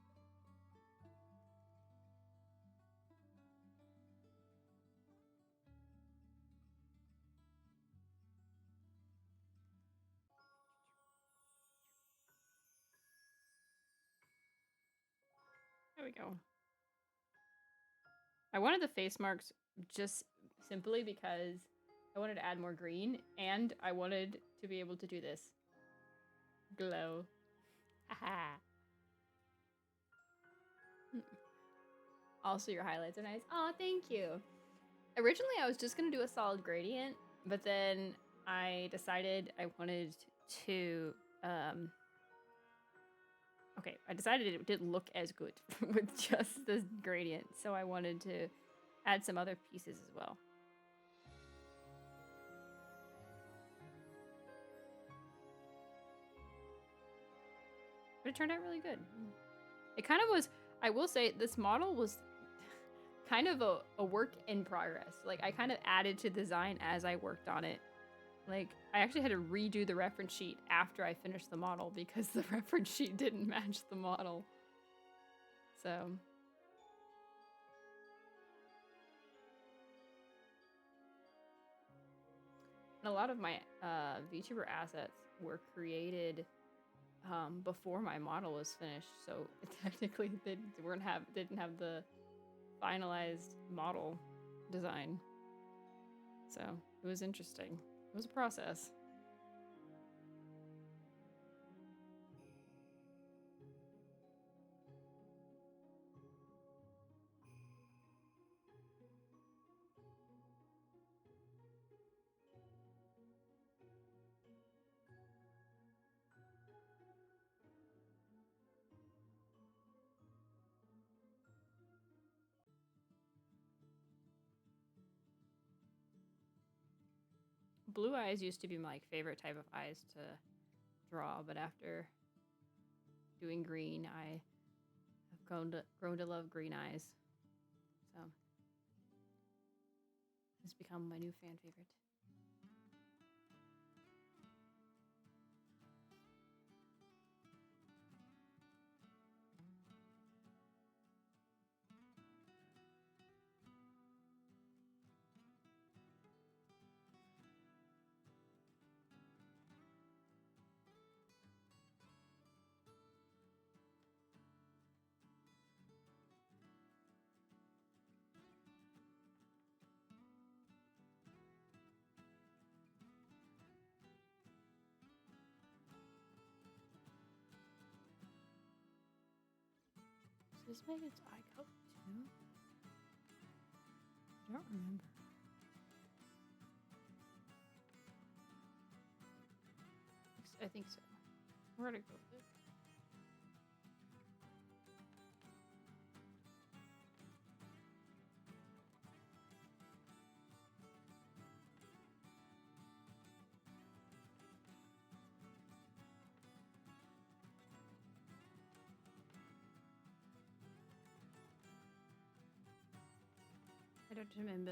There we go. I wanted the face marks just simply because I wanted to add more green and I wanted to be able to do this. Glow. Haha. Also, your highlights are nice. Oh, thank you. Originally, I was just going to do a solid gradient, but then I decided I wanted to... Okay, I decided it didn't look as good with just the gradient, so I wanted to add some other pieces as well. But it turned out really good. It kind of was, I will say, this model was kind of a work in progress. Like, I kind of added to the design as I worked on it. Like, I actually had to redo the reference sheet after I finished the model because the reference sheet didn't match the model. So. And a lot of my VTuber assets were created before my model was finished. So technically they didn't have the finalized model design. So it was interesting. It was a process. Blue eyes used to be my favorite type of eyes to draw, but after doing green, I have grown to love green eyes. So it's become my new fan favorite. Does this make its eye color too? I don't remember. I think so. We're gonna go with it. I don't remember.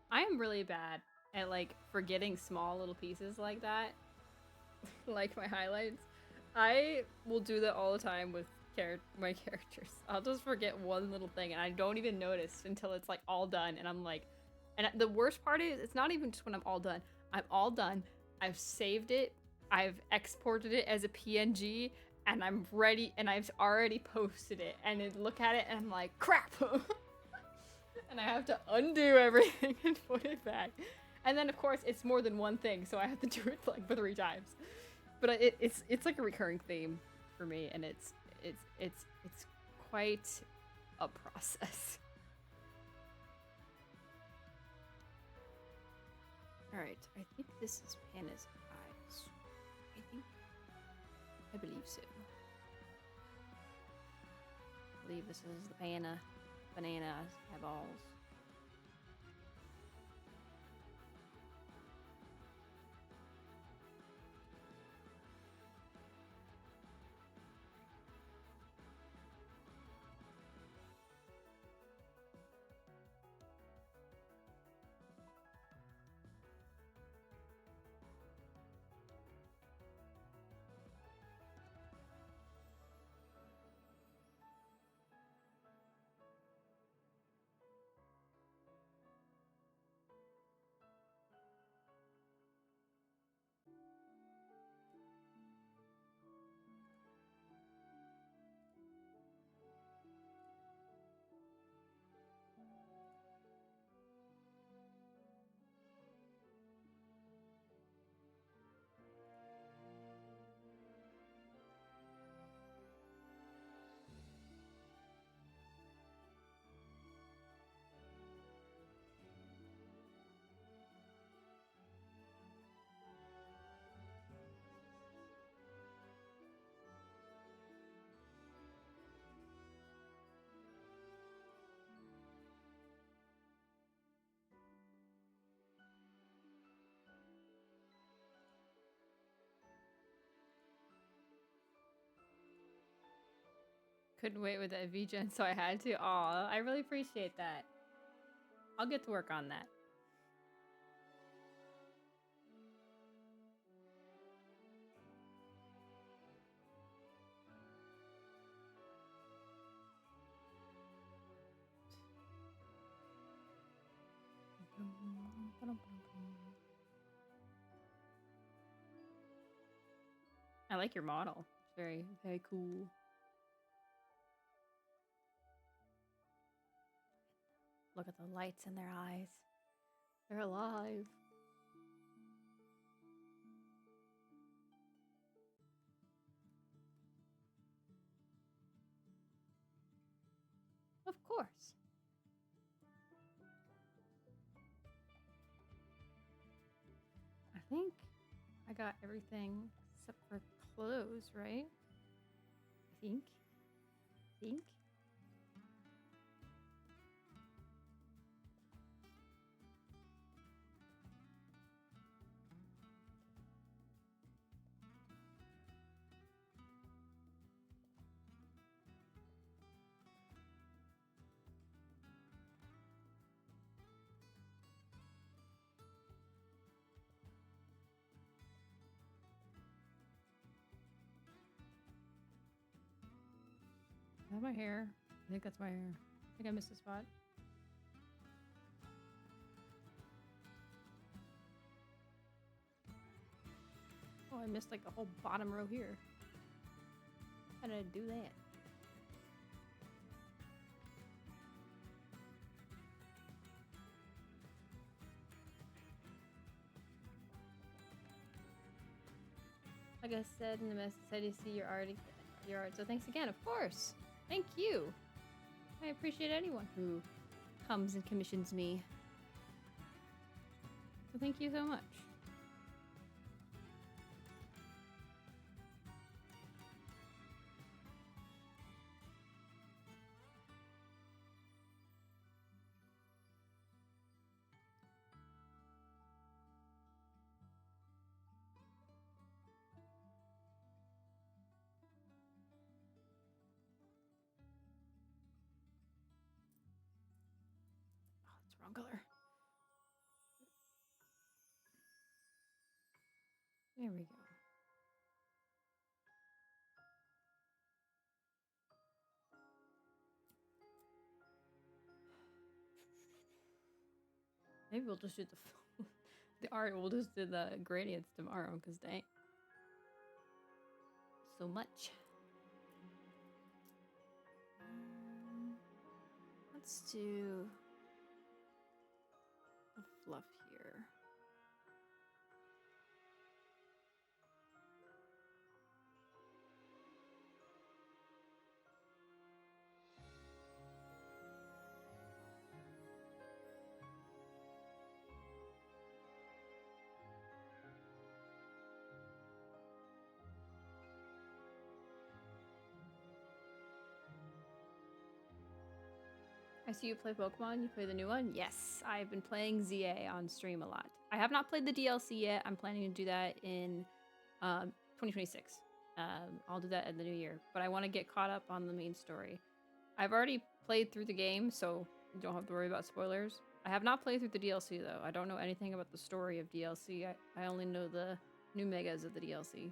I am really bad at like forgetting small little pieces like that. Like my highlights. I will do that all the time with my characters. I'll just forget one little thing and I don't even notice until it's like all done and I'm like, and the worst part is it's not even just when I'm all done. I'm all done. I've saved it. I've exported it as a PNG and I'm ready and I've already posted it and then look at it and I'm like, crap. And I have to undo everything and put it back. And then of course it's more than one thing, so I have to do it like 3 times. But it's like a recurring theme for me, and it's quite a process. All right, I think this is Panna's eyes. I believe so. I believe this is the Panna banana eyeballs. Couldn't wait with that VGen, so I had to. Aw, I really appreciate that. I'll get to work on that. I like your model. It's very, very cool. Look at the lights in their eyes. They're alive. Of course. I think I got everything except for clothes, right? I think. Is that my hair? I think that's my hair. I think I missed a spot. Oh, I missed like the whole bottom row here. How did I do that? Like I said in the message, I to see your art, So thanks again, of course. Thank you. I appreciate anyone who comes and commissions me. So thank you so much. Oh, it's the wrong color. There we go. Maybe we'll just do the art. We'll just do the gradients tomorrow, because dang. So much. Let's do a fluff here. I see you play Pokemon. You play the new one? Yes, I've been playing ZA on stream a lot. I have not played the DLC yet. I'm planning to do that in 2026. I'll do that in the new year. But I want to get caught up on the main story. I've already played through the game, so you don't have to worry about spoilers. I have not played through the DLC, though. I don't know anything about the story of DLC. I only know the new megas of the DLC.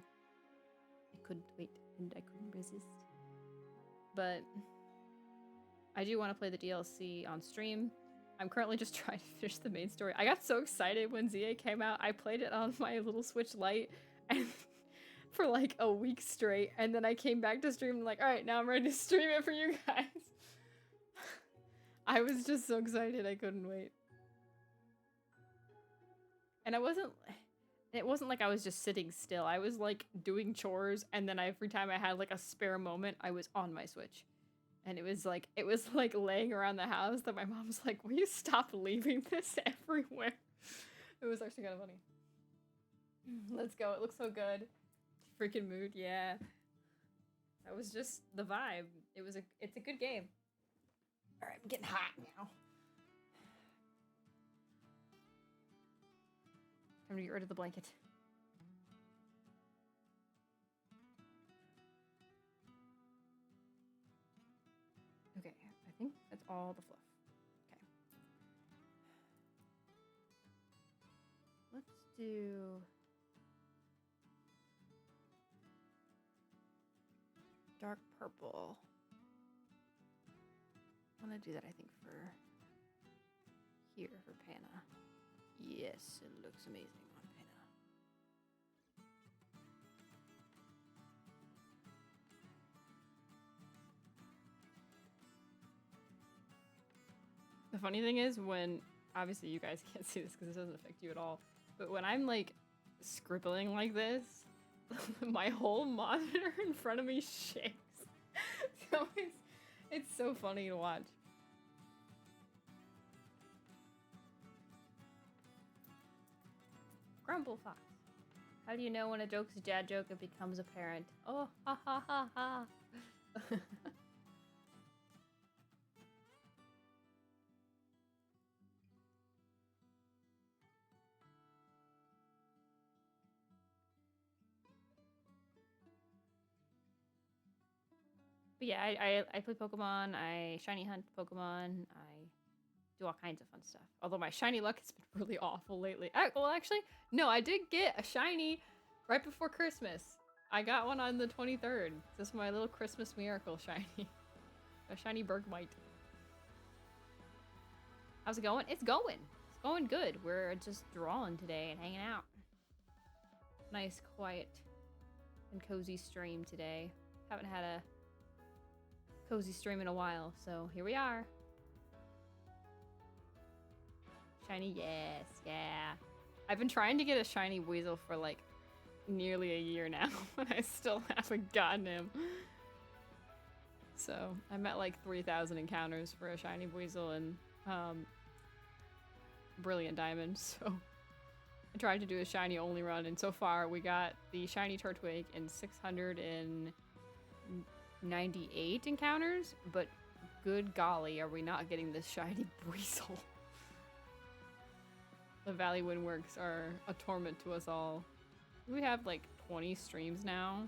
I couldn't wait, and I couldn't resist. But I do want to play the DLC on stream. I'm currently just trying to finish the main story. I got so excited when ZA came out. I played it on my little Switch Lite and for like a week straight. And then I came back to stream and like, all right, now I'm ready to stream it for you guys. I was just so excited. I couldn't wait. And it wasn't like I was just sitting still. I was like doing chores. And then every time I had like a spare moment, I was on my Switch. And it was like laying around the house that my mom was like, will you stop leaving this everywhere? It was actually kind of funny. Let's go. It looks so good. Freaking mood. Yeah. That was just the vibe. It's a good game. All right, I'm getting hot now. Time to get rid of the blanket. Okay, I think that's all the fluff. Okay. Let's do dark purple. I want to do that, I think, for here, for Panna. Yes, it looks amazing on Panna. The funny thing is when, obviously you guys can't see this because this doesn't affect you at all, but when I'm like scribbling like this, my whole monitor in front of me shakes. So it's so funny to watch. Grumble Fox. How do you know when a joke's a dad joke? It becomes apparent. Oh, ha ha ha ha. But yeah, I play Pokemon, I shiny hunt Pokemon, I do all kinds of fun stuff. Although my shiny luck has been really awful lately. Well, actually, no, I did get a shiny right before Christmas. I got one on the 23rd. This is my little Christmas miracle shiny. A shiny Bergmite. How's it going? It's going. It's going good. We're just drawing today and hanging out. Nice, quiet, and cozy stream today. Haven't had a cozy stream in a while, so here we are. Shiny, yes, yeah. I've been trying to get a shiny Weasel for like nearly a year now, and I still haven't gotten him. So I'm at like 3,000 encounters for a shiny Weasel and Brilliant Diamond. So I tried to do a shiny only run, and so far we got the shiny Turtwig in 698 encounters. But good golly, are we not getting this shiny Weasel? The Valley Windworks are a torment to us all. We have like 20 streams now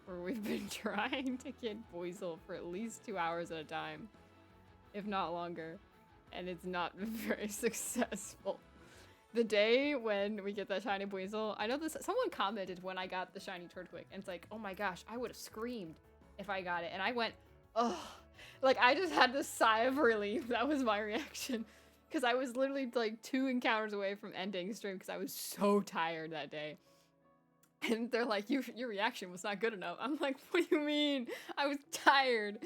where we've been trying to get Weasel for at least 2 hours at a time, if not longer, and it's not very successful. The day when we get that shiny Weasel, I know this. Someone commented when I got the shiny Turtwig, and it's like, oh my gosh, I would have screamed if I got it, and I went, oh, like I just had this sigh of relief. That was my reaction. Because I was literally like 2 encounters away from ending stream because I was so tired that day. And they're like, your reaction was not good enough. I'm like, what do you mean? I was tired.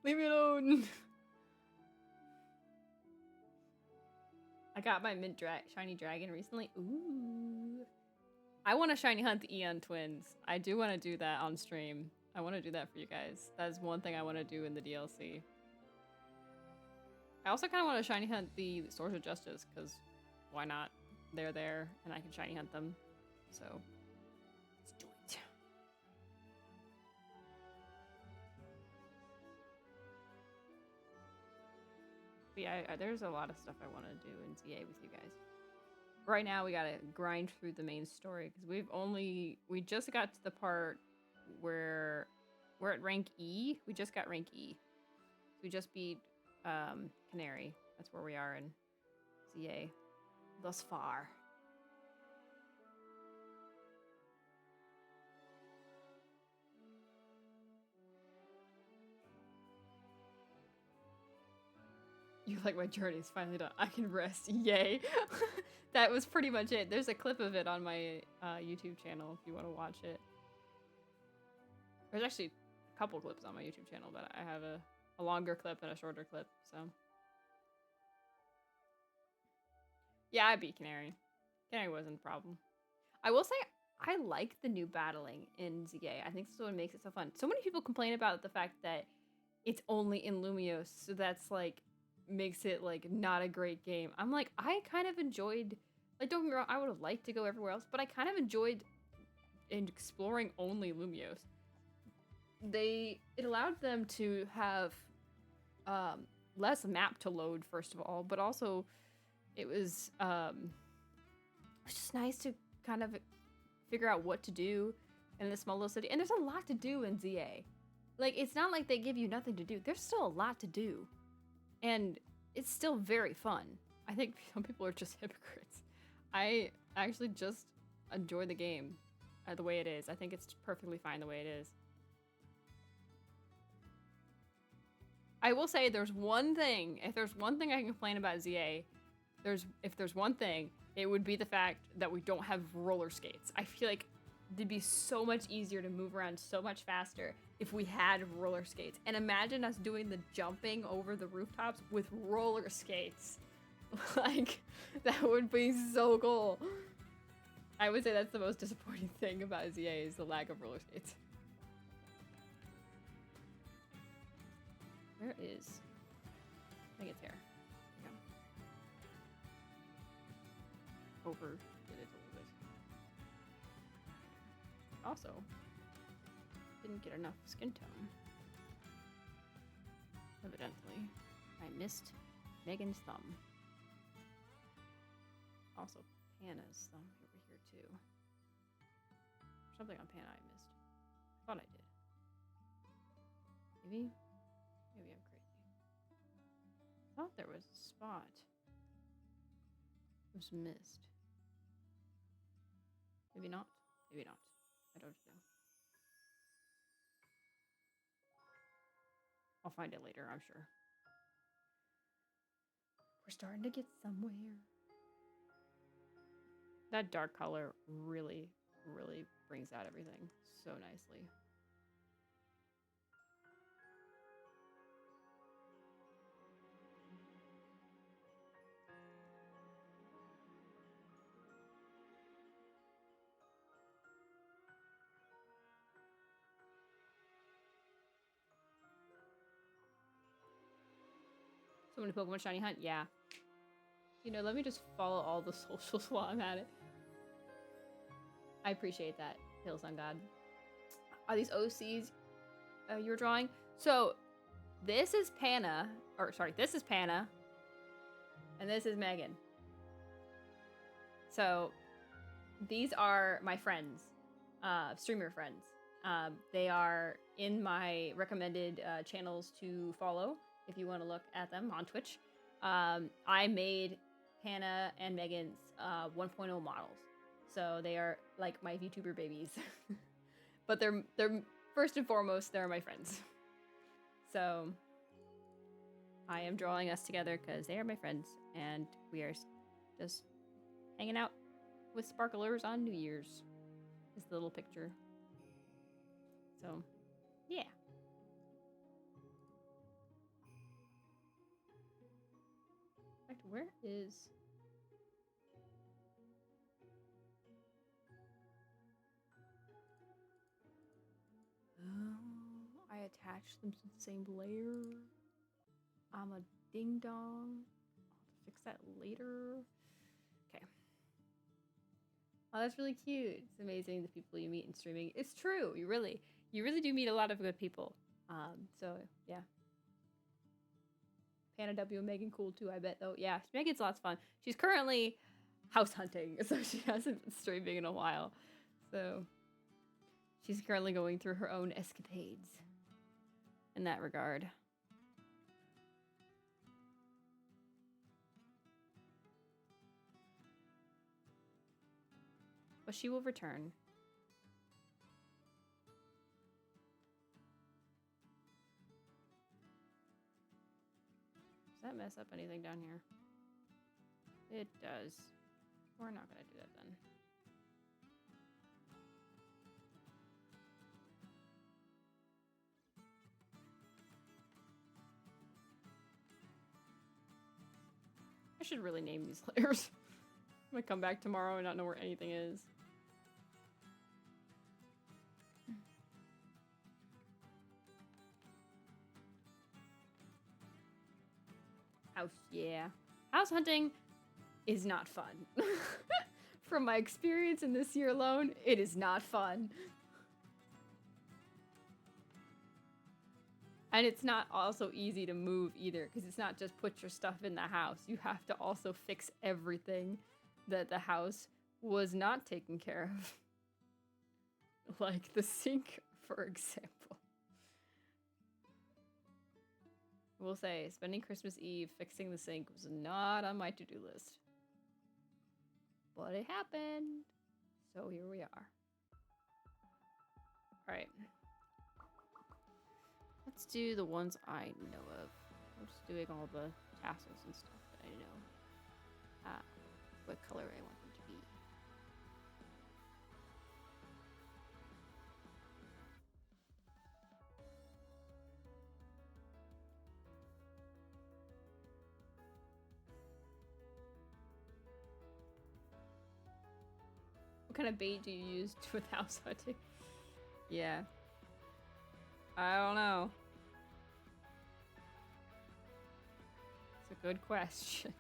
Leave me alone. I got my mint shiny dragon recently. Ooh. I want to shiny hunt the Eon twins. I do want to do that on stream. I want to do that for you guys. That's one thing I want to do in the DLC. I also kind of want to shiny hunt the Swords of Justice, because why not? They're there, and I can shiny hunt them. So, let's do it. But yeah, there's a lot of stuff I want to do in ZA with you guys. Right now, we gotta grind through the main story, because we just got to the part where we're at rank E. We just got rank E. So we just beat Canary. That's where we are in ZA thus far. You like my journey is finally done. I can rest. Yay. That was pretty much it. There's a clip of it on my YouTube channel if you want to watch it. There's actually a couple clips on my YouTube channel, but I have a longer clip and a shorter clip, so. Yeah, I beat Canary. Canary wasn't a problem. I will say, I like the new battling in ZA. I think this is what makes it so fun. So many people complain about the fact that it's only in Lumiose, so that's like, makes it like not a great game. I'm like, I kind of enjoyed, like, don't get me wrong, I would have liked to go everywhere else, but I kind of enjoyed exploring only Lumiose. It allowed them to have less map to load, first of all, but also it was just nice to kind of figure out what to do in this small little city. And there's a lot to do in ZA. Like, it's not like they give you nothing to do. There's still a lot to do. And it's still very fun. I think some people are just hypocrites. I actually just enjoy the game the way it is. I think it's perfectly fine the way it is. I will say there's one thing, if there's one thing I can complain about ZA, if there's one thing, it would be the fact that we don't have roller skates. I feel like it'd be so much easier to move around so much faster if we had roller skates. And imagine us doing the jumping over the rooftops with roller skates. Like, that would be so cool. I would say that's the most disappointing thing about ZA is the lack of roller skates. Where is? I think it's here. There we go. Over did it a little bit. Also, didn't get enough skin tone. Evidently, I missed Megan's thumb. Also, Panna's thumb over here too. Something on Panna I missed. I thought I did. Maybe I'm crazy. I thought there was a spot. It was missed. Maybe not. Maybe not. I don't know. I'll find it later, I'm sure. We're starting to get somewhere. That dark color really, really brings out everything so nicely. So many Pokemon shiny hunt? Yeah. You know, let me just follow all the socials while I'm at it. I appreciate that, Hills on God. Are these OCs you were drawing? So, this is Panna. Or, sorry, this is Panna. And this is Megan. So, these are my friends. Streamer friends. They are in my recommended channels to follow if you want to look at them on Twitch. I made Panna and Megan's 1.0 models. So they are like my VTuber babies. But they're first and foremost, they're my friends. So I am drawing us together because they are my friends and we are just hanging out with sparklers on New Year's. This little picture. So, yeah. In fact, where is... Oh, I attached them to the same layer. I'm a ding-dong. I'll fix that later. Okay. Oh, that's really cute. It's amazing the people you meet in streaming. It's true. You really do meet a lot of good people. So yeah. Panna W and Megan cool too, I bet though. Yeah, Megan's lots of fun. She's currently house hunting, so she hasn't been streaming in a while. So she's currently going through her own escapades in that regard. But she will return. Does that mess up anything down here? It does. We're not gonna do that then. I should really name these layers. I'm gonna come back tomorrow and not know where anything is. House, yeah. House hunting is not fun. From my experience in this year alone, it is not fun. And it's not also easy to move either, because it's not just put your stuff in the house. You have to also fix everything that the house was not taken care of. Like the sink, for example. I will say, spending Christmas Eve fixing the sink was not on my to-do list. But it happened. So here we are. Alright. Let's do the ones I know of. I'm just doing all the tassels and stuff that I know. What color I want them to be. What kind of bait do you use with house hunting? Yeah. I don't know. It's a good question.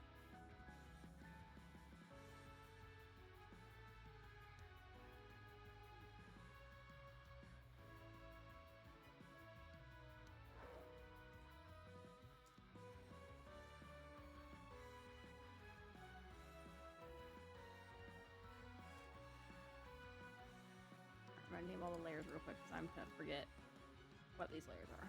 I'm gonna name all the layers real quick because I'm gonna forget what these layers are.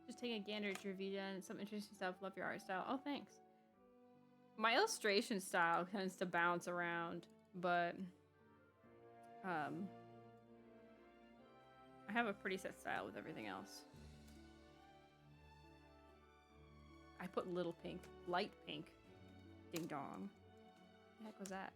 Just taking a gander at your Vita and some interesting stuff. Love your art style. Oh, thanks. My illustration style tends to bounce around, but I have a pretty set style with everything else. I put little pink, light pink. Ding dong. What the heck was that?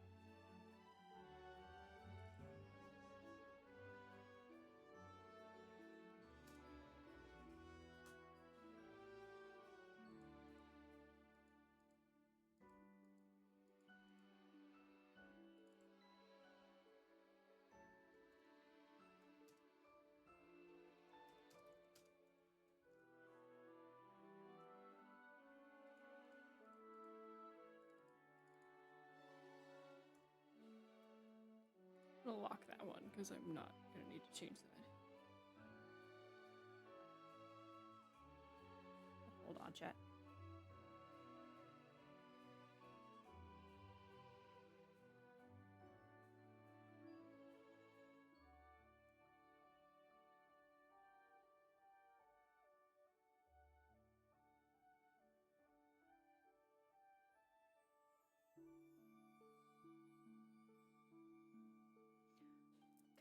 I'll lock that one because I'm not gonna need to change that. Hold on, chat.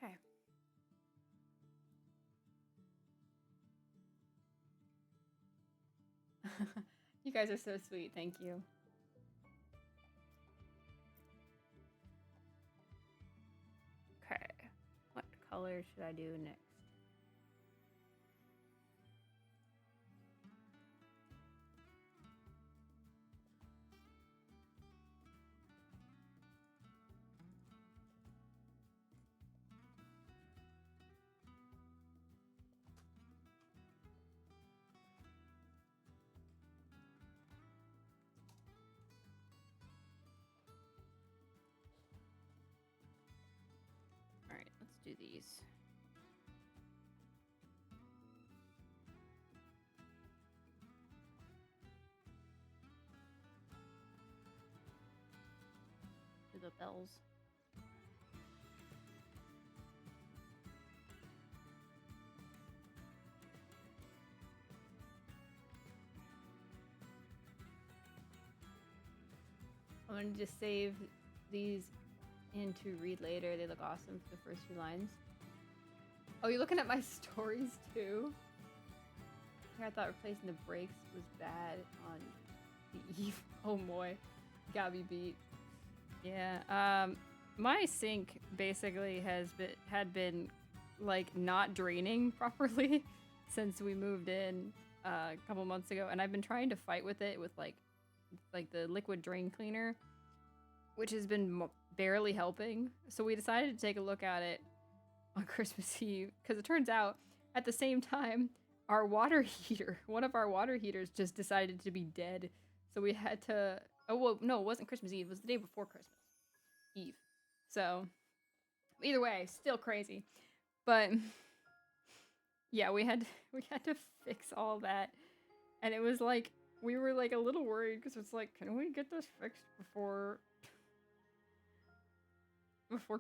Okay. You guys are so sweet. Thank you. Okay. What color should I do next? All right, let's do these. Do the bells. I'm gonna just save these in to read later. They look awesome for the first few lines. Oh, you're looking at my stories too? I thought replacing the brakes was bad on the Eve. Oh boy, got me beat. Yeah. My sink basically had been like not draining properly since we moved in a couple months ago, and I've been trying to fight with it with like the liquid drain cleaner, which has been barely helping. So we decided to take a look at it on Christmas Eve because it turns out at the same time our water heater, one of our water heaters, just decided to be dead. So we had to. Oh well, no, it wasn't Christmas Eve. It was the day before Christmas Eve. So either way, still crazy. But yeah, we had to fix all that, and it was like we were like a little worried because it's like, can we get this fixed before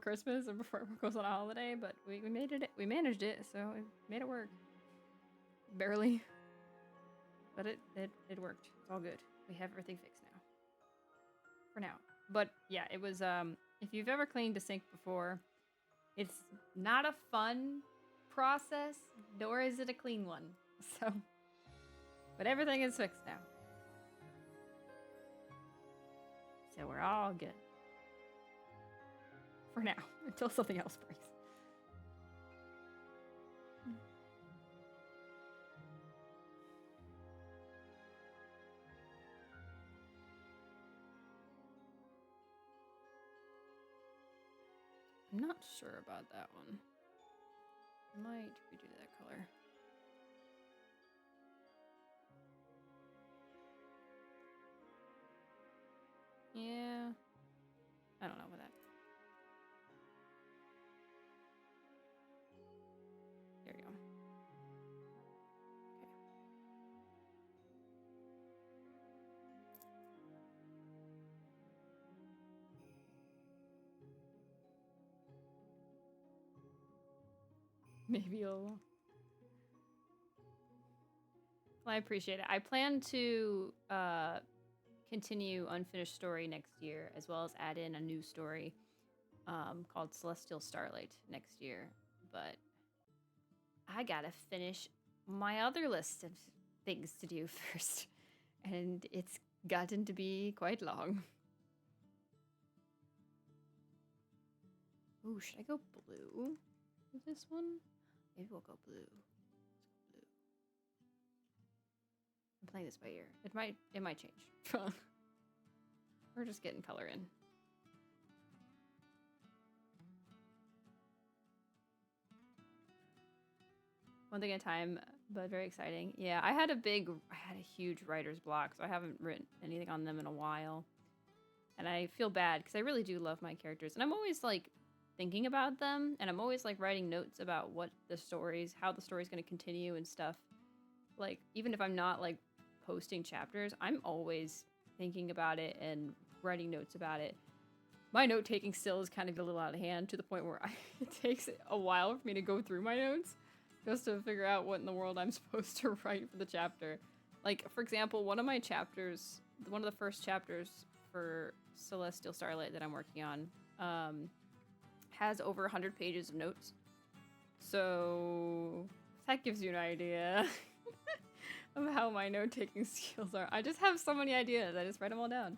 Christmas or before it goes on a holiday? But we made it. We managed it, so we made it work. Barely, but it worked. It's all good. We have everything fixed now. For now. But yeah, it was if you've ever cleaned a sink before, it's not a fun process, nor is it a clean one. So, but everything is fixed now. So we're all good. For now, until something else breaks. I'm not sure about that one. I might redo that color. Yeah. I don't know about that. There we go. Maybe you'll. Well, I appreciate it. I plan to continue Unfinished Story next year, as well as add in a new story. called Celestial Starlight next year, but I gotta finish my other list of things to do first, and it's gotten to be quite long. Ooh, should I go blue with this one? Maybe we'll go blue. Let's go blue. I'm playing this by ear. It might change. We're just getting color in. One thing at a time, but very exciting. Yeah, I had a huge writer's block, so I haven't written anything on them in a while. And I feel bad because I really do love my characters. And I'm always like thinking about them, and I'm always like writing notes about how the story's going to continue and stuff. Like, even if I'm not like posting chapters, I'm always thinking about it and writing notes about it. My note-taking still is kind of a little out of hand to the point where it takes a while for me to go through my notes just to figure out what in the world I'm supposed to write for the chapter. Like, for example, one of the first chapters for Celestial Starlight that I'm working on has over 100 pages of notes. So that gives you an idea of how my note-taking skills are. I just have so many ideas. I just write them all down.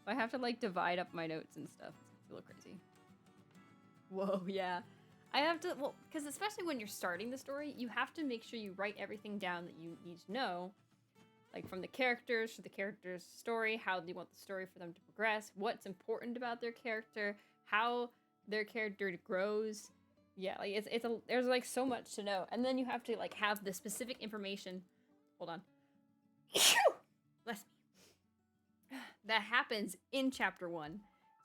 I have to like divide up my notes and stuff. It's a little crazy. Whoa, yeah. I have to, well, because especially when you're starting the story, you have to make sure you write everything down that you need to know. Like from the characters, to the character's story, how do you want the story for them to progress, what's important about their character, how their character grows. Yeah, like there's like so much to know. And then you have to like have the specific information. Hold on. Bless me. That happens in chapter 1.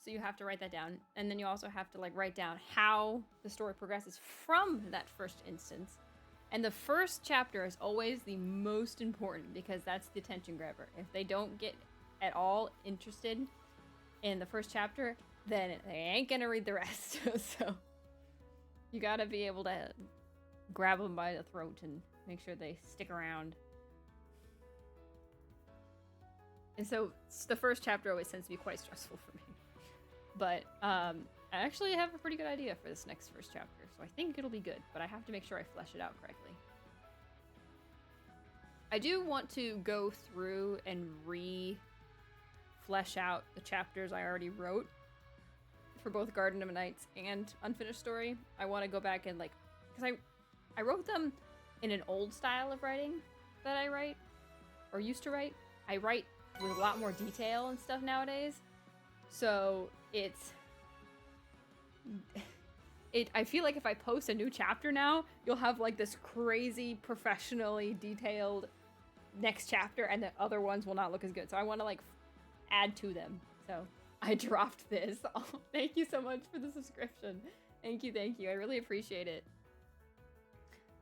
So you have to write that down. And then you also have to like write down how the story progresses from that first instance. And the first chapter is always the most important because that's the attention grabber. If they don't get at all interested in the first chapter, then they ain't gonna read the rest. So you gotta be able to grab them by the throat and make sure they stick around. And so the first chapter always tends to be quite stressful for me. But I actually have a pretty good idea for this next first chapter, so I think it'll be good, but I have to make sure I flesh it out correctly. I do want to go through and flesh out the chapters I already wrote for both Garden of Nights and Unfinished Story. I want to go back and like, because I wrote them in an old style of writing that I write, or used to write. I write with a lot more detail and stuff nowadays. So I feel like if I post a new chapter now, you'll have like this crazy professionally detailed next chapter and the other ones will not look as good. So I want to like add to them. So I dropped this. Oh, thank you so much for the subscription. Thank you. I really appreciate it.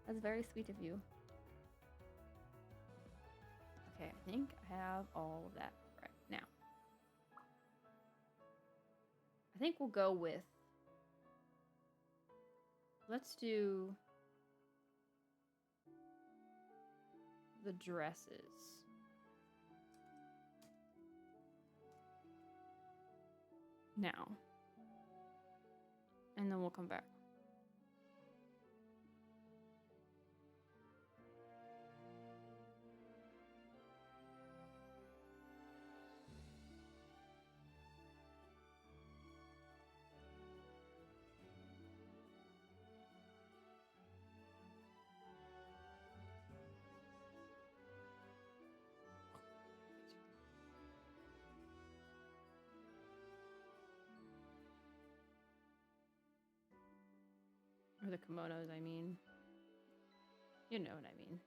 That's very sweet of you. Okay, I think I have all of that right now. I think we'll go with, let's do the dresses. Now. And then we'll come back. Or the kimonos, I mean. You know what I mean.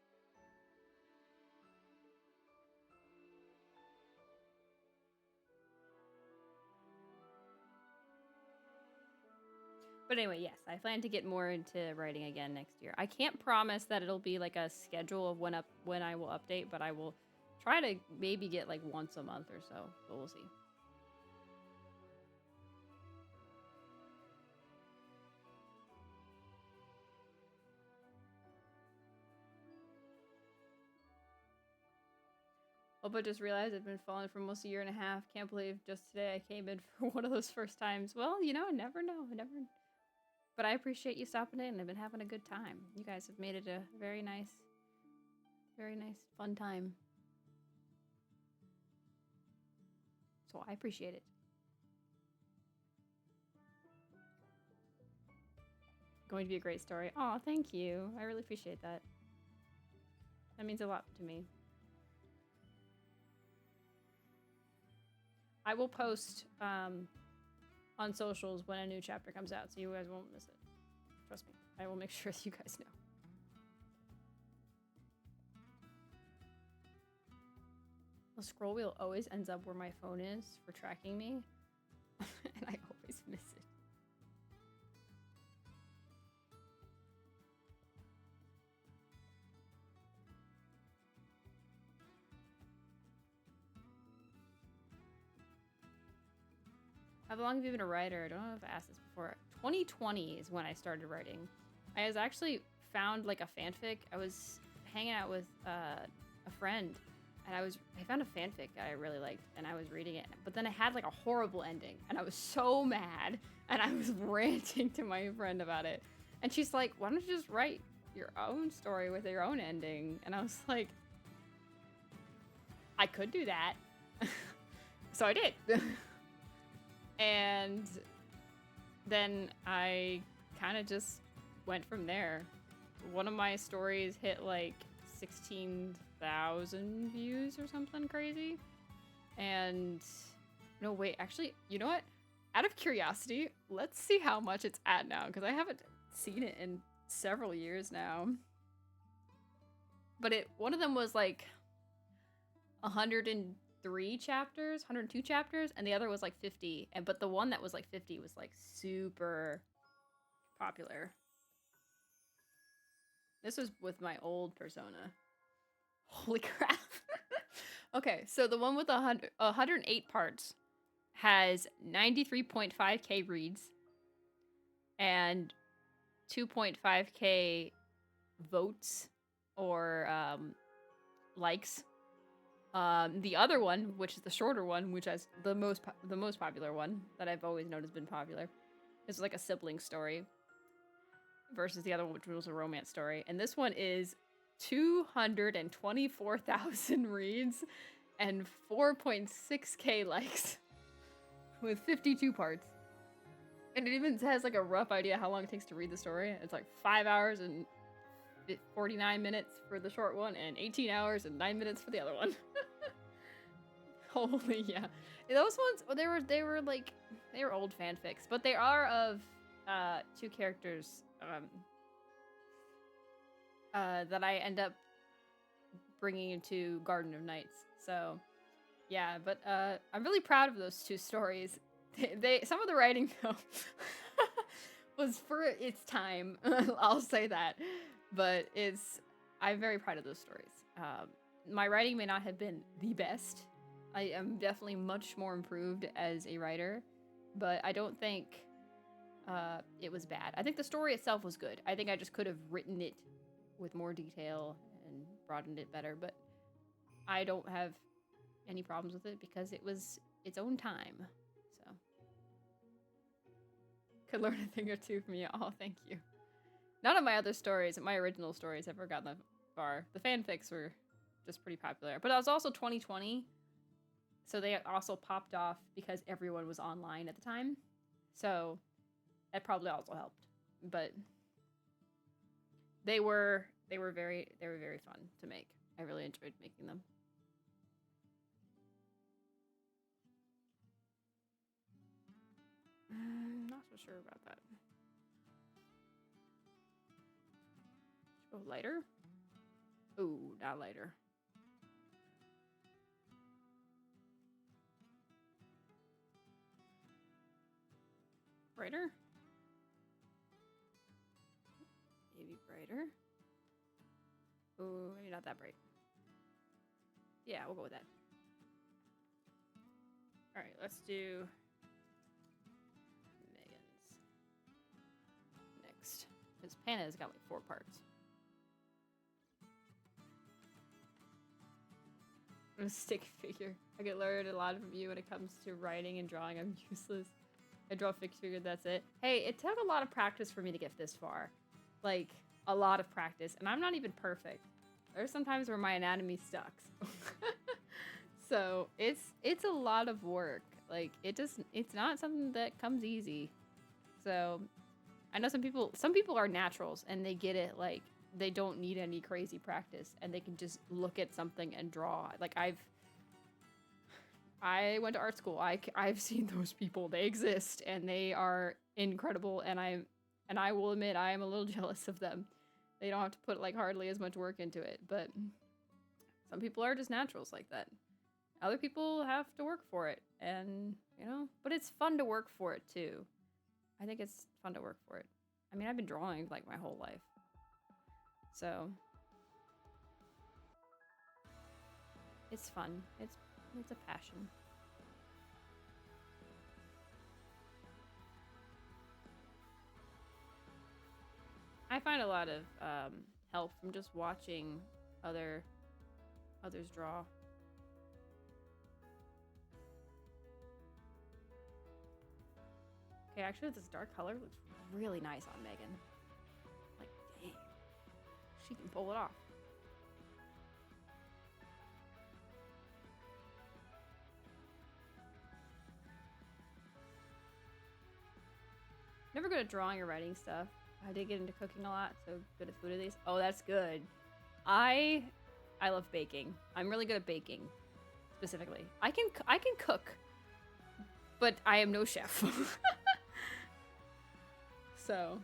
But anyway, yes, I plan to get more into writing again next year. I can't promise that it'll be like a schedule of when I will update, but I will try to maybe get like once a month or so, but we'll see. Hope I just realized I've been following for almost a year and a half. Can't believe just today I came in for one of those first times. Well, you know, never know. Never. But I appreciate you stopping in. I've been having a good time. You guys have made it a very nice, fun time. So I appreciate it. Going to be a great story. Aw, thank you. I really appreciate that. That means a lot to me. I will post on socials when a new chapter comes out, so you guys won't miss it. Trust me. I will make sure you guys know. The scroll wheel always ends up where my phone is for tracking me, and I always miss it. How long have you been a writer? I don't know if I asked this before. 2020 is when I started writing. I was actually found like a fanfic. I was hanging out with a friend, and I found a fanfic that I really liked, and I was reading it. But then it had like a horrible ending, and I was so mad, and I was ranting to my friend about it. And she's like, "Why don't you just write your own story with your own ending?" And I was like, "I could do that." So I did. And then I kind of just went from there. One of my stories hit like 16,000 views or something crazy. And no, wait, actually, you know what? Out of curiosity, let's see how much it's at now, because I haven't seen it in several years now. But one of them was like 103 chapters, 102 chapters, and the other was like 50. But the one that was like 50 was like super popular. This was with my old persona. Holy crap. Okay, so the one with 108 parts has 93.5k reads and 2.5k votes or likes. The other one, which is the shorter one, which is the most popular one that I've always known has been popular, is like a sibling story versus the other one, which was a romance story. And this one is 224,000 reads and 4.6k likes with 52 parts. And it even has like a rough idea how long it takes to read the story. It's like 5 hours and 49 minutes for the short one and 18 hours and 9 minutes for the other one. Holy yeah. Those ones, they were old fanfics, but they are of two characters that I end up bringing into Garden of Nights. So yeah, but I'm really proud of those two stories. They some of the writing though was for its time. I'll say that. But I'm very proud of those stories. My writing may not have been the best. I am definitely much more improved as a writer, but I don't think it was bad. I think the story itself was good. I think I just could have written it with more detail and broadened it better, but I don't have any problems with it because it was its own time. So, could learn a thing or two from you. Oh, thank you. None of my other stories, my original stories, ever gotten that far. The fanfics were just pretty popular. But it was also 2020, so they also popped off because everyone was online at the time. So that probably also helped. But they were very fun to make. I really enjoyed making them. Not so sure about that. Oh, lighter? Ooh, not lighter. Brighter? Maybe brighter? Ooh, maybe not that bright. Yeah, we'll go with that. Alright, let's do Megan's next. Because Panna's got like 4 parts. I'm a stick figure. I could learn a lot from you when it comes to writing and drawing. I'm useless. I draw a fixed figure, that's it. Hey, it took a lot of practice for me to get this far. Like, a lot of practice. And I'm not even perfect. There's some times where my anatomy sucks. So, it's a lot of work. Like, it's not something that comes easy. So, I know some people are naturals and they get it, like, they don't need any crazy practice and they can just look at something and draw. Like, I went to art school. I've seen those people. They exist and they are incredible, and I will admit I am a little jealous of them. They don't have to put like hardly as much work into it, but some people are just naturals like that. Other people have to work for it, and you know, but it's fun to work for it too. I think it's fun to work for it. I mean, I've been drawing like my whole life. So it's fun. It's a passion. I find a lot of help from just watching others draw. Okay, actually this dark color looks really nice on Megan. Like, dang. She can pull it off. Never good at drawing or writing stuff. I did get into cooking a lot, so good at food at least. Oh, that's good. I love baking. I'm really good at baking, specifically. I can cook, but I am no chef. So,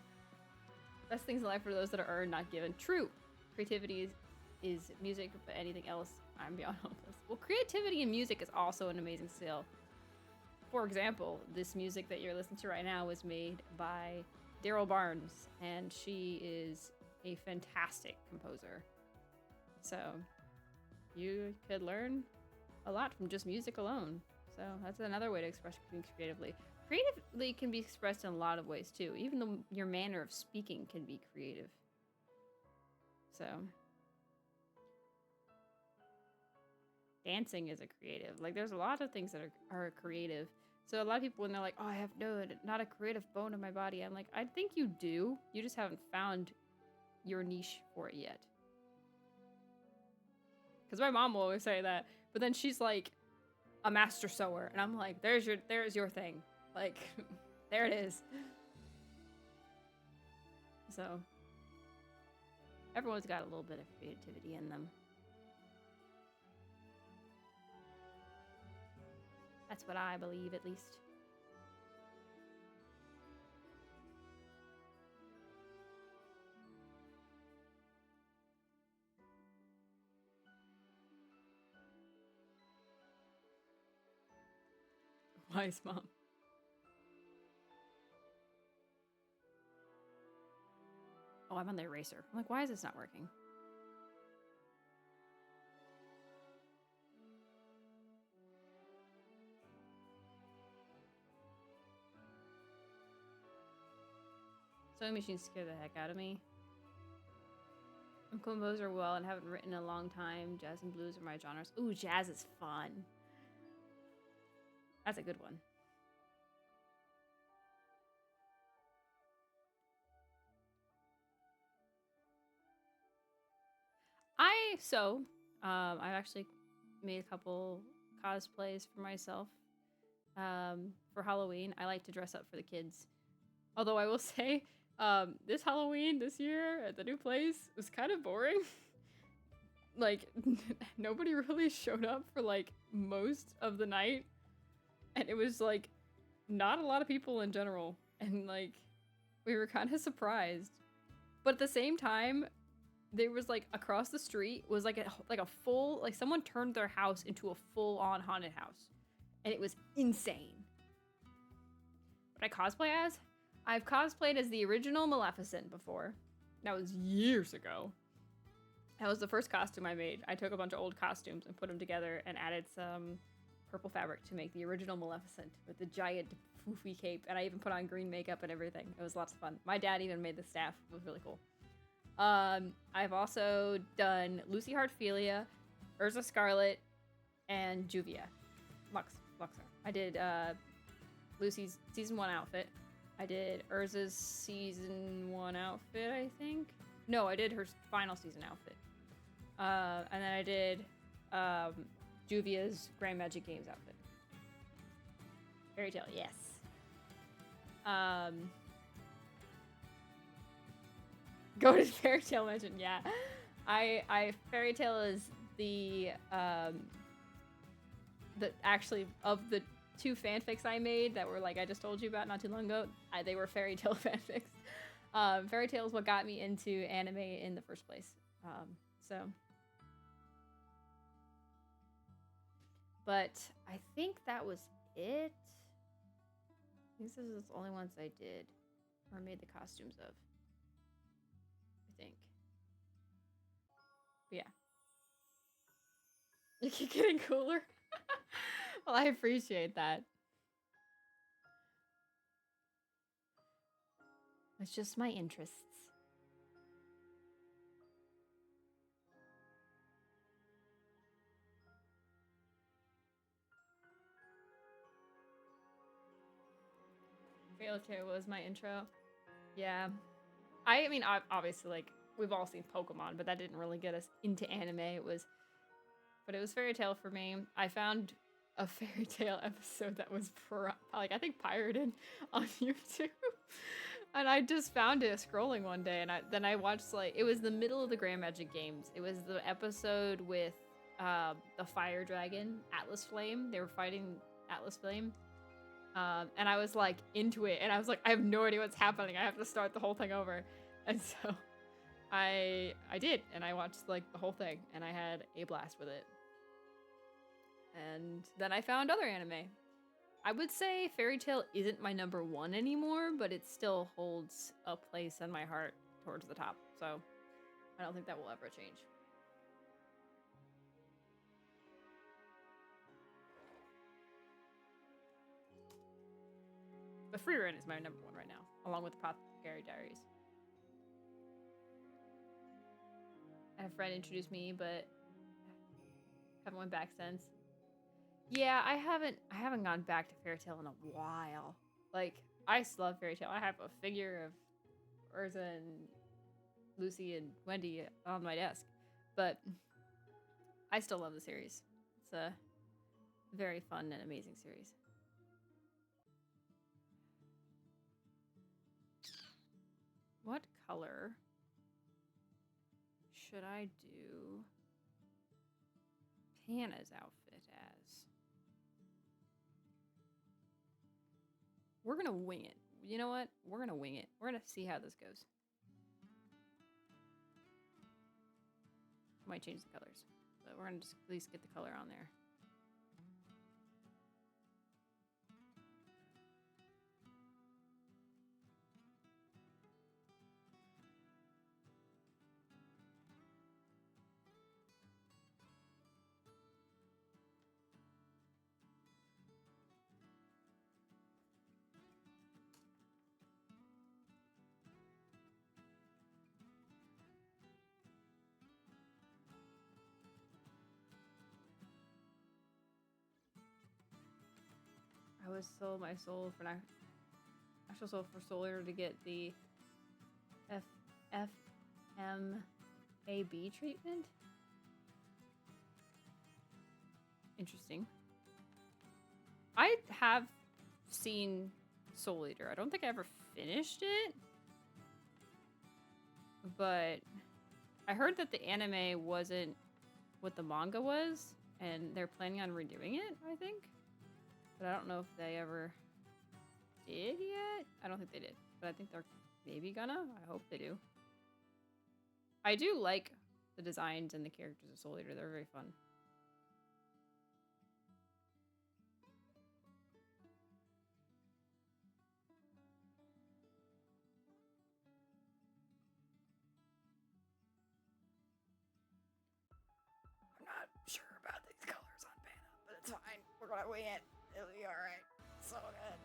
best things in life are those that are earned, not given. True. Creativity is music, but anything else, I'm beyond hopeless. Well, creativity in music is also an amazing skill. For example, this music that you're listening to right now was made by Daryl Barnes, and she is a fantastic composer. So, you could learn a lot from just music alone. So, that's another way to express things creatively. Creatively can be expressed in a lot of ways too. Even your manner of speaking can be creative. So, dancing is a creative. Like, there's a lot of things that are creative. So a lot of people, when they're like, oh, I have not a creative bone in my body, I'm like, I think you do. You just haven't found your niche for it yet. Because my mom will always say that, but then she's like a master sewer, and I'm like, there's your thing. Like, there it is. So, everyone's got a little bit of creativity in them. That's what I believe, at least. Wise mom. Oh, I'm on the eraser. I'm like, why is this not working? Sewing machines scare the heck out of me. I'm a composer well and haven't written in a long time. Jazz and blues are my genres. Ooh, jazz is fun. That's a good one. I've actually made a couple cosplays for myself. For Halloween, I like to dress up for the kids. Although I will say, this Halloween this year at the new place was kind of boring. Like, nobody really showed up for like most of the night, and it was like not a lot of people in general, and like we were kind of surprised. But at the same time, there was like across the street was like a full, like someone turned their house into a full-on haunted house, and it was insane. What I cosplay as? I've cosplayed as the original Maleficent before. That was years ago. That was the first costume I made. I took a bunch of old costumes and put them together and added some purple fabric to make the original Maleficent with the giant foofy cape, and I even put on green makeup and everything. It was lots of fun. My dad even made the staff. It was really cool. I've also done Lucy Hartfilia, Urza Scarlet, and Juvia. Luxor. I did Lucy's season 1 outfit. I did Urza's season 1 outfit, I think. No, I did her final season outfit. And then I did Juvia's Grand Magic Games outfit. Fairy Tail, yes. Go to Fairy Tail mention, yeah. I Fairy Tail is the actually of the 2 fanfics I made that were like I just told you about not too long ago. They were Fairy Tail fanfics. Fairy Tail is what got me into anime in the first place. But I think that was it. These are the only ones I did or made the costumes of. I think. But yeah. You keep getting cooler. Well, I appreciate that. It's just my interests. Fairy Tail was my intro. Yeah. I mean, obviously, like, we've all seen Pokemon, but that didn't really get us into anime. But it was Fairy Tail for me. I found a Fairy Tail episode that was, I think pirated on YouTube. And I just found it scrolling one day, and then I watched, like, it was the middle of the Grand Magic Games. It was the episode with the fire dragon, Atlas Flame. They were fighting Atlas Flame. And I was like into it, and I was like, I have no idea what's happening. I have to start the whole thing over. And so I did, and I watched like the whole thing, and I had a blast with it. And then I found other anime. I would say Fairy Tail isn't my number 1 anymore, but it still holds a place in my heart towards the top. So I don't think that will ever change. But Free Run is my number 1 right now, along with the Apothecary Diaries. I had a friend introduced me, but haven't went back since. Yeah, I haven't gone back to Fairy Tail in a while. Like, I still love Fairy Tail. I have a figure of Urza and Lucy and Wendy on my desk, but I still love the series. It's a very fun and amazing series. What color should I do Hannah's outfit as? We're gonna wing it. You know what? We're gonna wing it. We're gonna see how this goes. Might change the colors, but we're gonna just at least get the color on there. I was sold my soul for actual soul for Solar to get the FMAB treatment. Interesting. I have seen Soul Eater. I don't think I ever finished it, but I heard that the anime wasn't what the manga was, and they're planning on redoing it, I think. But I don't know if they ever did yet. I don't think they did, but I think they're maybe gonna. I hope they do. I do like the designs and the characters of Soul Eater. They're very fun. I'm not sure about these colors on Pana, but it's fine. We're gonna wing it. It'll be alright. So good.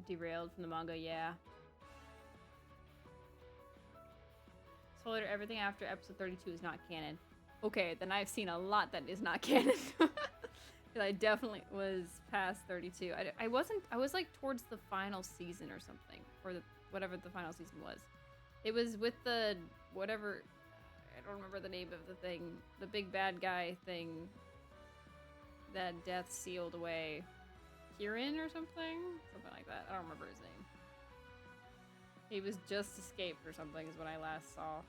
derailed from the manga, yeah. Spoiler, everything after episode 32 is not canon. Okay, then I've seen a lot that is not canon. I definitely was past 32. I wasn't, I was like towards the final season or something. Or whatever the final season was. It was with the, whatever, I don't remember the name of the thing. The big bad guy thing that Death sealed away. Kieran or something? Something like that. I don't remember his name. He was just escaped or something is what I last saw.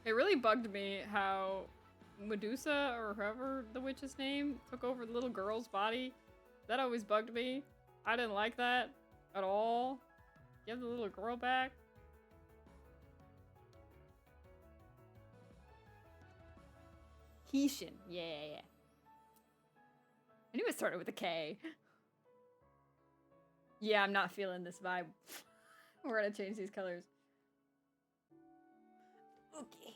It really bugged me how Medusa, or whoever the witch's name, took over the little girl's body. That always bugged me. I didn't like that at all. Give the little girl back. Keishan. Yeah. I knew it started with a K. Yeah, I'm not feeling this vibe. We're gonna change these colors. Okay.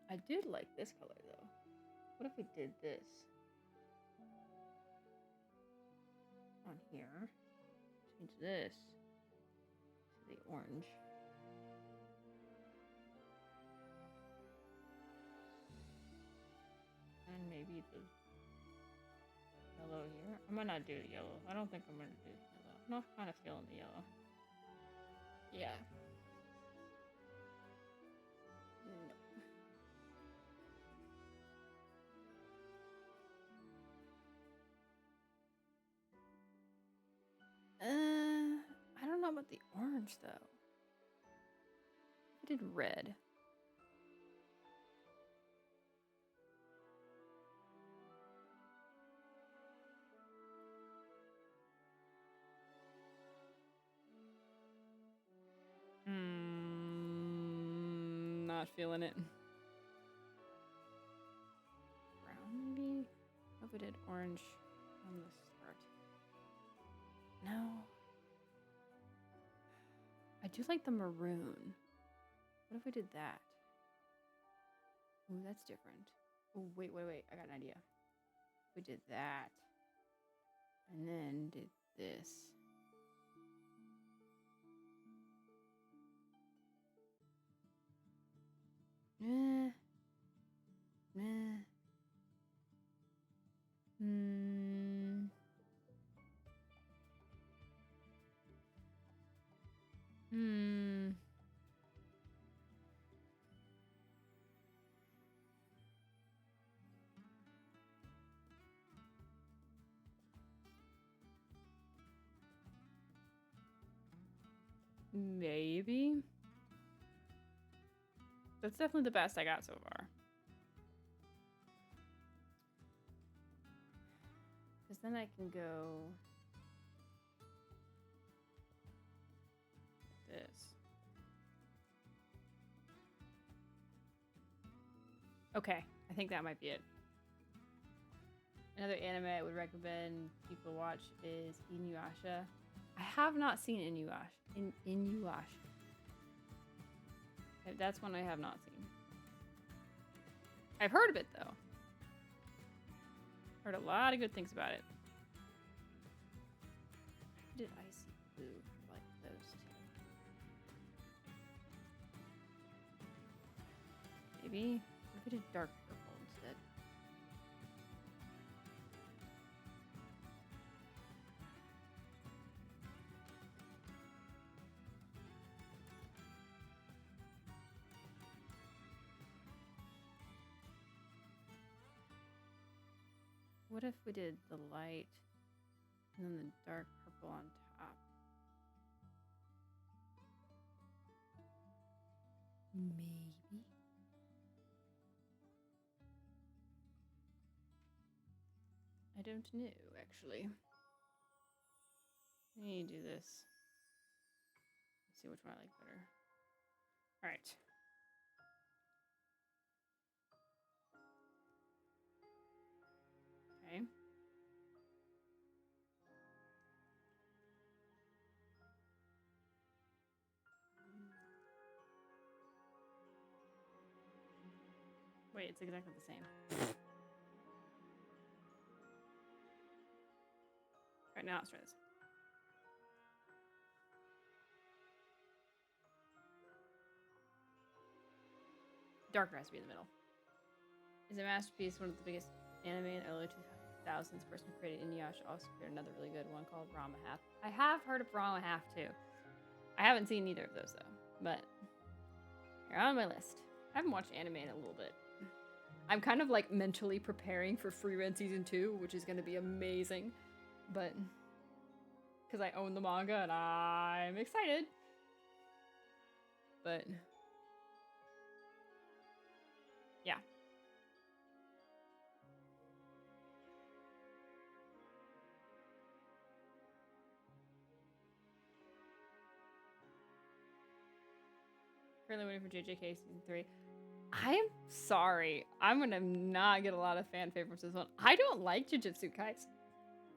I did like this color though. What if we did this? On here. Change this to the orange. And maybe the yellow here. I might not do the yellow. I don't think I'm gonna do the yellow. I'm not kind of feeling the yellow. Yeah. No. I don't know about the orange though. I did red. Not feeling it. Brown maybe? What if we did orange on the start? No. I do like the maroon. What if we did that? Ooh, that's different. Oh, wait. I got an idea. We did that. And then did this. Nah. Maybe. That's definitely the best I got so far. Because then I can go this. Okay, I think that might be it. Another anime I would recommend people watch is Inuyasha. I have not seen Inuyasha. That's one I have not seen. I've heard of it though. Heard a lot of good things about it. Did icy blue like those two? Maybe we did dark purple instead. What if we did the light and then the dark purple on top? Maybe. I don't know, actually. I need to do this. Let's see which one I like better. All right. Okay. Wait, it's exactly the same. Alright, now let's try this. Darker has to be in the middle. Is a masterpiece, one of the biggest anime in the early 2000s. The person who created Inuyasha also created another really good one called Rama Half. I have heard of Rama Half too. I haven't seen either of those though, but they're on my list. I haven't watched anime in a little bit. I'm kind of like mentally preparing for Free Rent Season 2, which is going to be amazing, but because I own the manga and I'm excited. But yeah. Currently waiting for JJK Season 3. I'm sorry. I'm gonna not get a lot of fan favorites this one. I don't like Jujutsu Kaisen.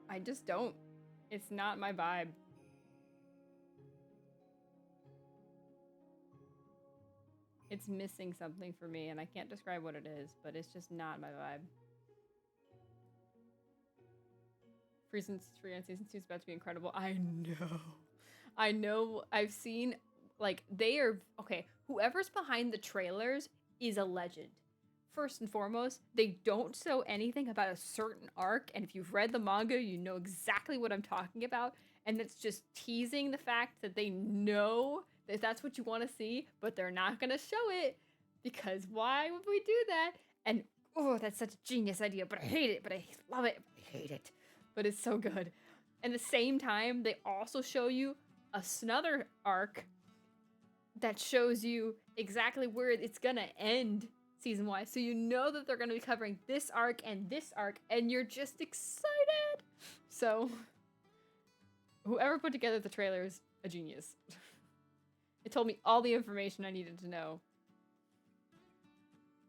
I just don't. It's not my vibe. It's missing something for me, and I can't describe what it is, but it's just not my vibe. Free on Season 2 is about to be incredible. I know. I know. I've seen, like, they are... Okay, whoever's behind the trailers is a legend. First and foremost, they don't show anything about a certain arc, and if you've read the manga, you know exactly what I'm talking about, and it's just teasing the fact that they know that that's what you want to see, but they're not going to show it, because why would we do that? And, oh, that's such a genius idea, but I hate it, but I love it, but I hate it. But it's so good. At the same time, they also show you another arc that shows you exactly where it's gonna end season-wise. So you know that they're gonna be covering this arc, and you're just excited. So whoever put together the trailer is a genius. It told me all the information I needed to know,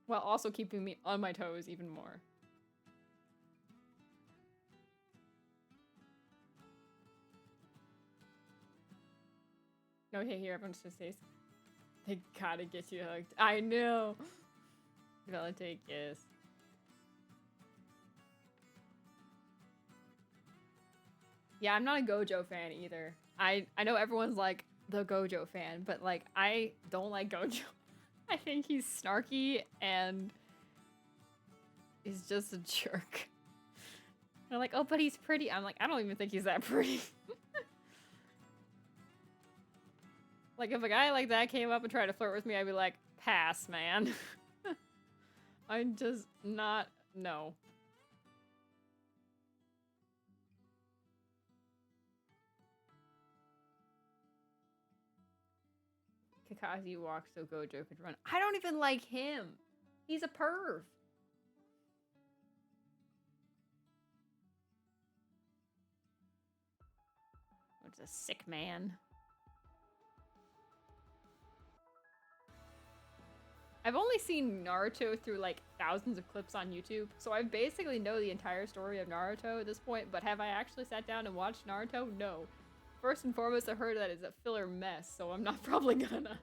while also keeping me on my toes even more. Okay, here, everyone's just says, they gotta get you hooked. I know. Valentine kiss. Yeah, I'm not a Gojo fan either. I know everyone's like the Gojo fan, but like I don't like Gojo. I think he's snarky and he's just a jerk. They're like, oh, but he's pretty. I'm like, I don't even think he's that pretty. Like, if a guy like that came up and tried to flirt with me, I'd be like, pass, man. I'm just not, no. Kakashi walks so Gojo could run. I don't even like him. He's a perv. Which is a sick man. I've only seen Naruto through like thousands of clips on YouTube, so I basically know the entire story of Naruto at this point, but have I actually sat down and watched Naruto? No. First and foremost, I heard that it's a filler mess, so I'm not probably gonna.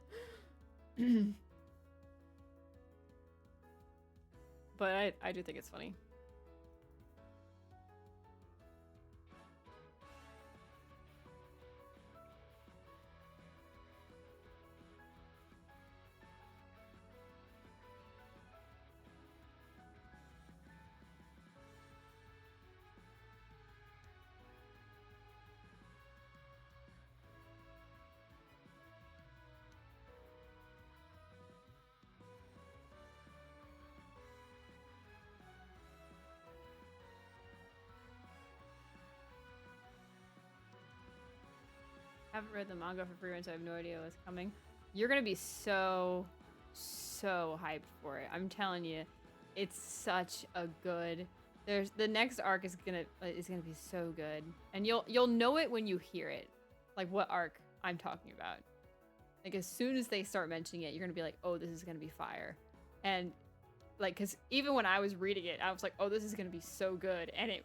But I do think it's funny. Haven't read the manga for free run, so I have no idea what's coming. You're gonna be so hyped for it. I'm telling you, it's such a good. There's the next arc is gonna be so good, and you'll know it when you hear it, like what arc I'm talking about. Like as soon as they start mentioning it, you're gonna be like, oh, this is gonna be fire, and like, cause even when I was reading it, I was like, oh, this is gonna be so good, and it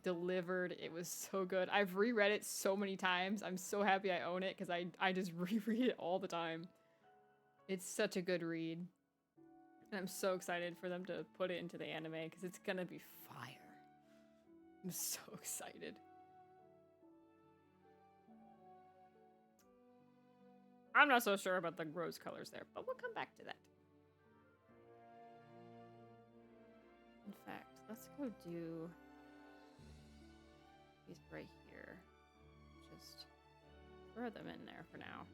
delivered. It was so good. I've reread it so many times. I'm so happy I own it because I just reread it all the time. It's such a good read. And I'm so excited for them to put it into the anime because it's gonna be fire. I'm so excited. I'm not so sure about the rose colors there, but we'll come back to that. In fact, let's go do these right here. Just throw them in there for now.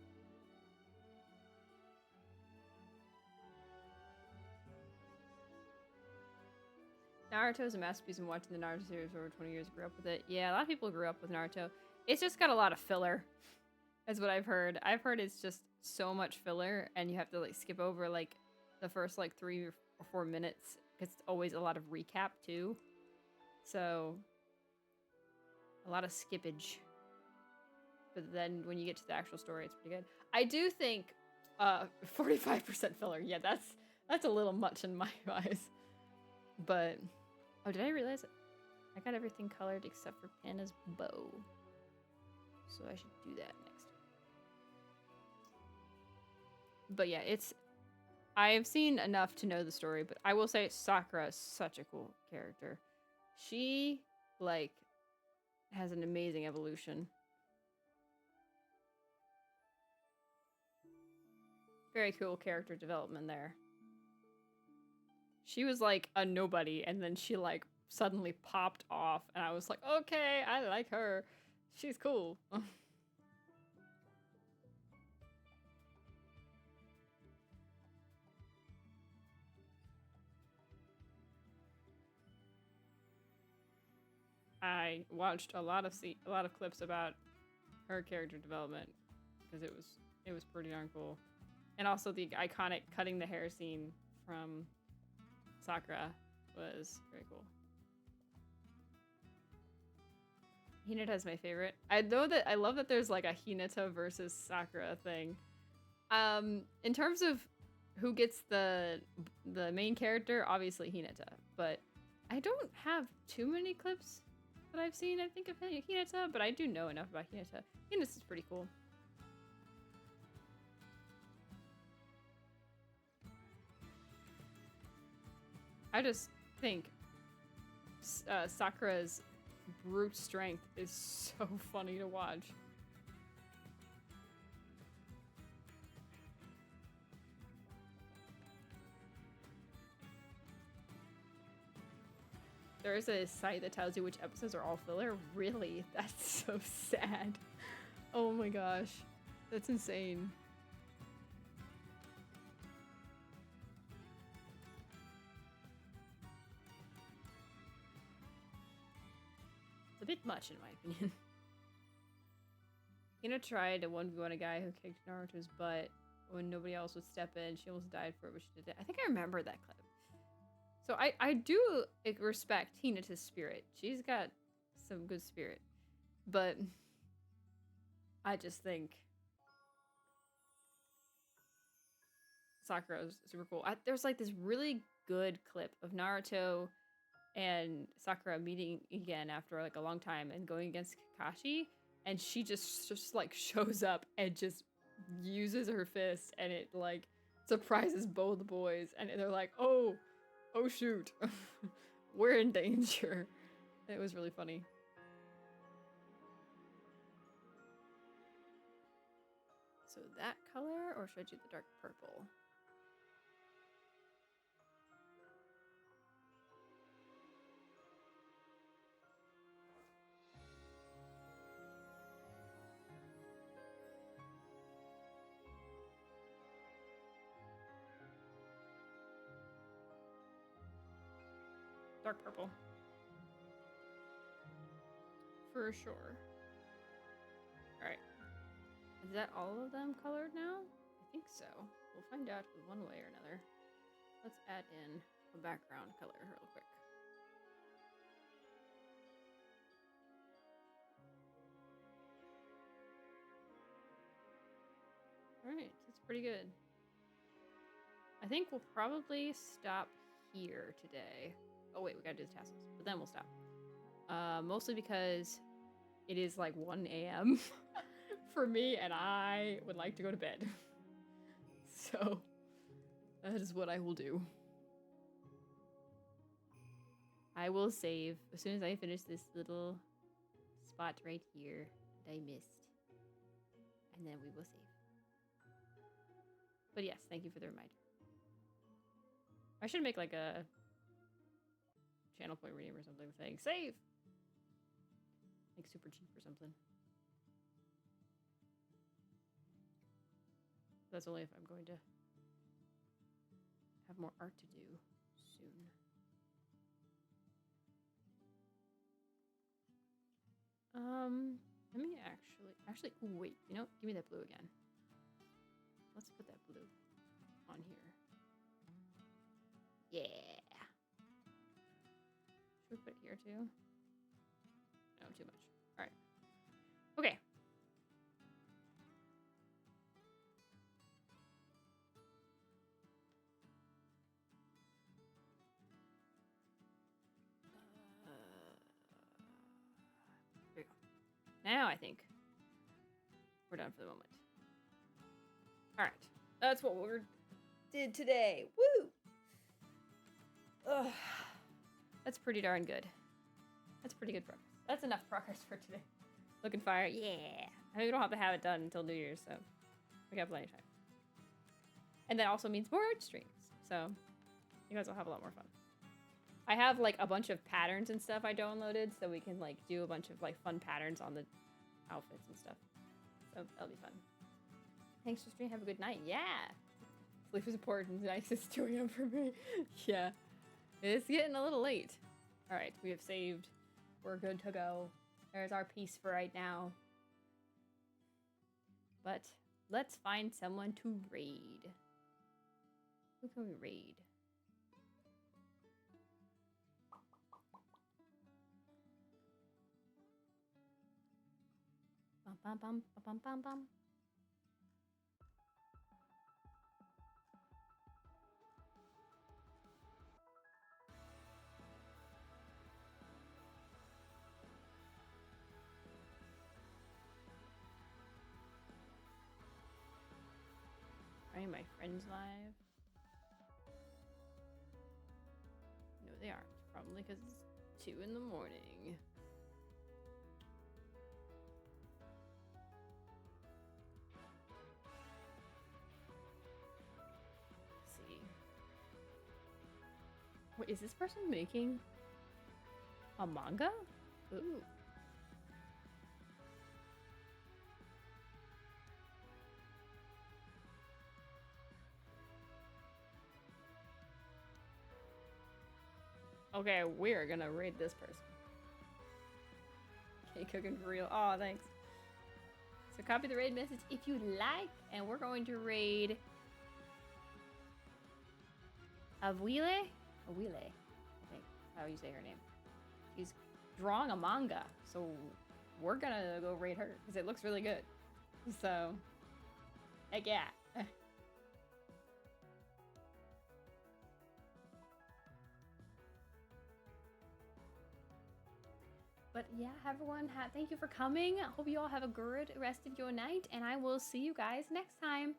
Naruto is a masterpiece, and watching the Naruto series for over 20 years, grew up with it. Yeah, a lot of people grew up with Naruto. It's just got a lot of filler. That's what I've heard. I've heard it's just so much filler, and you have to like skip over like the first like 3 or 4 minutes because it's always a lot of recap too. So a lot of skippage. But then when you get to the actual story, it's pretty good. I do think 45% filler. Yeah, that's a little much in my eyes. But oh, did I realize it? I got everything colored except for Panna's bow. So I should do that next. But yeah, I've seen enough to know the story, but I will say Sakura is such a cool character. She, like, has an amazing evolution. Very cool character development there. She was like a nobody, and then she like suddenly popped off, and I was like, okay, I like her. She's cool. I watched a lot of clips about her character development because it was pretty darn cool, and also the iconic cutting the hair scene from Sakura was very cool. Hinata is my favorite. I love that there's like a Hinata versus Sakura thing. In terms of who gets the main character, obviously Hinata, but I don't have too many clips that I've seen, I think, of Hinata, but I do know enough about Hinata. Hinata is pretty cool. I just think Sakura's brute strength is so funny to watch. There is a site that tells you which episodes are all filler. Really? That's so sad. Oh my gosh. That's insane. It's a bit much in my opinion. Hina tried to 1v1 a guy who kicked Naruto's butt when nobody else would step in. She almost died for it, but she did it. I think I remember that clip. So I do respect Hinata's spirit. She's got some good spirit. But I just think Sakura's super cool. There's like this really good clip of Naruto and Sakura meeting again after like a long time and going against Kakashi, and she just like shows up and just uses her fist, and it like surprises both the boys, and they're like, oh shoot, we're in danger. It was really funny. So that color, or should I do the dark purple? Dark purple. For sure. Alright. Is that all of them colored now? I think so. We'll find out one way or another. Let's add in a background color real quick. Alright, that's pretty good. I think we'll probably stop here today. Oh wait, we gotta do the tassels, but then we'll stop. Mostly because it is like 1 a.m. for me, and I would like to go to bed. So that is what I will do. I will save as soon as I finish this little spot right here that I missed. And then we will save. But yes, thank you for the reminder. I should make like a channel point redeem or something saying save! Like super cheap or something. That's only if I'm going to have more art to do soon. Let me actually, ooh, wait, you know, give me that blue again. Let's put that blue on here. Yeah. Should we put it here too? No, too much. All right. Okay. There we go. Now I think we're done for the moment. All right. That's what we did today. Woo! Ugh. That's pretty darn good. That's pretty good progress. That's enough progress for today. Looking fire. Yeah. I mean, we don't have to have it done until New Year's, so we got plenty of time. And that also means more art streams. So you guys will have a lot more fun. I have like a bunch of patterns and stuff I downloaded, so we can like do a bunch of like fun patterns on the outfits and stuff. So that'll be fun. Thanks for streaming. Have a good night. Yeah. Sleep is important. Nice. It's 2 a.m. for me. Yeah. It's getting a little late. All right. We have saved. We're good to go. There's our piece for right now. But let's find someone to raid. Who can we raid? Bum bum bum bum bum bum. Are my friends live? No, they aren't. Probably because it's 2 in the morning. Let's see. Wait, is this person making a manga? Ooh. Okay, we're gonna raid this person. Okay, cooking for real. Oh, thanks. So copy the raid message if you like, and we're going to raid Avile? Awile, I think how you say her name. She's drawing a manga, so we're gonna go raid her because it looks really good. So, heck yeah. But yeah, everyone, thank you for coming. I hope you all have a good rest of your night, and I will see you guys next time.